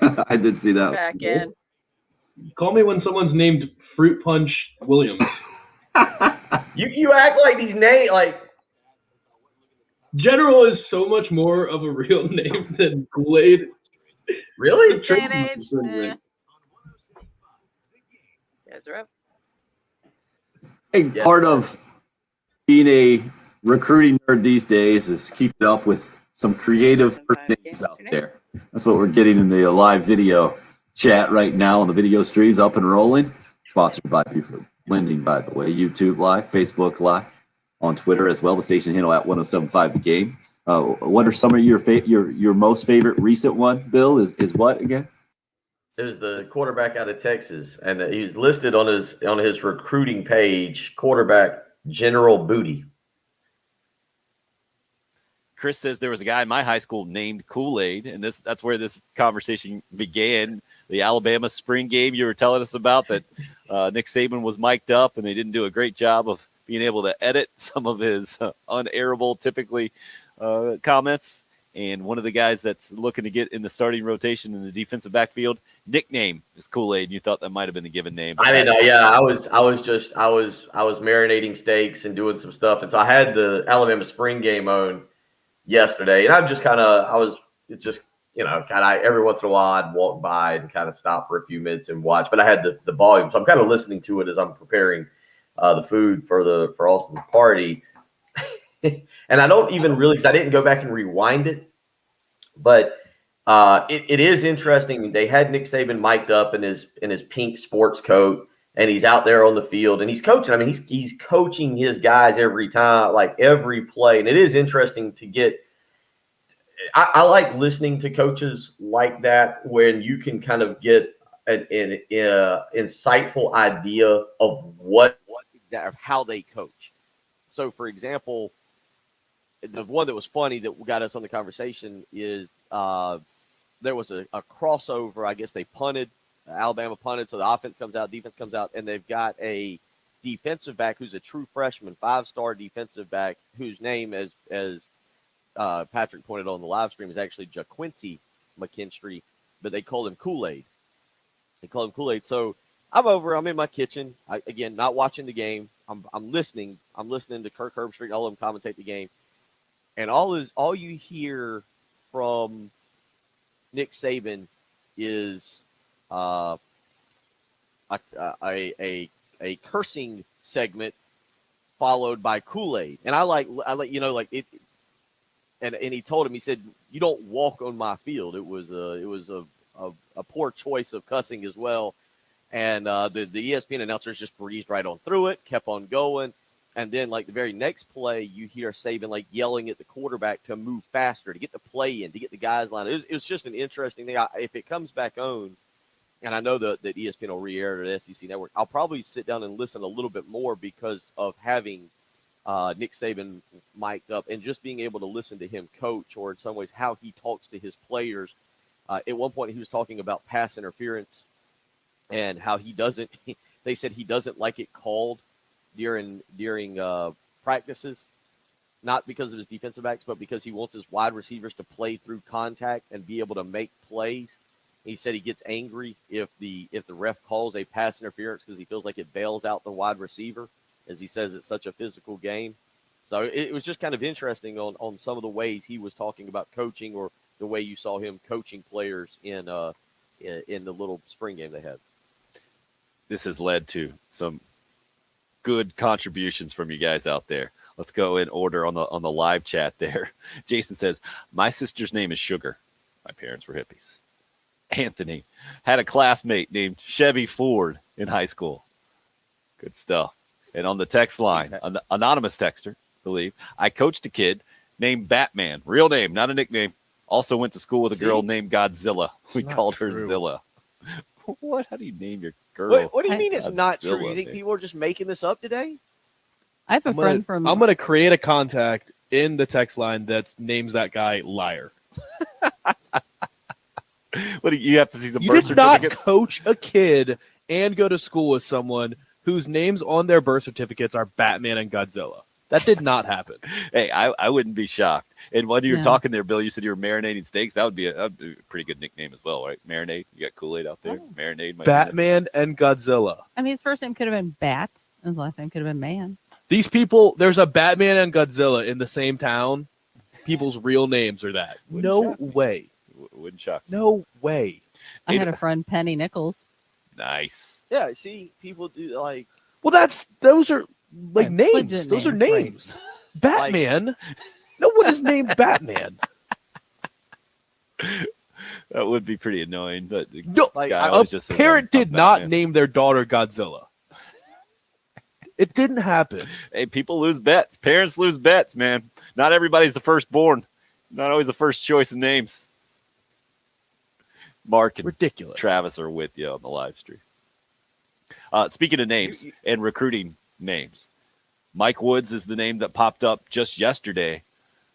I did see that. Back in. Call me when someone's named Fruit Punch Williams. You act like these names like. General is so much more of a real name than Kool-Aid. Really? This day and age. Guys are up. Hey, part of being a recruiting nerd these days is keeping up with some creative names out there. That's what we're getting in the live video chat right now on the video streams up and rolling. Sponsored by Buford Lending, by the way. YouTube Live, Facebook Live, on Twitter as well. The station handle at 1075 The Game. What are some of your most favorite recent one, Bill? Is what again? It was the quarterback out of Texas, and he's listed on his recruiting page, quarterback General Booty. Chris says there was a guy in my high school named Kool-Aid, and that's where this conversation began. The Alabama spring game you were telling us about, that Nick Saban was mic'd up, and they didn't do a great job of being able to edit some of his unairable, typically, comments. And one of the guys that's looking to get in the starting rotation in the defensive backfield, nickname is Kool-Aid. You thought that might have been a given name. I didn't know. Yeah, I was marinating steaks and doing some stuff, and so I had the Alabama spring game on yesterday, and I'm just kind of every once in a while I'd walk by and kind of stop for a few minutes and watch. But I had the volume, so I'm kind of listening to it as I'm preparing the food for Austin's party. And I don't even really, because I didn't go back and rewind it, but it is interesting. They had Nick Saban mic'd up in his pink sports coat, and he's out there on the field and he's coaching. I mean, he's coaching his guys every time, like every play. And it is interesting to get. I like listening to coaches like that when you can kind of get an insightful idea of how they coach. So, for example, the one that was funny that got us on the conversation is there was a crossover. I guess they punted. Alabama punted, so the offense comes out, defense comes out, and they've got a defensive back who's a true freshman, 5-star defensive back whose name, as Patrick pointed on the live stream, is actually JaQuincy McKinstry, but they call him Kool-Aid. So I'm in my kitchen. Again, not watching the game. I'm listening. I'm listening to Kirk Herbstreit and all of them commentate the game. And all you hear from Nick Saban is a cursing segment followed by Kool-Aid. And I like it. And he told him, he said, "You don't walk on my field." It was a poor choice of cussing as well. And the ESPN announcers just breezed right on through it, kept on going. And then, like, the very next play, you hear Saban, like, yelling at the quarterback to move faster, to get the play in, to get the guys lined up. It was just an interesting thing. If it comes back on, and I know that ESPN will re-air it at SEC Network, I'll probably sit down and listen a little bit more because of having Nick Saban mic'd up and just being able to listen to him coach, or in some ways how he talks to his players. At one point, he was talking about pass interference and how they said he doesn't like it called during practices, not because of his defensive backs, but because he wants his wide receivers to play through contact and be able to make plays. He said he gets angry if the ref calls a pass interference because he feels like it bails out the wide receiver, as he says it's such a physical game. So it was just kind of interesting on some of the ways he was talking about coaching, or the way you saw him coaching players in the little spring game they had. This has led to some good contributions from you guys out there. Let's go in order on the live chat there. Jason says, "My sister's name is Sugar. My parents were hippies." Anthony had a classmate named Chevy Ford in high school. Good stuff. And on the text line, an anonymous texter, believe, "I coached a kid named Batman, real name, not a nickname. Also went to school with a girl named Godzilla. We called her Zilla." What? How do you name your girl? What do you mean it's not true? Godzilla, You think man? people are just making this up today? I have a friend from. I'm going to create a contact in the text line that names that guy Liar. What do you have to see some You birth did not certificates? coach a kid and go to school with someone whose names on their birth certificates are Batman and Godzilla. That did not happen. Hey, I wouldn't be shocked. And when you were No. talking there, Bill, you said you were marinating steaks. That'd be a pretty good nickname as well, right? Marinade. You got Kool-Aid out there. Marinade. might be Batman and Godzilla. I mean, his first name could have been Bat, and his last name could have been Man. These people, there's a Batman and Godzilla in the same town. People's real names are that. No way. Wouldn't shock. No way. I had a friend, Penny Nichols. Nice. Yeah, see, people do like. Well, those are like Right. names. Legit Those are names, right. names. Batman. No one is named Batman. That would be pretty annoying. But No, a parent did not name their daughter Godzilla. It didn't happen. Hey, people lose bets. Parents lose bets, man. Not everybody's the firstborn. Not always the first choice of names. Mark and Ridiculous. Travis are with you on the live stream. Speaking of names and recruiting names, Mike Woods is the name that popped up just yesterday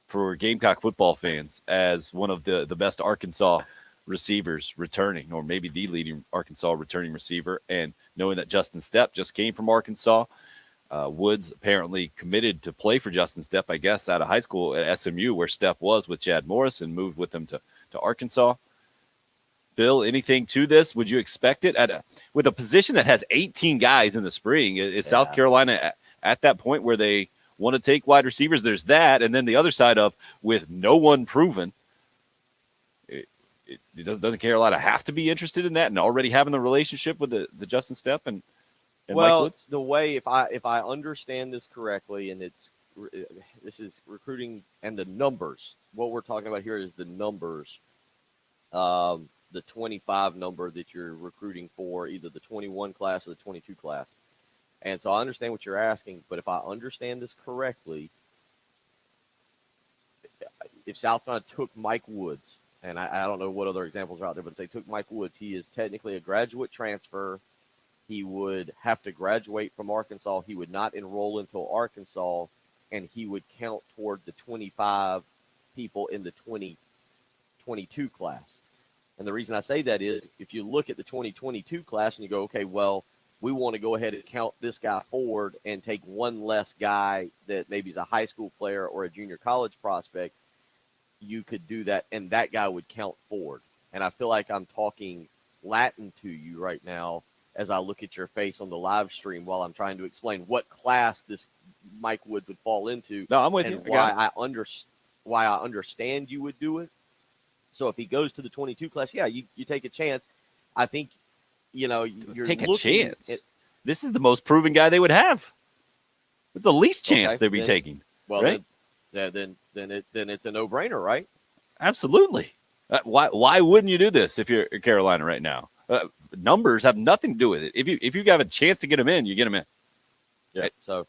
for Gamecock football fans as one of the best Arkansas receivers returning, or maybe the leading Arkansas returning receiver. And knowing that Justin Stepp just came from Arkansas, Woods apparently committed to play for Justin Stepp, I guess, out of high school at SMU, where Stepp was with Chad Morris, and moved with him to Arkansas. Bill, anything to this? Would you expect it with a position that has 18 guys in the spring? Is South Carolina at that point where they want to take wide receivers? There's that, and then the other side of with no one proven. doesn't Carolina have to be interested in that and already having the relationship with the Justin Stepp and Mike Woods? The way, if I understand this correctly, and this is recruiting and the numbers. What we're talking about here is the numbers. The 25 number that you're recruiting for, either the 21 class or the 22 class. And so I understand what you're asking, but if I understand this correctly, if South Carolina took Mike Woods, and I don't know what other examples are out there, but if they took Mike Woods, he is technically a graduate transfer. He would have to graduate from Arkansas. He would not enroll until Arkansas, and he would count toward the 25 people in the 2022 class. And the reason I say that is if you look at the 2022 class and you go, okay, well, we want to go ahead and count this guy forward and take one less guy that maybe is a high school player or a junior college prospect, you could do that, and that guy would count forward. And I feel like I'm talking Latin to you right now as I look at your face on the live stream while I'm trying to explain what class this Mike Woods would fall into. No, I'm with and you. Why I understand you would do it. So if he goes to the 22 class, yeah, you take a chance. I think, you're take a looking chance. This is the most proven guy they would have. It's the least chance Okay, they'd be then- taking. Well, right? then it's a no-brainer, right? Absolutely. Why wouldn't you do this if you're Carolina right now? Numbers have nothing to do with it. If you have a chance to get him in, you get him in. Yeah. Right? So,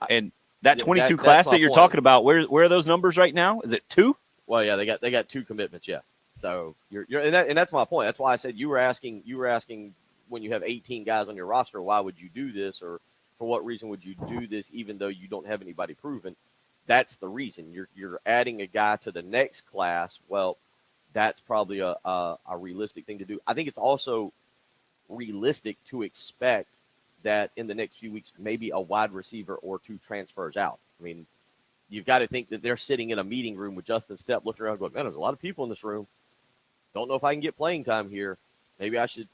and that 22 that's class my that you're point. talking about, where are those numbers right now? Is it 2? Well, yeah, they got 2 commitments, yeah. So and that's my point. That's why I said you were asking when you have 18 guys on your roster, why would you do this, or for what reason would you do this, even though you don't have anybody proven? That's the reason you're adding a guy to the next class. Well, that's probably a realistic thing to do. I think it's also realistic to expect that in the next few weeks, maybe a wide receiver or 2 transfers out. I mean, you've got to think that they're sitting in a meeting room with Justin Stepp looking around going, man, there's a lot of people in this room. Don't know if I can get playing time here. Maybe I should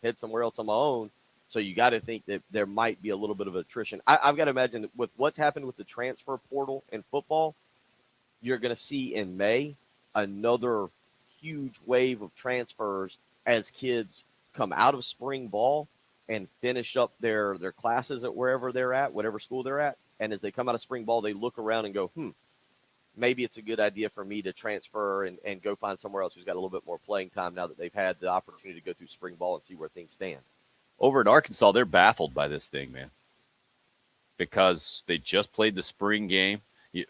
head somewhere else on my own. So you got to think that there might be a little bit of attrition. I've got to imagine that with what's happened with the transfer portal in football, you're going to see in May another huge wave of transfers as kids come out of spring ball and finish up their classes at wherever they're at, whatever school they're at. And as they come out of spring ball, they look around and go, maybe it's a good idea for me to transfer and go find somewhere else who's got a little bit more playing time now that they've had the opportunity to go through spring ball and see where things stand. Over at Arkansas, they're baffled by this thing, man, because they just played the spring game.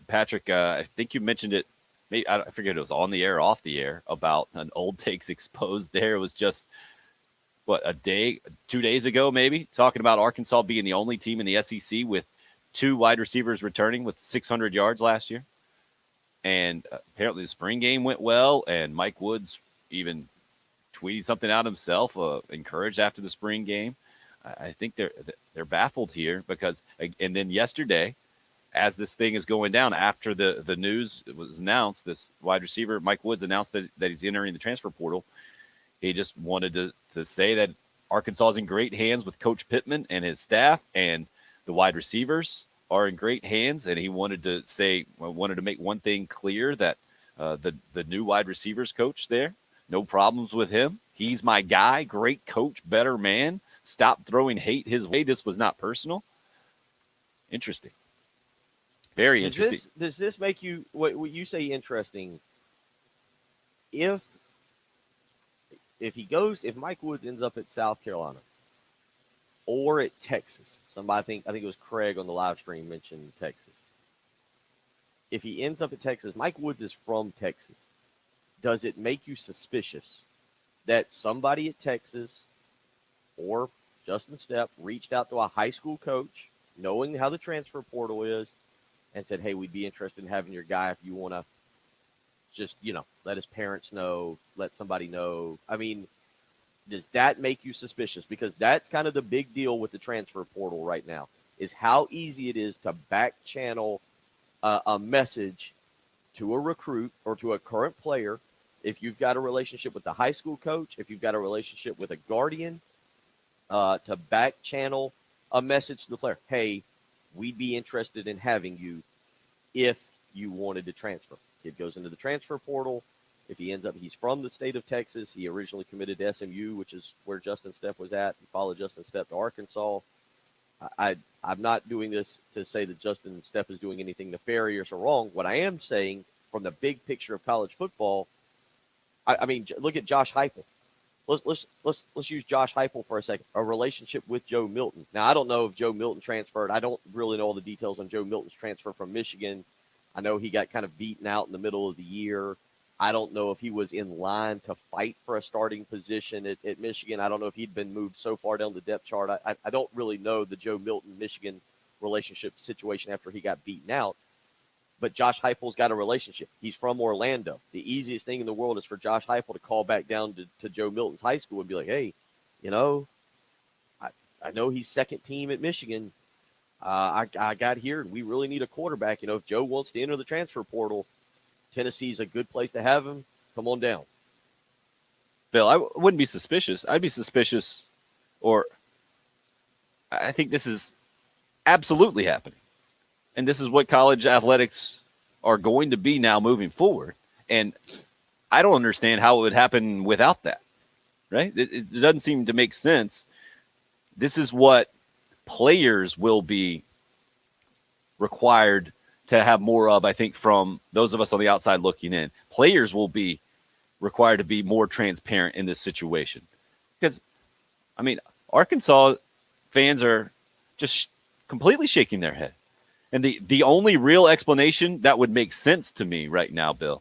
Patrick, I think you mentioned it. Maybe, I forget if it was on the air or off the air about an old takes exposed there. It was just, 2 days ago, maybe, talking about Arkansas being the only team in the SEC with 2 wide receivers returning with 600 yards last year. And apparently the spring game went well, and Mike Woods even tweeted something out himself, encouraged after the spring game. I think they're baffled here because, and then yesterday, as this thing is going down, after the news was announced, this wide receiver, Mike Woods, announced that he's entering the transfer portal. He just wanted to say that Arkansas is in great hands with Coach Pittman and his staff, and the wide receivers are in great hands. And he wanted to make one thing clear, that the new wide receivers coach there, no problems with him. He's my guy, great coach, better man. Stop throwing hate his way. This was not personal. Interesting. Very interesting. Does this make you, what you say, interesting? If Mike Woods ends up at South Carolina or at Texas, I think it was Craig on the live stream mentioned Texas. If he ends up at Texas, Mike Woods is from Texas. Does it make you suspicious that somebody at Texas or Justin Stepp reached out to a high school coach, knowing how the transfer portal is, and said, hey, we'd be interested in having your guy if you want to just, let his parents know, let somebody know? I mean, does that make you suspicious? Because that's kind of the big deal with the transfer portal right now, is how easy it is to back channel a message to a recruit or to a current player. If you've got a relationship with the high school coach, if you've got a relationship with a guardian, to back channel a message to the player, hey, we'd be interested in having you if you wanted to transfer. Kid goes into the transfer portal, If he ends up, he's from the state of Texas. He originally committed to SMU, which is where Justin Stepp was at. He followed Justin Stepp to Arkansas. I'm not doing this to say that Justin Stepp is doing anything nefarious or wrong. What I am saying from the big picture of college football, I mean, look at Josh Heupel. Let's use Josh Heupel for a second. A relationship with Joe Milton. Now, I don't know if Joe Milton transferred. I don't really know all the details on Joe Milton's transfer from Michigan. I know he got kind of beaten out in the middle of the year. I don't know if he was in line to fight for a starting position at Michigan. I don't know if he'd been moved so far down the depth chart. I don't really know the Joe Milton-Michigan relationship situation after he got beaten out. But Josh Heupel's got a relationship. He's from Orlando. The easiest thing in the world is for Josh Heupel to call back down to Joe Milton's high school and be like, hey, you know, I know he's second team at Michigan. I got here, and we really need a quarterback. You know, if Joe wants to enter the transfer portal, Tennessee's a good place to have him. Come on down. Bill, I wouldn't be suspicious. I'd be suspicious, or I think this is absolutely happening. And this is what college athletics are going to be now moving forward. And I don't understand how it would happen without that, right? It doesn't seem to make sense. This is what players will be required to have more of, I think, from those of us on the outside looking in. Players will be required to be more transparent in this situation. Because, I mean, Arkansas fans are just completely shaking their head. And the only real explanation that would make sense to me right now, Bill,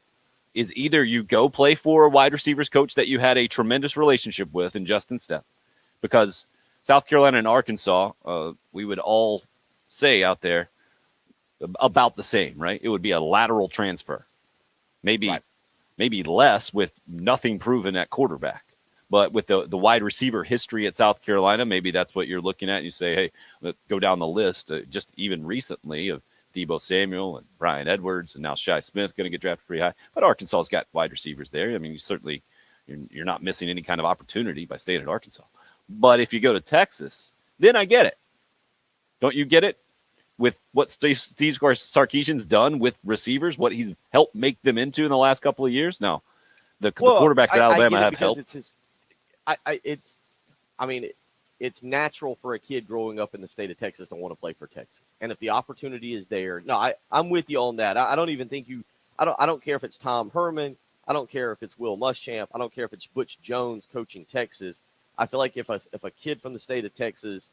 is either you go play for a wide receivers coach that you had a tremendous relationship with in Justin Stepp, because South Carolina and Arkansas, we would all say out there about the same, right? It would be a lateral transfer, maybe less with nothing proven at quarterback. But with the wide receiver history at South Carolina, maybe that's what you're looking at. And you say, hey, let's go down the list, just even recently, of Deebo Samuel and Brian Edwards, and now Shi Smith going to get drafted pretty high. But Arkansas's got wide receivers there. I mean, you're not missing any kind of opportunity by staying at Arkansas. But if you go to Texas, then I get it. Don't you get it? With what Steve Sarkisian's done with receivers, what he's helped make them into in the last couple of years? No. The quarterbacks at Alabama have helped. It's natural for a kid growing up in the state of Texas to want to play for Texas. And if the opportunity is there, no, I'm with you on that. I don't even think I don't care if it's Tom Herman. I don't care if it's Will Muschamp. I don't care if it's Butch Jones coaching Texas. I feel like if a kid from the state of Texas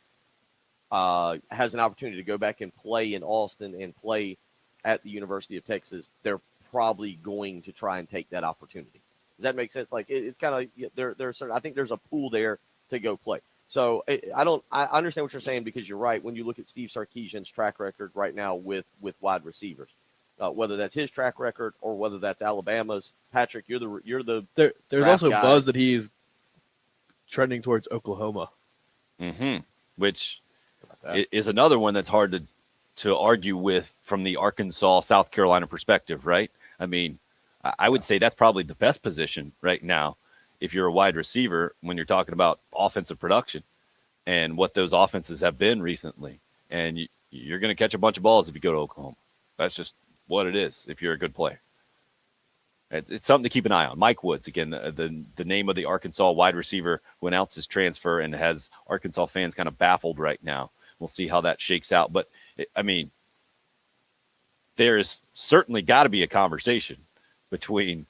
has an opportunity to go back and play in Austin and play at the University of Texas, they're probably going to try and take that opportunity. Does that make sense? Like it's kind of there's certain. I think there's a pool there to go play. So I understand what you're saying, because you're right. When you look at Steve Sarkisian's track record right now with wide receivers, whether that's his track record or whether that's Alabama's, Patrick, you're the there's also guy. buzz that he's trending towards Oklahoma, which is another one that's hard to argue with from the Arkansas, South Carolina perspective, right? I mean, I would say that's probably the best position right now if you're a wide receiver when you're talking about offensive production and what those offenses have been recently. And you're going to catch a bunch of balls if you go to Oklahoma. That's just what it is if you're a good player. It's something to keep an eye on. Mike Woods, again, the name of the Arkansas wide receiver who announced his transfer and has Arkansas fans kind of baffled right now. We'll see how that shakes out. But, I mean, there's certainly got to be a conversation between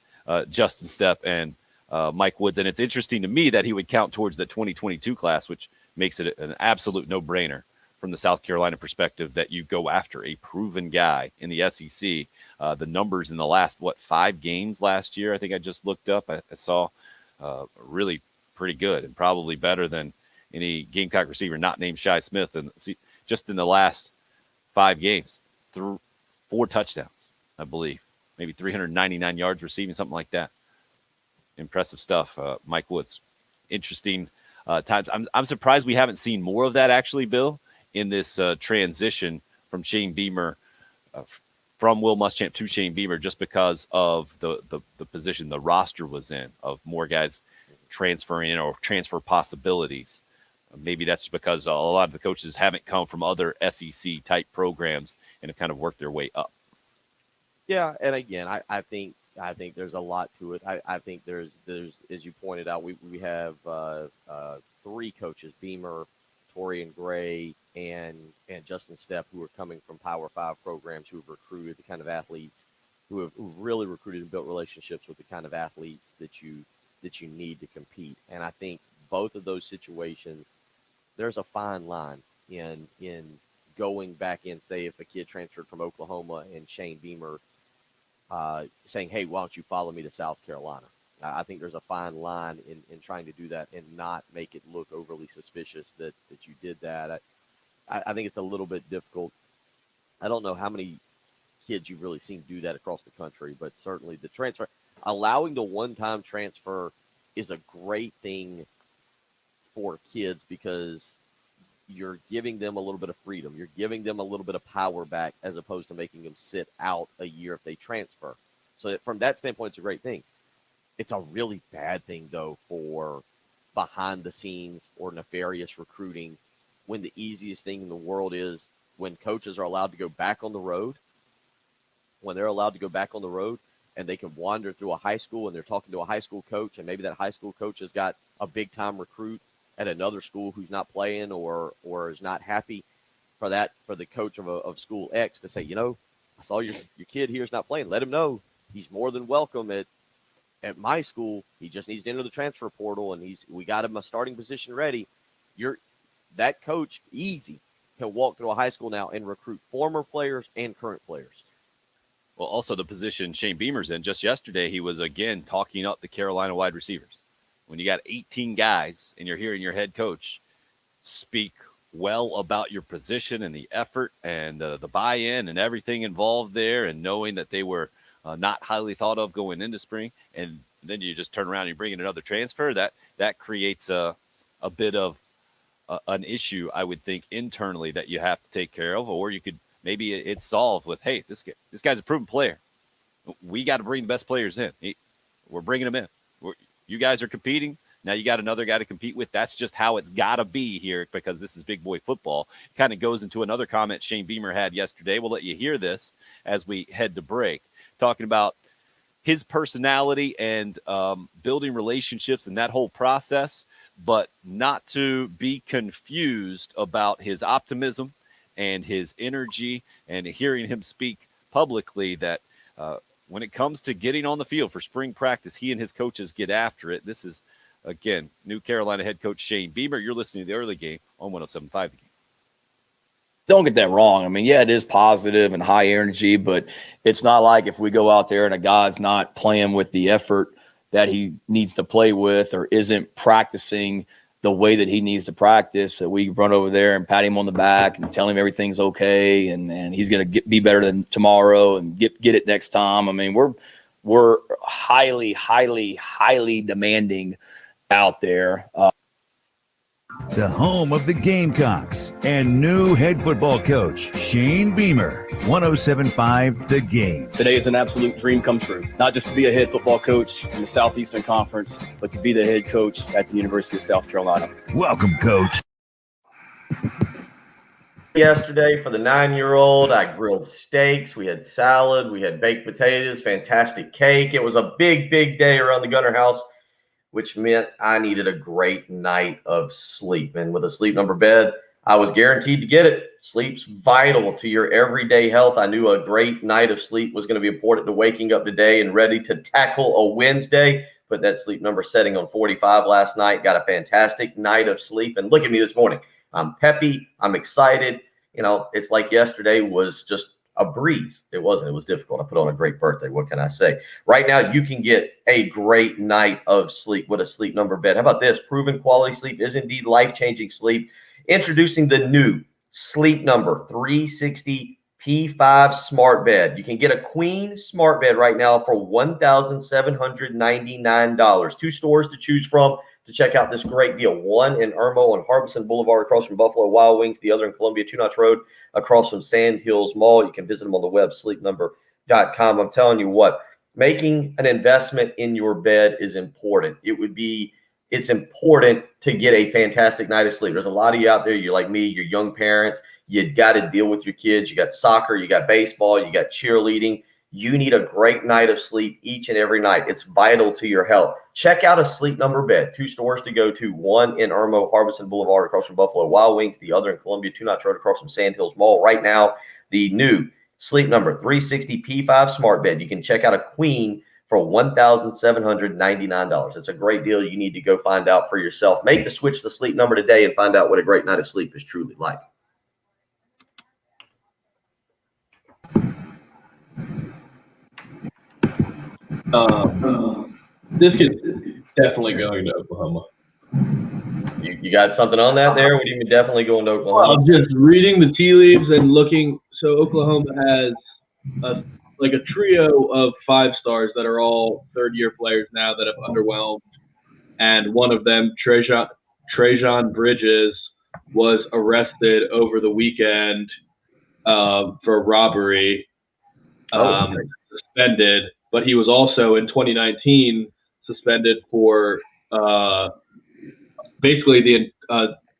Justin Stepp and Mike Woods. And it's interesting to me that he would count towards the 2022 class, which makes it an absolute no-brainer from the South Carolina perspective that you go after a proven guy in the SEC. The numbers in the last, 5 games last year, I think I just looked up. I saw really pretty good and probably better than any Gamecock receiver not named Shi Smith. And just in the last 5 games, 4 touchdowns, I believe. Maybe 399 yards receiving, something like that. Impressive stuff, Mike Woods. Interesting times. I'm surprised we haven't seen more of that, actually, Bill, in this transition from Shane Beamer, from Will Muschamp to Shane Beamer, just because of the position the roster was in, of more guys transferring in or transfer possibilities. Maybe that's because a lot of the coaches haven't come from other SEC-type programs and have kind of worked their way up. Yeah, and again, I think I think there's a lot to it. I think there's as you pointed out, we have 3 coaches, Beamer, Torian Gray, and Justin Stepp, who are coming from Power 5 programs, who have recruited the kind of athletes who've really recruited and built relationships with the kind of athletes that you need to compete. And I think both of those situations, there's a fine line in going back in, say, if a kid transferred from Oklahoma and Shane Beamer saying, hey, why don't you follow me to South Carolina? I think there's a fine line in trying to do that and not make it look overly suspicious that you did that. I think it's a little bit difficult. I don't know how many kids you've really seen do that across the country, but certainly the transfer, allowing the one-time transfer is a great thing for kids because you're giving them a little bit of freedom. You're giving them a little bit of power back as opposed to making them sit out a year if they transfer. So from that standpoint, it's a great thing. It's a really bad thing, though, for behind the scenes or nefarious recruiting when the easiest thing in the world is when coaches are allowed to go back on the road, when they're allowed to go back on the road and they can wander through a high school and they're talking to a high school coach and maybe that high school coach has got a big-time recruit at another school who's not playing or is not happy for the coach of school X to say, I saw your kid here is not playing. Let him know he's more than welcome at my school. He just needs to enter the transfer portal and we got him a starting position ready. That coach easy can walk through a high school now and recruit former players and current players. Well, also the position Shane Beamer's in. Just yesterday, he was again talking up the Carolina wide receivers. When you got 18 guys and you're hearing your head coach speak well about your position and the effort and the buy-in and everything involved there and knowing that they were not highly thought of going into spring, and then you just turn around and you bring in another transfer, that creates a bit of an issue, I would think, internally that you have to take care of, or you could maybe it's solved with, hey, this guy's a proven player. We got to bring the best players in. We're bringing them in. You guys are competing. Now you got another guy to compete with. That's just how it's got to be here because this is big boy football. Kind of goes into another comment Shane Beamer had yesterday. We'll let you hear this as we head to break, talking about his personality and building relationships and that whole process, but not to be confused about his optimism and his energy and hearing him speak publicly that when it comes to getting on the field for spring practice, he and his coaches get after it. This is, again, new Carolina head coach Shane Beamer. You're listening to the early game on 107.5 The Game. Don't get that wrong. I mean, yeah, it is positive and high energy, but it's not like if we go out there and a guy's not playing with the effort that he needs to play with or isn't practicing the way that he needs to practice, that we run over there and pat him on the back and tell him everything's okay and he's going to be better than tomorrow and get it next time. I mean, we're highly, highly, highly demanding out there. The home of the Gamecocks and new head football coach Shane Beamer, 107.5 The Game. Today is an absolute dream come true. Not just to be a head football coach in the Southeastern Conference, but to be the head coach at the University of South Carolina. Welcome, coach. Yesterday for the 9-year-old, I grilled steaks. We had salad. We had baked potatoes, fantastic cake. It was a big, big day around the Gunner house, which meant I needed a great night of sleep. And with a Sleep Number bed, I was guaranteed to get it. Sleep's vital to your everyday health. I knew a great night of sleep was going to be important to waking up today and ready to tackle a Wednesday. Put that Sleep Number setting on 45 last night. Got a fantastic night of sleep. And look at me this morning. I'm peppy. I'm excited. It's like yesterday was just a breeze. It wasn't. It was difficult. I put on a great birthday. What can I say? Right now, you can get a great night of sleep with a Sleep Number bed. How about this? Proven quality sleep is indeed life-changing sleep. Introducing the new Sleep Number 360 P5 Smart Bed. You can get a queen smart bed right now for $1,799. 2 stores to choose from to check out this great deal. One in Irmo on Harbison Boulevard across from Buffalo Wild Wings. The other in Columbia 2-Notch Road across from Sand Hills Mall. You can visit them on the web, sleepnumber.com. I'm telling you what, making an investment in your bed is important. It's important to get a fantastic night of sleep. There's a lot of you out there, you're like me, you're young parents. You got to deal with your kids. You got soccer, you got baseball, you got cheerleading. You need a great night of sleep each and every night. It's vital to your health. Check out a Sleep Number bed. 2 stores to go to, one in Irmo, Harbison Boulevard across from Buffalo Wild Wings, the other in Columbia, 2 Notch Road across from Sand Hills Mall. Right now, the new Sleep Number 360 P5 smart bed. You can check out a queen for $1,799. It's a great deal. You need to go find out for yourself. Make the switch to Sleep Number today and find out what a great night of sleep is truly like. This kid's definitely going to Oklahoma. You got something on that there? What do you mean definitely going to Oklahoma? I'm just reading the tea leaves and looking. So Oklahoma has a trio of 5 stars that are all third-year players now that have underwhelmed. And one of them, Trajan Bridges, was arrested over the weekend for robbery, suspended. But he was also in 2019 suspended for basically the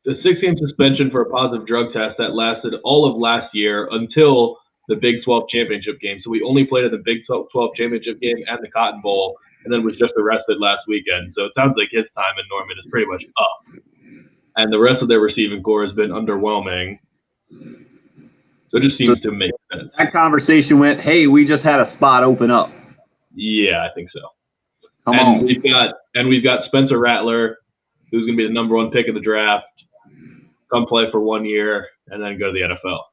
6-game suspension for a positive drug test that lasted all of last year until the Big 12 championship game. So we only played at the Big 12 championship game and the Cotton Bowl, and then was just arrested last weekend. So it sounds like his time in Norman is pretty much up. And the rest of their receiving core has been underwhelming. So it just seems to make sense. That conversation went, hey, we just had a spot open up. Yeah, I think so. Come on. We've got Spencer Rattler, who's going to be the number 1 pick of the draft, come play for 1 year, and then go to the NFL.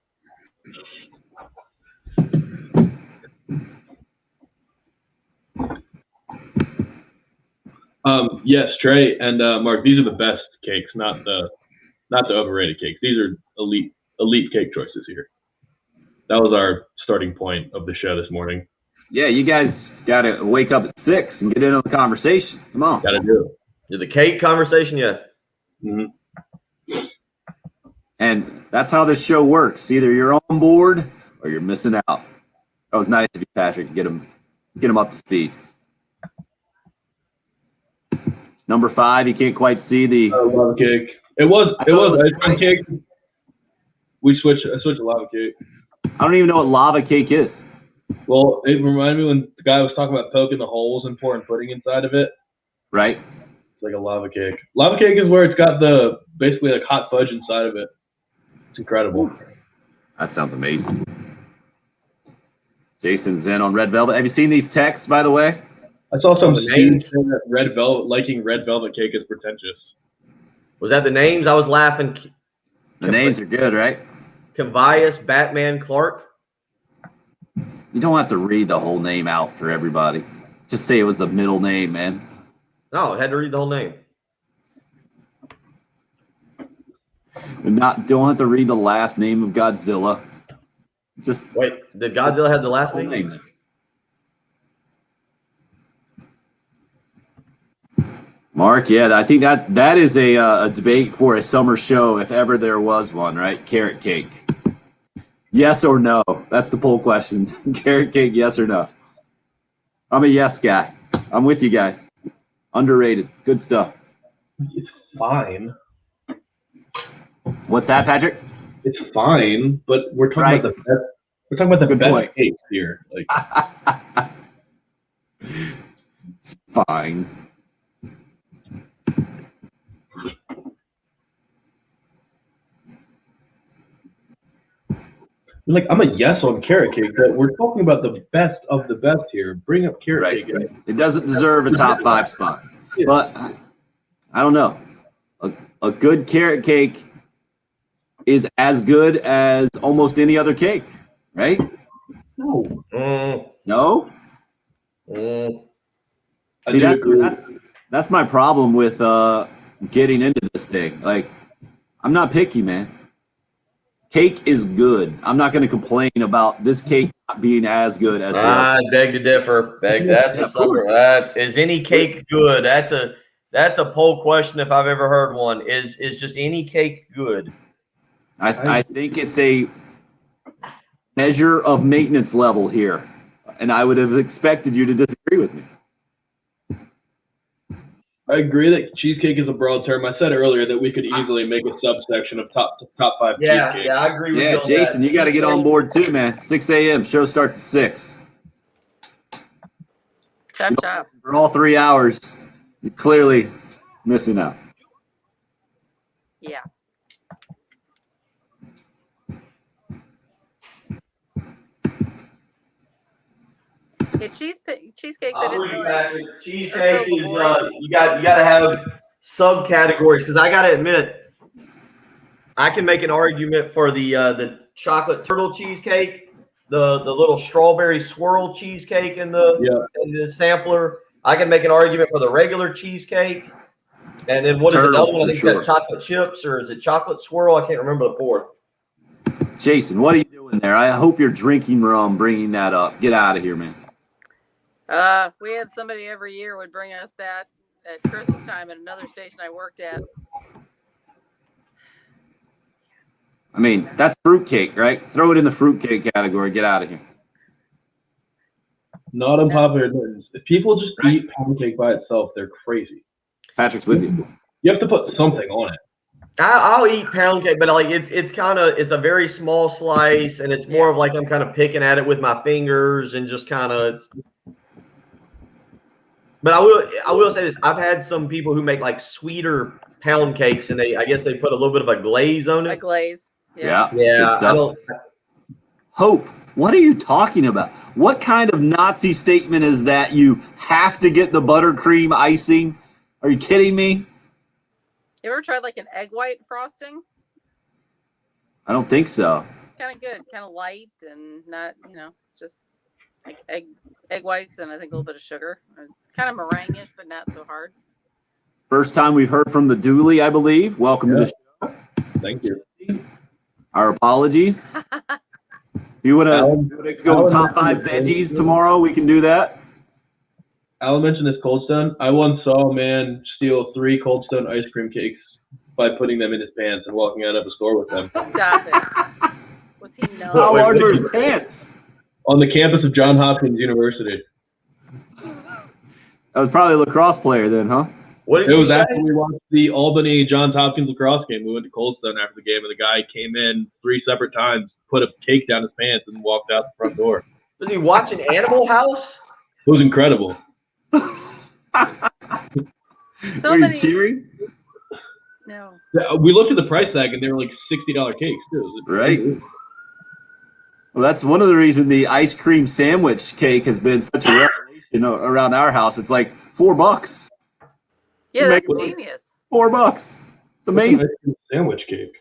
Yes, Trey and Mark, these are the best cakes, not the overrated cakes. These are elite cake choices here. That was our starting point of the show this morning. Yeah, you guys got to wake up at 6 and get into the conversation. Come on. Got to do it. Did the cake conversation yet? Mm-hmm. And that's how this show works. Either you're on board or you're missing out. That was nice of you, Patrick, to get him up to speed. Number 5, you can't quite see the lava cake. It was ice cream cake. I switched to lava cake. I don't even know what lava cake is. Well, it reminded me when the guy was talking about poking the holes and pouring pudding inside of it. Right. It's like a lava cake. Lava cake is where it's got basically like hot fudge inside of it. It's incredible. That sounds amazing. Jason's in on Red Velvet. Have you seen these texts, by the way? I saw some students saying that liking red velvet cake is pretentious. Was that the names? I was laughing. The names are good, right? Convius, Batman, Clark. You don't have to read the whole name out for everybody. Just say it was the middle name, man. No, I had to read the whole name. Don't have to read the last name of Godzilla. Just wait. Did Godzilla have the last name? Mark, yeah, I think that is a debate for a summer show if ever there was one, right? Carrot cake. Yes or no? That's the poll question. Carrot cake, yes or no? I'm a yes guy. I'm with you guys. Underrated. Good stuff. It's fine. What's that, Patrick? It's fine, but we're talking about the best. We're talking about the best cakes here. Like, it's fine. Like, I'm a yes on carrot cake, but we're talking about the best of the best here. Bring up carrot cake. Right. It doesn't deserve a top 5 spot. Yeah. But I don't know. A good carrot cake is as good as almost any other cake, right? No. No? See, that's my problem with getting into this thing. Like, I'm not picky, man. Cake is good. I'm not going to complain about this cake not being as good as the other. I beg to differ. Is any cake good? That's a poll question if I've ever heard one. Is just any cake good? I think it's a measure of maintenance level here, and I would have expected you to disagree with me. I agree that cheesecake is a broad term. I said earlier that we could easily make a subsection of top 5 cheesecake. Yeah, I agree with you on Jason, that. you got to get on board too, man. 6 a.m. Show starts at 6. Chop chop. For all 3 hours, you're clearly missing out. Yeah. Yeah, cheesecakes. I didn't realize. Cheesecake is you got to have subcategories because I got to admit, I can make an argument for the chocolate turtle cheesecake, the little strawberry swirl cheesecake in the sampler. I can make an argument for the regular cheesecake, and then what is Turtle, another one? I think for it's got chocolate chips, or is it chocolate swirl? I can't remember the fourth. Jason, what are you doing there? I hope you're drinking rum, bringing that up. Get out of here, man. We had somebody every year would bring us that at Christmas time at another station I worked at. I mean, that's fruitcake, right? Throw it in the fruitcake category. Get out of here. Not unpopular opinions. If people just eat pound cake by itself, they're crazy. Patrick's with you. You have to put something on it. I'll eat pound cake, but like it's a very small slice, and it's more of like I'm kind of picking at it with my fingers and just kind of. But I will say this: I've had some people who make like sweeter pound cakes, and I guess they put a little bit of a glaze on it. A glaze. Yeah. Yeah. Good stuff. Hope, what are you talking about? What kind of Nazi statement is that? You have to get the buttercream icing? Are you kidding me? You ever tried like an egg white frosting? I don't think so. Kind of good, kind of light, and not it's just like egg whites and I think a little bit of sugar. It's kind of meringue-ish, but not so hard. First time we've heard from the Dooley, I believe. Welcome to the show. Thank you. Our apologies. If you want to go top 5 veggies tomorrow, we can do that. Alan mentioned this Cold Stone. I once saw a man steal 3 Cold Stone ice cream cakes by putting them in his pants and walking out of a store with them. Stop it. Was he known? How large are his pants? On the campus of Johns Hopkins University. That was probably a lacrosse player then, huh? It was after we watched the Albany Johns Hopkins lacrosse game. We went to Cold Stone after the game, and the guy came in 3 separate times, put a cake down his pants, and walked out the front door. Was he watching Animal House? It was incredible. So Were you many. cheering? No. We looked at the price tag, and they were like $60 cakes, too. Right. Well, that's one of the reasons the ice cream sandwich cake has been such a revelation around our house. It's like $4. Yeah, that's genius. $4. It's amazing. Ice cream sandwich cake.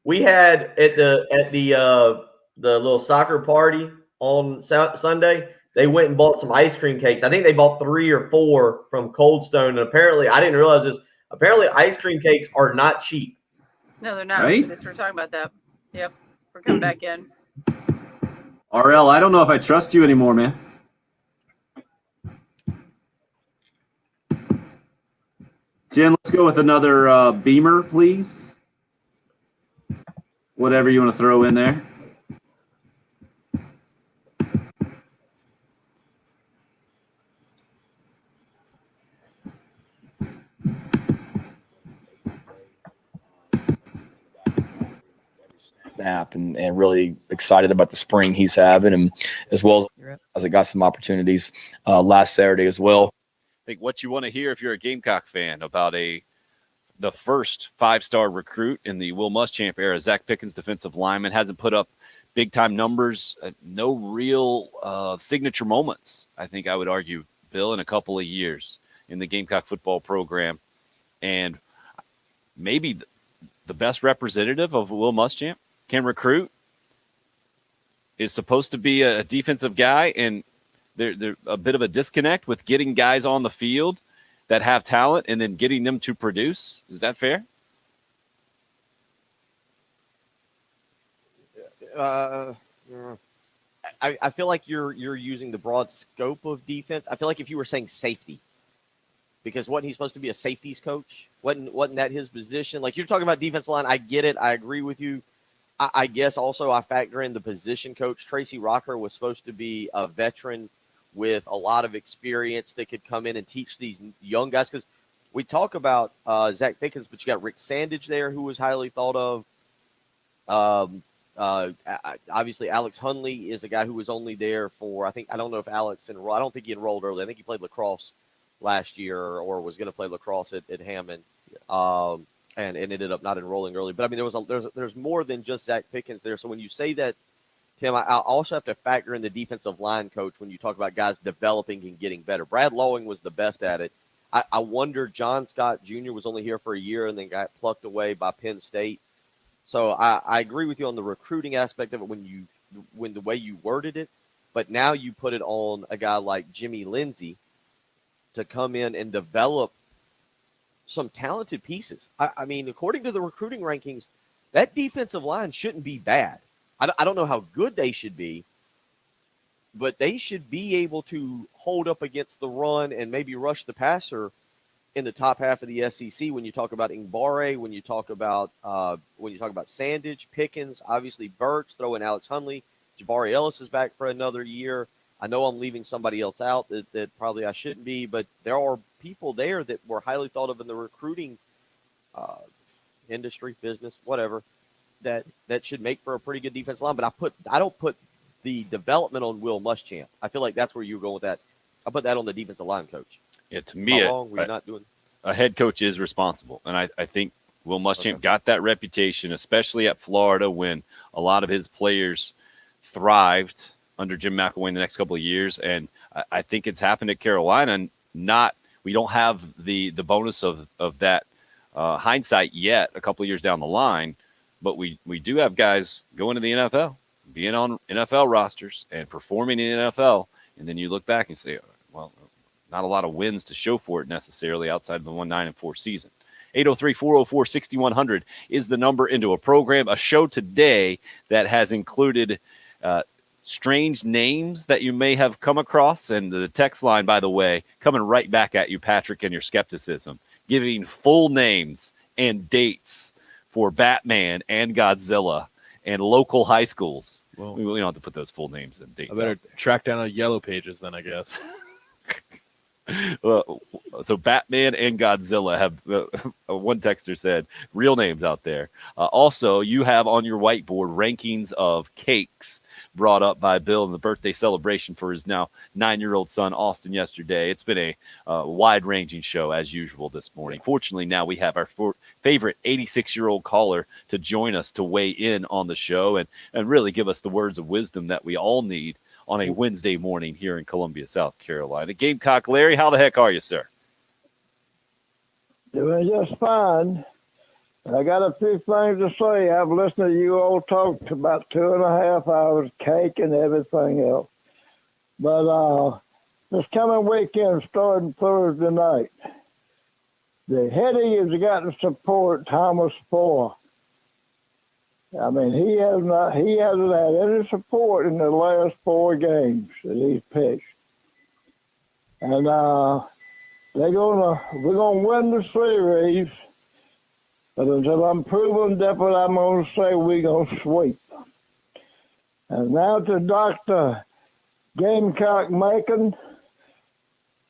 We had at the little soccer party on Sunday. They went and bought some ice cream cakes. I think they bought 3 or 4 from Cold Stone. And apparently, I didn't realize this. Apparently, ice cream cakes are not cheap. No, they're not. Right? We're talking about that. Yep. We're coming back in. RL, I don't know if I trust you anymore, man. Jen, let's go with another Beamer, please. Whatever you want to throw in there. Snap and really excited about the spring he's having, and as well as it got some opportunities last Saturday as well. I think what you want to hear if you're a Gamecock fan about the first 5-star recruit in the Will Muschamp era, Zack Pickens, defensive lineman, hasn't put up big-time numbers, no real signature moments, I think I would argue, Bill, in a couple of years in the Gamecock football program. And maybe the best representative of Will Muschamp can recruit, is supposed to be a defensive guy, and there's a bit of a disconnect with getting guys on the field that have talent and then getting them to produce. Is that fair? I feel like you're using the broad scope of defense. I feel like if you were saying safety, because wasn't he supposed to be a safeties coach? Wasn't that his position? Like, you're talking about defense line. I get it. I agree with you. I guess also I factor in the position coach. Tracy Rocker was supposed to be a veteran with a lot of experience that could come in and teach these young guys. Because we talk about Zack Pickens, but you got Rick Sandage there, who was highly thought of. Obviously, Alex Hunley is a guy who was only there for, I don't know if Alex enrolled. I don't think he enrolled early. I think he played lacrosse last year or was going to play lacrosse at Hammond, and ended up not enrolling early. But I mean, there's more than just Zack Pickens there. So when you say that, Tim, I also have to factor in the defensive line coach when you talk about guys developing and getting better. Brad Lowing was the best at it. I wonder, John Scott Jr. was only here for a year and then got plucked away by Penn State. So I agree with you on the recruiting aspect of it when the way you worded it, but now you put it on a guy like Jimmy Lindsey to come in and develop some talented pieces. I mean, according to the recruiting rankings, that defensive line shouldn't be bad. I don't know how good they should be, but they should be able to hold up against the run and maybe rush the passer in the top half of the SEC. When you talk about Ngbare, when you talk about Sandage, Pickens, obviously Burks, throw in Alex Hunley, Jabari Ellis is back for another year. I know I'm leaving somebody else out that probably I shouldn't be, but there are people there that were highly thought of in the recruiting industry, business, whatever, that should make for a pretty good defensive line. But I don't put the development on Will Muschamp. I feel like that's where you're going with that. I put that on the defensive line coach. Yeah, to me, a head coach is responsible. And I think Will Muschamp got that reputation, especially at Florida, when a lot of his players thrived under Jim McElwain the next couple of years. And I think it's happened at Carolina. We don't have the bonus of that hindsight yet a couple of years down the line, but we do have guys going to the NFL, being on NFL rosters and performing in the NFL. And then you look back and say, well, not a lot of wins to show for it necessarily outside of the 1-9-4 season. 803-404-6100 is the number into a program, a show today that has included strange names that you may have come across. And the text line, by the way, coming right back at you, Patrick, and your skepticism, giving full names and dates for Batman and Godzilla and local high schools. Well, we don't have to put those full names and dates. I better track down on Yellow Pages then, I guess. Well, so Batman and Godzilla have, one texter said, real names out there. Also, you have on your whiteboard rankings of cakes brought up by Bill in the birthday celebration for his now 9-year-old son, Austin, yesterday. It's been a wide-ranging show, as usual, this morning. Fortunately, now we have our favorite 86-year-old caller to join us to weigh in on the show and really give us the words of wisdom that we all need on a Wednesday morning here in Columbia, South Carolina. Gamecock Larry, how the heck are you, sir? Doing just fine. I got a few things to say. I've listened to you all talk about 2.5 hours, cake and everything else. But this coming weekend, starting Thursday night, the heady has got to support Thomas Four. I mean, he hasn't had any support in the last 4 games that he's pitched. And we're gonna win the series. But until I'm proven different, I'm gonna say we're gonna sweep. And now to Dr. Gamecock Macon,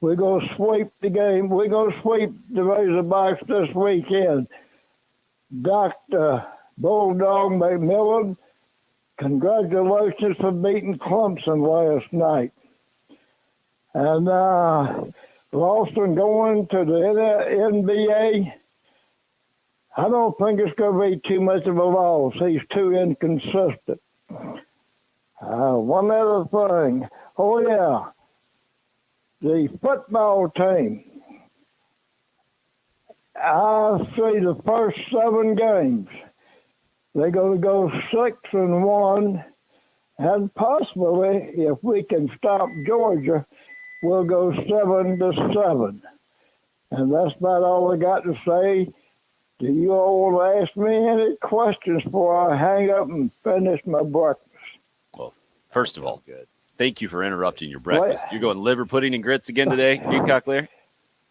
we're gonna sweep the game. We're gonna sweep the Razorbacks this weekend. Dr. Bulldog McMillan, congratulations for beating Clemson last night. And Lawson going to the NBA, I don't think it's going to be too much of a loss. He's too inconsistent. One other thing. Oh, yeah. The football team. I see the first 7 games. They're going to go 6-1, and possibly, if we can stop Georgia, we'll go 7-7. And that's about all I got to say. Do you all want to ask me any questions before I hang up and finish my breakfast? Well, first of all, thank you for interrupting your breakfast. You're going liver pudding and grits again today, Gamecock Larry?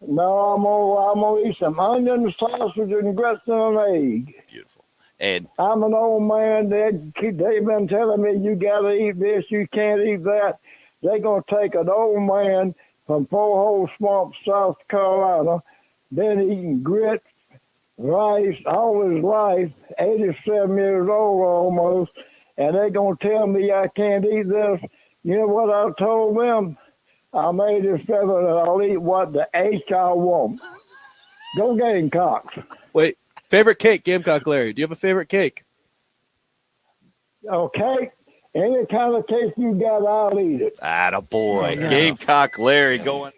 No, I'm gonna eat some onion sausage and grits and an egg. Beautiful. And I'm an old man. They've been telling me you got to eat this, you can't eat that. They're going to take an old man from Four Hole Swamp, South Carolina, been eating grits, rice all his life, 87 years old almost, and they're going to tell me I can't eat this. You know what I told them? I made it seven, and I'll eat what the H I want. Go Gamecocks. Wait, favorite cake, Gamecock Larry. Do you have a favorite cake? Okay? Any kind of cake you got, I'll eat it. Attaboy. Yeah. Gamecock Larry going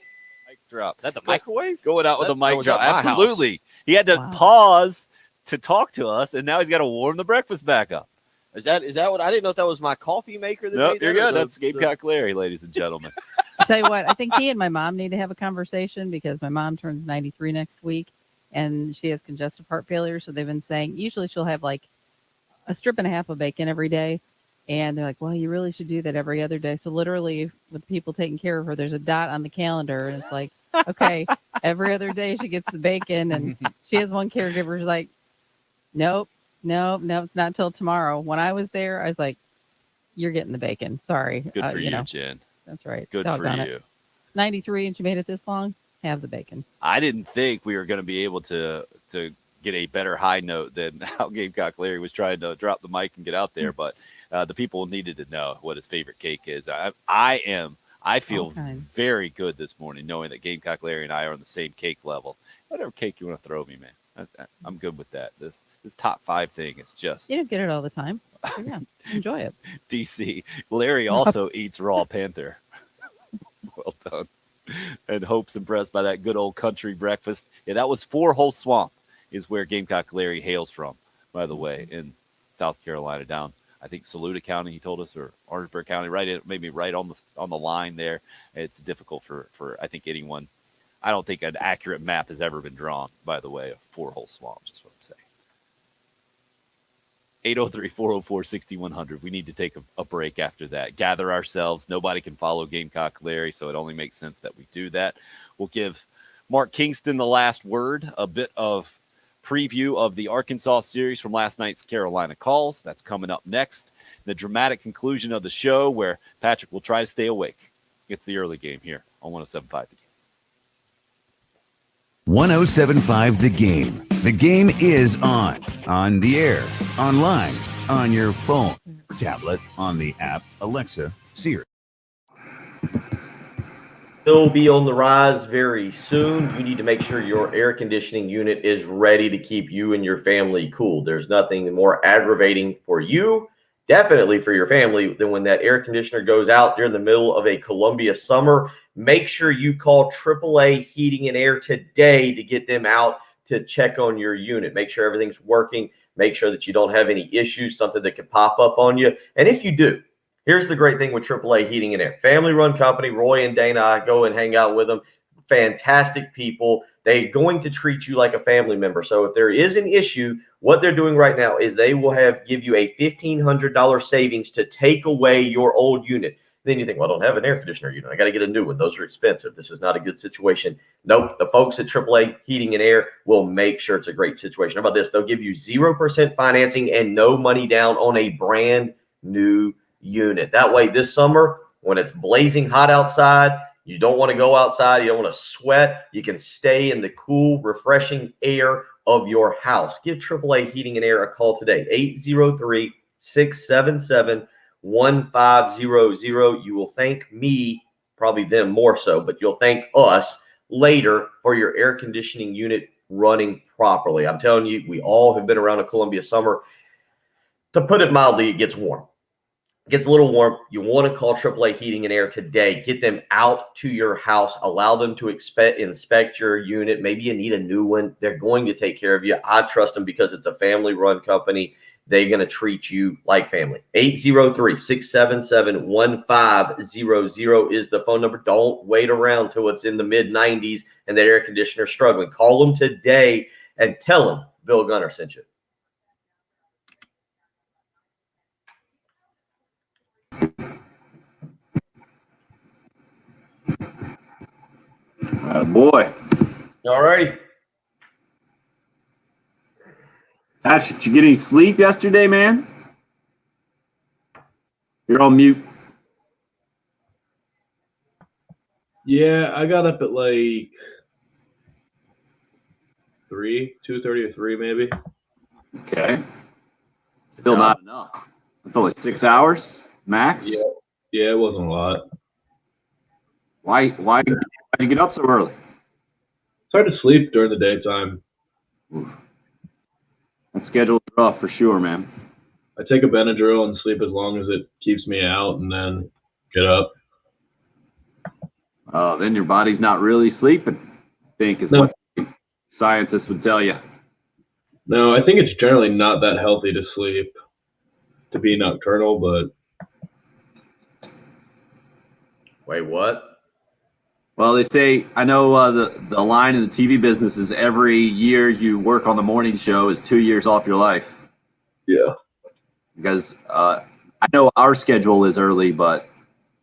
mic drop. Is that the microwave? Going out with a mic was drop. at my house. Absolutely. He had to pause to talk to us, and now he's got to warm the breakfast back up. Is that what I didn't know if that was my coffee maker that No, made you're that, or good. That's Gamecock Larry, ladies and gentlemen. I tell you what, I think he and my mom need to have a conversation because my mom turns 93 next week and she has congestive heart failure. So they've been saying usually she'll have like a strip and a half of bacon every day. And they're like, well, you really should do that every other day. So literally with people taking care of her, there's a dot on the calendar. And it's like, okay, every other day she gets the bacon. And she has one caregiver who's like, nope, it's not till tomorrow. When I was there, I was like, you're getting the bacon. Sorry. Good for you, know. Jen. That's right. Good Doggone for it. you. 93 and she made it this long. Have the bacon. I didn't think we were going to be able to get a better high note than how Gamecock Larry was trying to drop the mic and get out there. But the people needed to know what his favorite cake is. I feel very good this morning knowing that Gamecock Larry and I are on the same cake level. Whatever cake you want to throw me, man. I'm good with that. This top 5 thing is just. You don't get it all the time. So yeah, enjoy it. DC. Larry also eats raw panther. Well done. And Hope's impressed by that good old country breakfast. Yeah, that was 4 Hole Swamp is where Gamecock Larry hails from, by the way, in South Carolina, down, I think, Saluda County, he told us, or Orangeburg County, maybe right on the line there. It's difficult for I think, anyone. I don't think an accurate map has ever been drawn, by the way, of 4 Hole Swamp, just what I'm saying. 803-404-6100. We need to take a break after that. Gather ourselves. Nobody can follow Gamecock Larry, so it only makes sense that we do that. We'll give Mark Kingston the last word, a bit of preview of the Arkansas series from last night's Carolina Calls. That's coming up next. The dramatic conclusion of the show where Patrick will try to stay awake. It's the early game here on 107.5 The Game. 107.5 The Game. The game is on the air, online, on your phone, tablet, on the app, Alexa, Siri. Will be on the rise very soon. You need to make sure your air conditioning unit is ready to keep you and your family cool. There's nothing more aggravating for you, definitely for your family, than when that air conditioner goes out during the middle of a Columbia summer. Make sure you call AAA Heating and Air today to get them out to check on your unit. Make sure everything's working. Make sure that you don't have any issues, something that could pop up on you. And if you do, here's the great thing with AAA Heating and Air. Family-run company. Roy and Dana, I go and hang out with them. Fantastic people. They're going to treat you like a family member. So if there is an issue, what they're doing right now is they will give you a $1,500 savings to take away your old unit. Then you think, well, I don't have an air conditioner unit. I got to get a new one. Those are expensive. This is not a good situation. Nope. The folks at AAA Heating and Air will make sure it's a great situation. How about this? They'll give you 0% financing and no money down on a brand new unit. That way this summer, when it's blazing hot outside, you don't want to go outside, you don't want to sweat, you can stay in the cool, refreshing air of your house. Give AAA Heating and Air a call today, 803-677-1500. You will thank me, probably them more so, but you'll thank us later for your air conditioning unit running properly. I'm telling you, we all have been around a Columbia summer. To put it mildly, it gets warm. It gets a little warm. You want to call AAA Heating and Air today. Get them out to your house. Allow them to inspect your unit. Maybe you need a new one. They're going to take care of you. I trust them because it's a family-run company. They're going to treat you like family. 803-677-1500 is the phone number. Don't wait around till it's in the mid-90s and that air conditioner is struggling. Call them today and tell them Bill Gunner sent you. Boy. All righty. Patrick, did you get any sleep yesterday, man? You're on mute. Yeah, I got up at like 2:30 or 3 maybe. Okay. Still not enough. It's only 6 hours max. Yeah, it wasn't a lot. Why'd you get up so early? It's hard to sleep during the daytime. Oof. That schedule's rough for sure, man. I take a Benadryl and sleep as long as it keeps me out, and then get up. Then your body's not really sleeping, I think is what scientists would tell you. No, I think it's generally not that healthy to sleep, to be nocturnal, but. Wait, what? Well, they say, I know the line in the TV business is every year you work on the morning show is 2 years off your life. Yeah. Because I know our schedule is early, but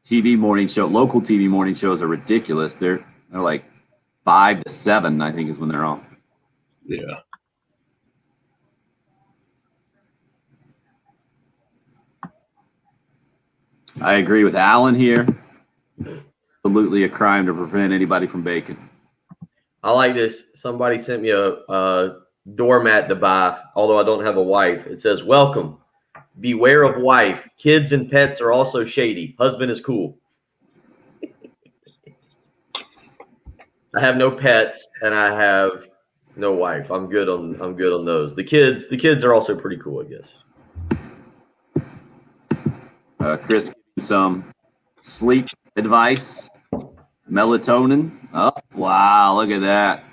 local TV morning shows are ridiculous. They're like 5 to 7, I think, is when they're on. Yeah. I agree with Alan here. Absolutely a crime to prevent anybody from baking. I like this. Somebody sent me a doormat to buy, although I don't have a wife. It says, "Welcome. Beware of wife. Kids and pets are also shady. Husband is cool." I have no pets and I have no wife. I'm good on those. The kids are also pretty cool, I guess. Chris giving some sleep advice. Melatonin. Oh, wow, look at that.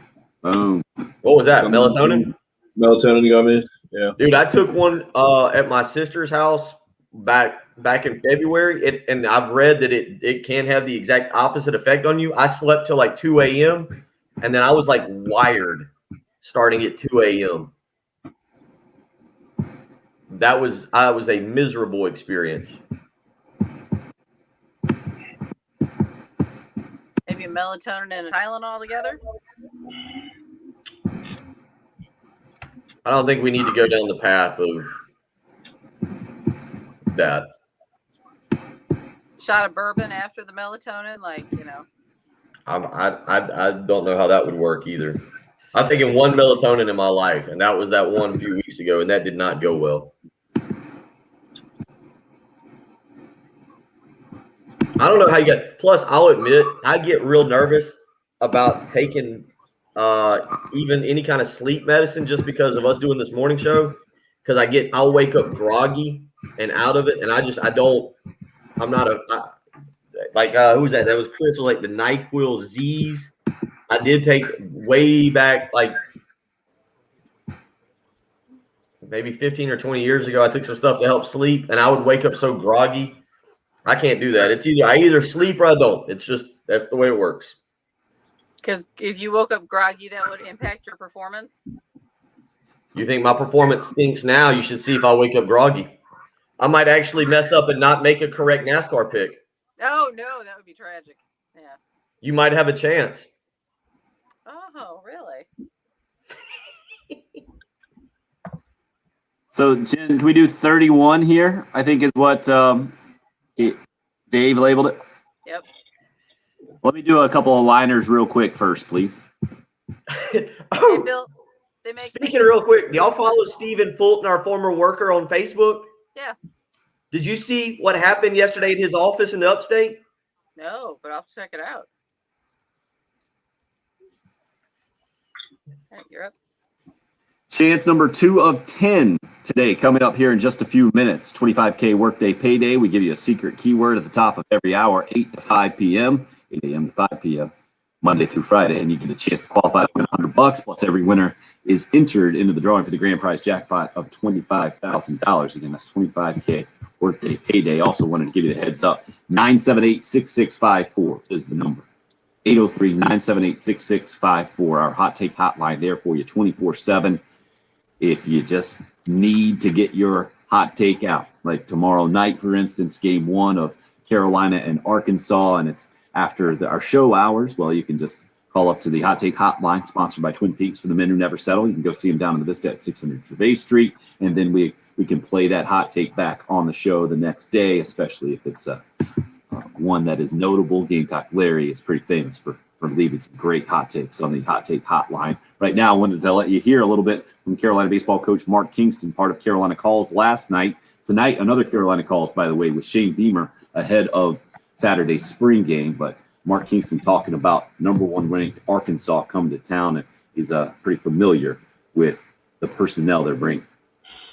Boom. What was that? Melatonin? Melatonin gummies. Yeah. Dude, I took one at my sister's house back in February, and I've read that it can have the exact opposite effect on you. I slept till like 2 a.m. and then I was like wired starting at 2 a.m. I was a miserable experience. Maybe melatonin and Tylenol together. I don't think we need to go down the path of that. Shot of bourbon after the melatonin, I don't know how that would work either. I've taken one melatonin in my life, and that was that one a few weeks ago, and that did not go well. I don't know how you get. Plus, I'll admit, I get real nervous about taking even any kind of sleep medicine just because of us doing this morning show. Because I'll wake up groggy and out of it, and I'm not who was that? That was Chris. Was like the NyQuil Z's. I did take way back, like maybe 15 or 20 years ago. I took some stuff to help sleep, and I would wake up so groggy. I can't do that. It's I either sleep or I don't. It's just that's the way it works. Because if you woke up groggy, that would impact your performance. You think my performance stinks now? You should see if I wake up groggy. I might actually mess up and not make a correct NASCAR pick. Oh no, that would be tragic. Yeah. You might have a chance. Oh, really? So, Jen, can we do 31 here? I think is what Dave labeled it. Yep. Let me do a couple of liners real quick first, please. Hey, Bill, Speaking real quick, do y'all follow Stephen Fulton, our former worker, on Facebook? Yeah. Did you see what happened yesterday at his office in the upstate? No, but I'll check it out. All right, you're up. Chance number 2 of 10 today, coming up here in just a few minutes. 25K workday payday. We give you a secret keyword at the top of every hour, 8 to 5 p.m., 8 a.m. to 5 p.m., Monday through Friday, and you get a chance to qualify to win $100. Plus, every winner is entered into the drawing for the grand prize jackpot of $25,000. Again, that's 25K workday payday. Also wanted to give you the heads up. 978-6654 is the number. 803-978-6654, our hot take hotline there for you 24/7. If you just need to get your hot take out, like tomorrow night, for instance, game 1 of Carolina and Arkansas, and it's after our show hours, well, you can just call up to the hot take hotline sponsored by Twin Peaks for the men who never settle. You can go see them down in the Vista at 600 Gervais Street, and then we can play that hot take back on the show the next day, especially if it's one that is notable. Gamecock Larry is pretty famous for leaving some great hot takes on the hot take hotline. Right now, I wanted to let you hear a little bit from Carolina baseball coach Mark Kingston, part of Carolina Calls last night, Tonight, another Carolina calls, by the way, with Shane Beamer ahead of Saturday's spring game. But Mark Kingston talking about number 1 ranked Arkansas coming to town, and he's pretty familiar with the personnel they're bringing.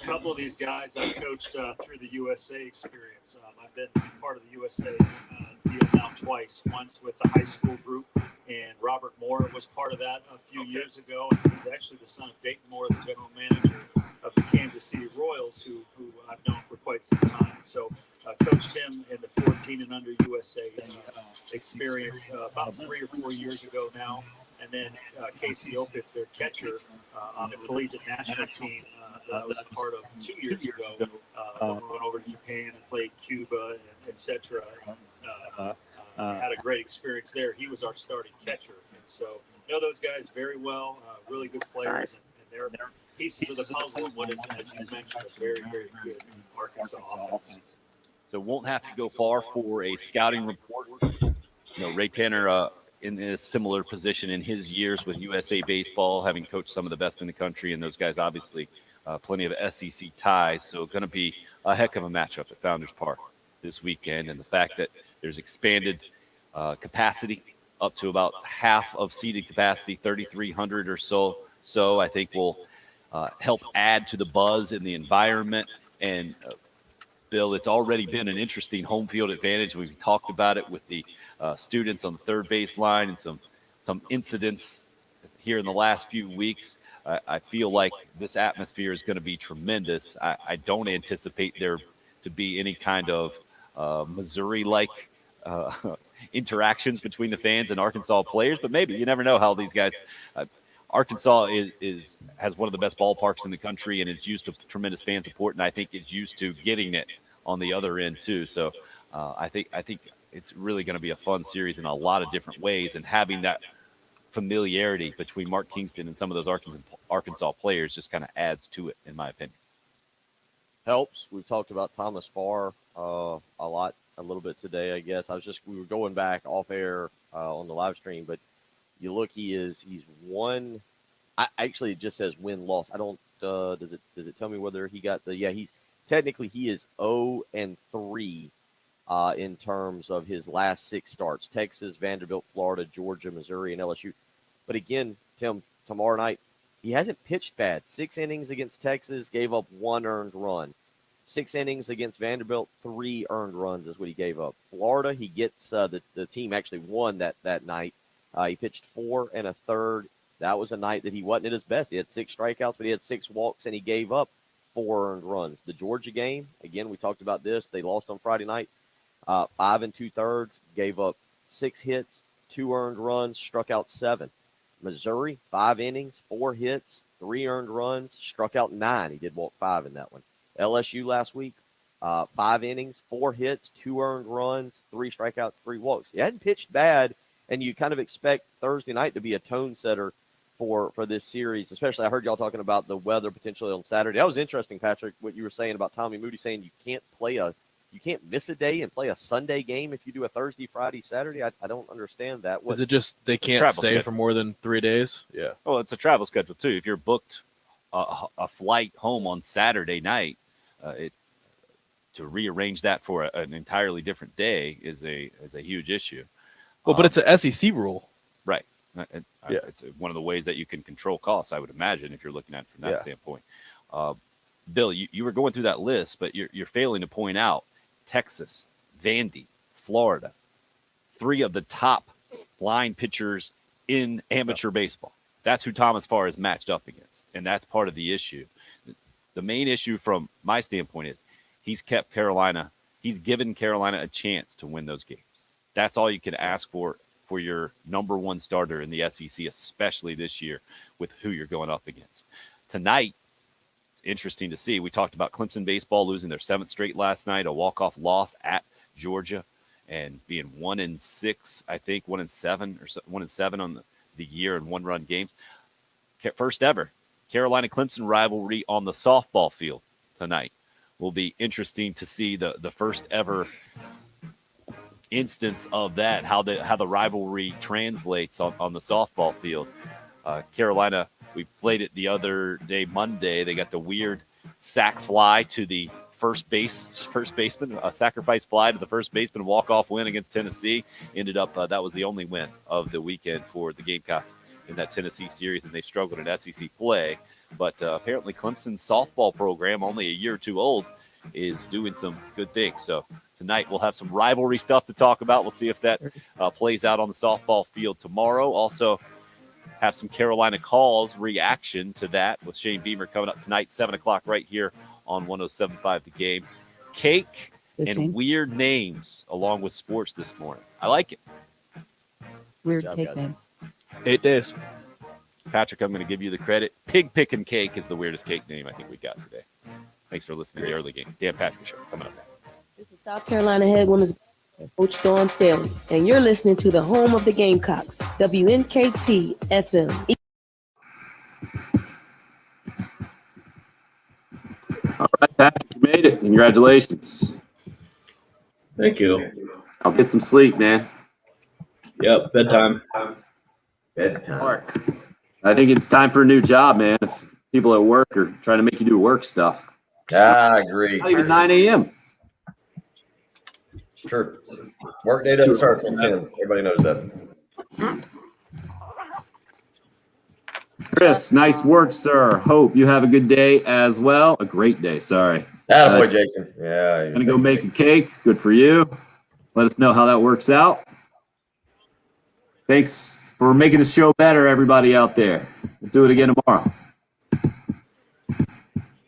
A couple of these guys I coached through the USA experience. I've been part of the USA deal now twice, once with the high school group, and Robert Moore was part of that a few years ago, and he's actually the son of Dayton Moore, the general manager of the Kansas City Royals, who I've known for quite some time. So coached him in the 14 and under USA experience about 3 or 4 years ago now. And then Casey Opitz, their catcher on the collegiate national team that I was a part of 2 years ago, when we went over to Japan and played Cuba, etc. Had a great experience there. He was our starting catcher. And so know those guys very well, really good players, and they're pieces of the puzzle of what is, as you mentioned, a very, very good Arkansas offense. So won't have to go far for a scouting report. Ray Tanner in a similar position in his years with USA Baseball, having coached some of the best in the country, and those guys obviously plenty of SEC ties. So going to be a heck of a matchup at Founders Park this weekend, and the fact that there's expanded capacity up to about half of seated capacity, 3,300 or so. So I think will help add to the buzz in the environment. And Bill, it's already been an interesting home field advantage. We've talked about it with the students on the third base line and some incidents here in the last few weeks. I feel like this atmosphere is going to be tremendous. I don't anticipate there to be any kind of Missouri-like interactions between the fans and Arkansas players, but maybe you never know how these guys. Arkansas has one of the best ballparks in the country, and it's used to tremendous fan support, and I think it's used to getting it on the other end too. So I think it's really going to be a fun series in a lot of different ways, and having that familiarity between Mark Kingston and some of those Arkansas players just kind of adds to it, in my opinion. Helps. We've talked about Thomas Farr a little bit today, I guess. We were going back off air on the live stream, but you look, he's won. Actually, it just says win loss. I don't. Does it tell me whether he got the? Yeah, he is 0-3 in terms of his last 6 starts: Texas, Vanderbilt, Florida, Georgia, Missouri, and LSU. But again, Tim, tomorrow night he hasn't pitched bad. 6 innings against Texas, gave up 1 earned run. 6 innings against Vanderbilt, 3 earned runs is what he gave up. Florida, he gets the team actually won that night. He pitched 4 1/3. That was a night that he wasn't at his best. He had 6 strikeouts, but he had 6 walks, and he gave up 4 earned runs. The Georgia game, again, we talked about this. They lost on Friday night. 5 2/3, gave up 6 hits, 2 earned runs, struck out 7. Missouri, 5 innings, 4 hits, 3 earned runs, struck out 9. He did walk 5 in that one. LSU last week, 5 innings, 4 hits, 2 earned runs, 3 strikeouts, 3 walks. He hadn't pitched bad, and you kind of expect Thursday night to be a tone setter for this series, especially I heard y'all talking about the weather potentially on Saturday. That was interesting, Patrick, what you were saying about Tommy Moody saying you can't miss a day and play a Sunday game if you do a Thursday, Friday, Saturday. I don't understand that. Is it just they can't stay for more than 3 days? Yeah. Well, it's a travel schedule too. If you're booked a flight home on Saturday night, to rearrange that for an entirely different day is a huge issue. Well, but it's an SEC rule. Right. It's one of the ways that you can control costs, I would imagine, if you're looking at it from that standpoint. Bill, you were going through that list, but you're failing to point out Texas, Vandy, Florida, 3 of the top line pitchers in amateur baseball. That's who Thomas Farr is matched up against, and that's part of the issue. The main issue from my standpoint is he's given Carolina a chance to win those games. That's all you can ask for your number 1 starter in the SEC, especially this year with who you're going up against. Tonight, it's interesting to see. We talked about Clemson baseball losing their 7th straight last night, a walk-off loss at Georgia, and being 1-6, I think, 1-7 or 1-7 on the year in 1-run games. First ever Carolina-Clemson rivalry on the softball field tonight. Will be interesting to see the first ever instance of that, how the rivalry translates on the softball field. Carolina, we played it the other day, Monday. They got the weird sack fly to the first baseman, a sacrifice fly to the first baseman, walk-off win against Tennessee. Ended up that was the only win of the weekend for the Gamecocks in that Tennessee series, and they struggled in SEC play. But apparently Clemson's softball program, only a year or two old, is doing some good things. So tonight we'll have some rivalry stuff to talk about. We'll see if that plays out on the softball field tomorrow. Also have some Carolina Calls reaction to that with Shane Beamer coming up tonight, 7 o'clock right here on 107.5 The Game. Cake 15. and weird names along with sports this morning. I like it. Weird job, cake guys. names. 8 days. Patrick, I'm going to give you the credit. Pig Pickin' Cake is the weirdest cake name I think we got today. Thanks for listening to the early game. Dan Patrick Show coming up. This is South Carolina head women's coach Dawn Staley, and you're listening to the home of the Gamecocks, WNKT FM. All right, Patrick, you made it. Congratulations. Thank you. I'll get some sleep, man. Yep, bedtime. Bedtime. I think it's time for a new job, man. If people at work are trying to make you do work stuff. I agree. Not even 9 a.m. Sure. Work day doesn't start till 10. Everybody knows that. Chris, nice work, sir. Hope you have a good day as well. A great day, sorry. Attaboy, Jason. Yeah. Gonna go make a cake. Good for you. Let us know how that works out. Thanks for making the show better, everybody out there. We'll do it again tomorrow.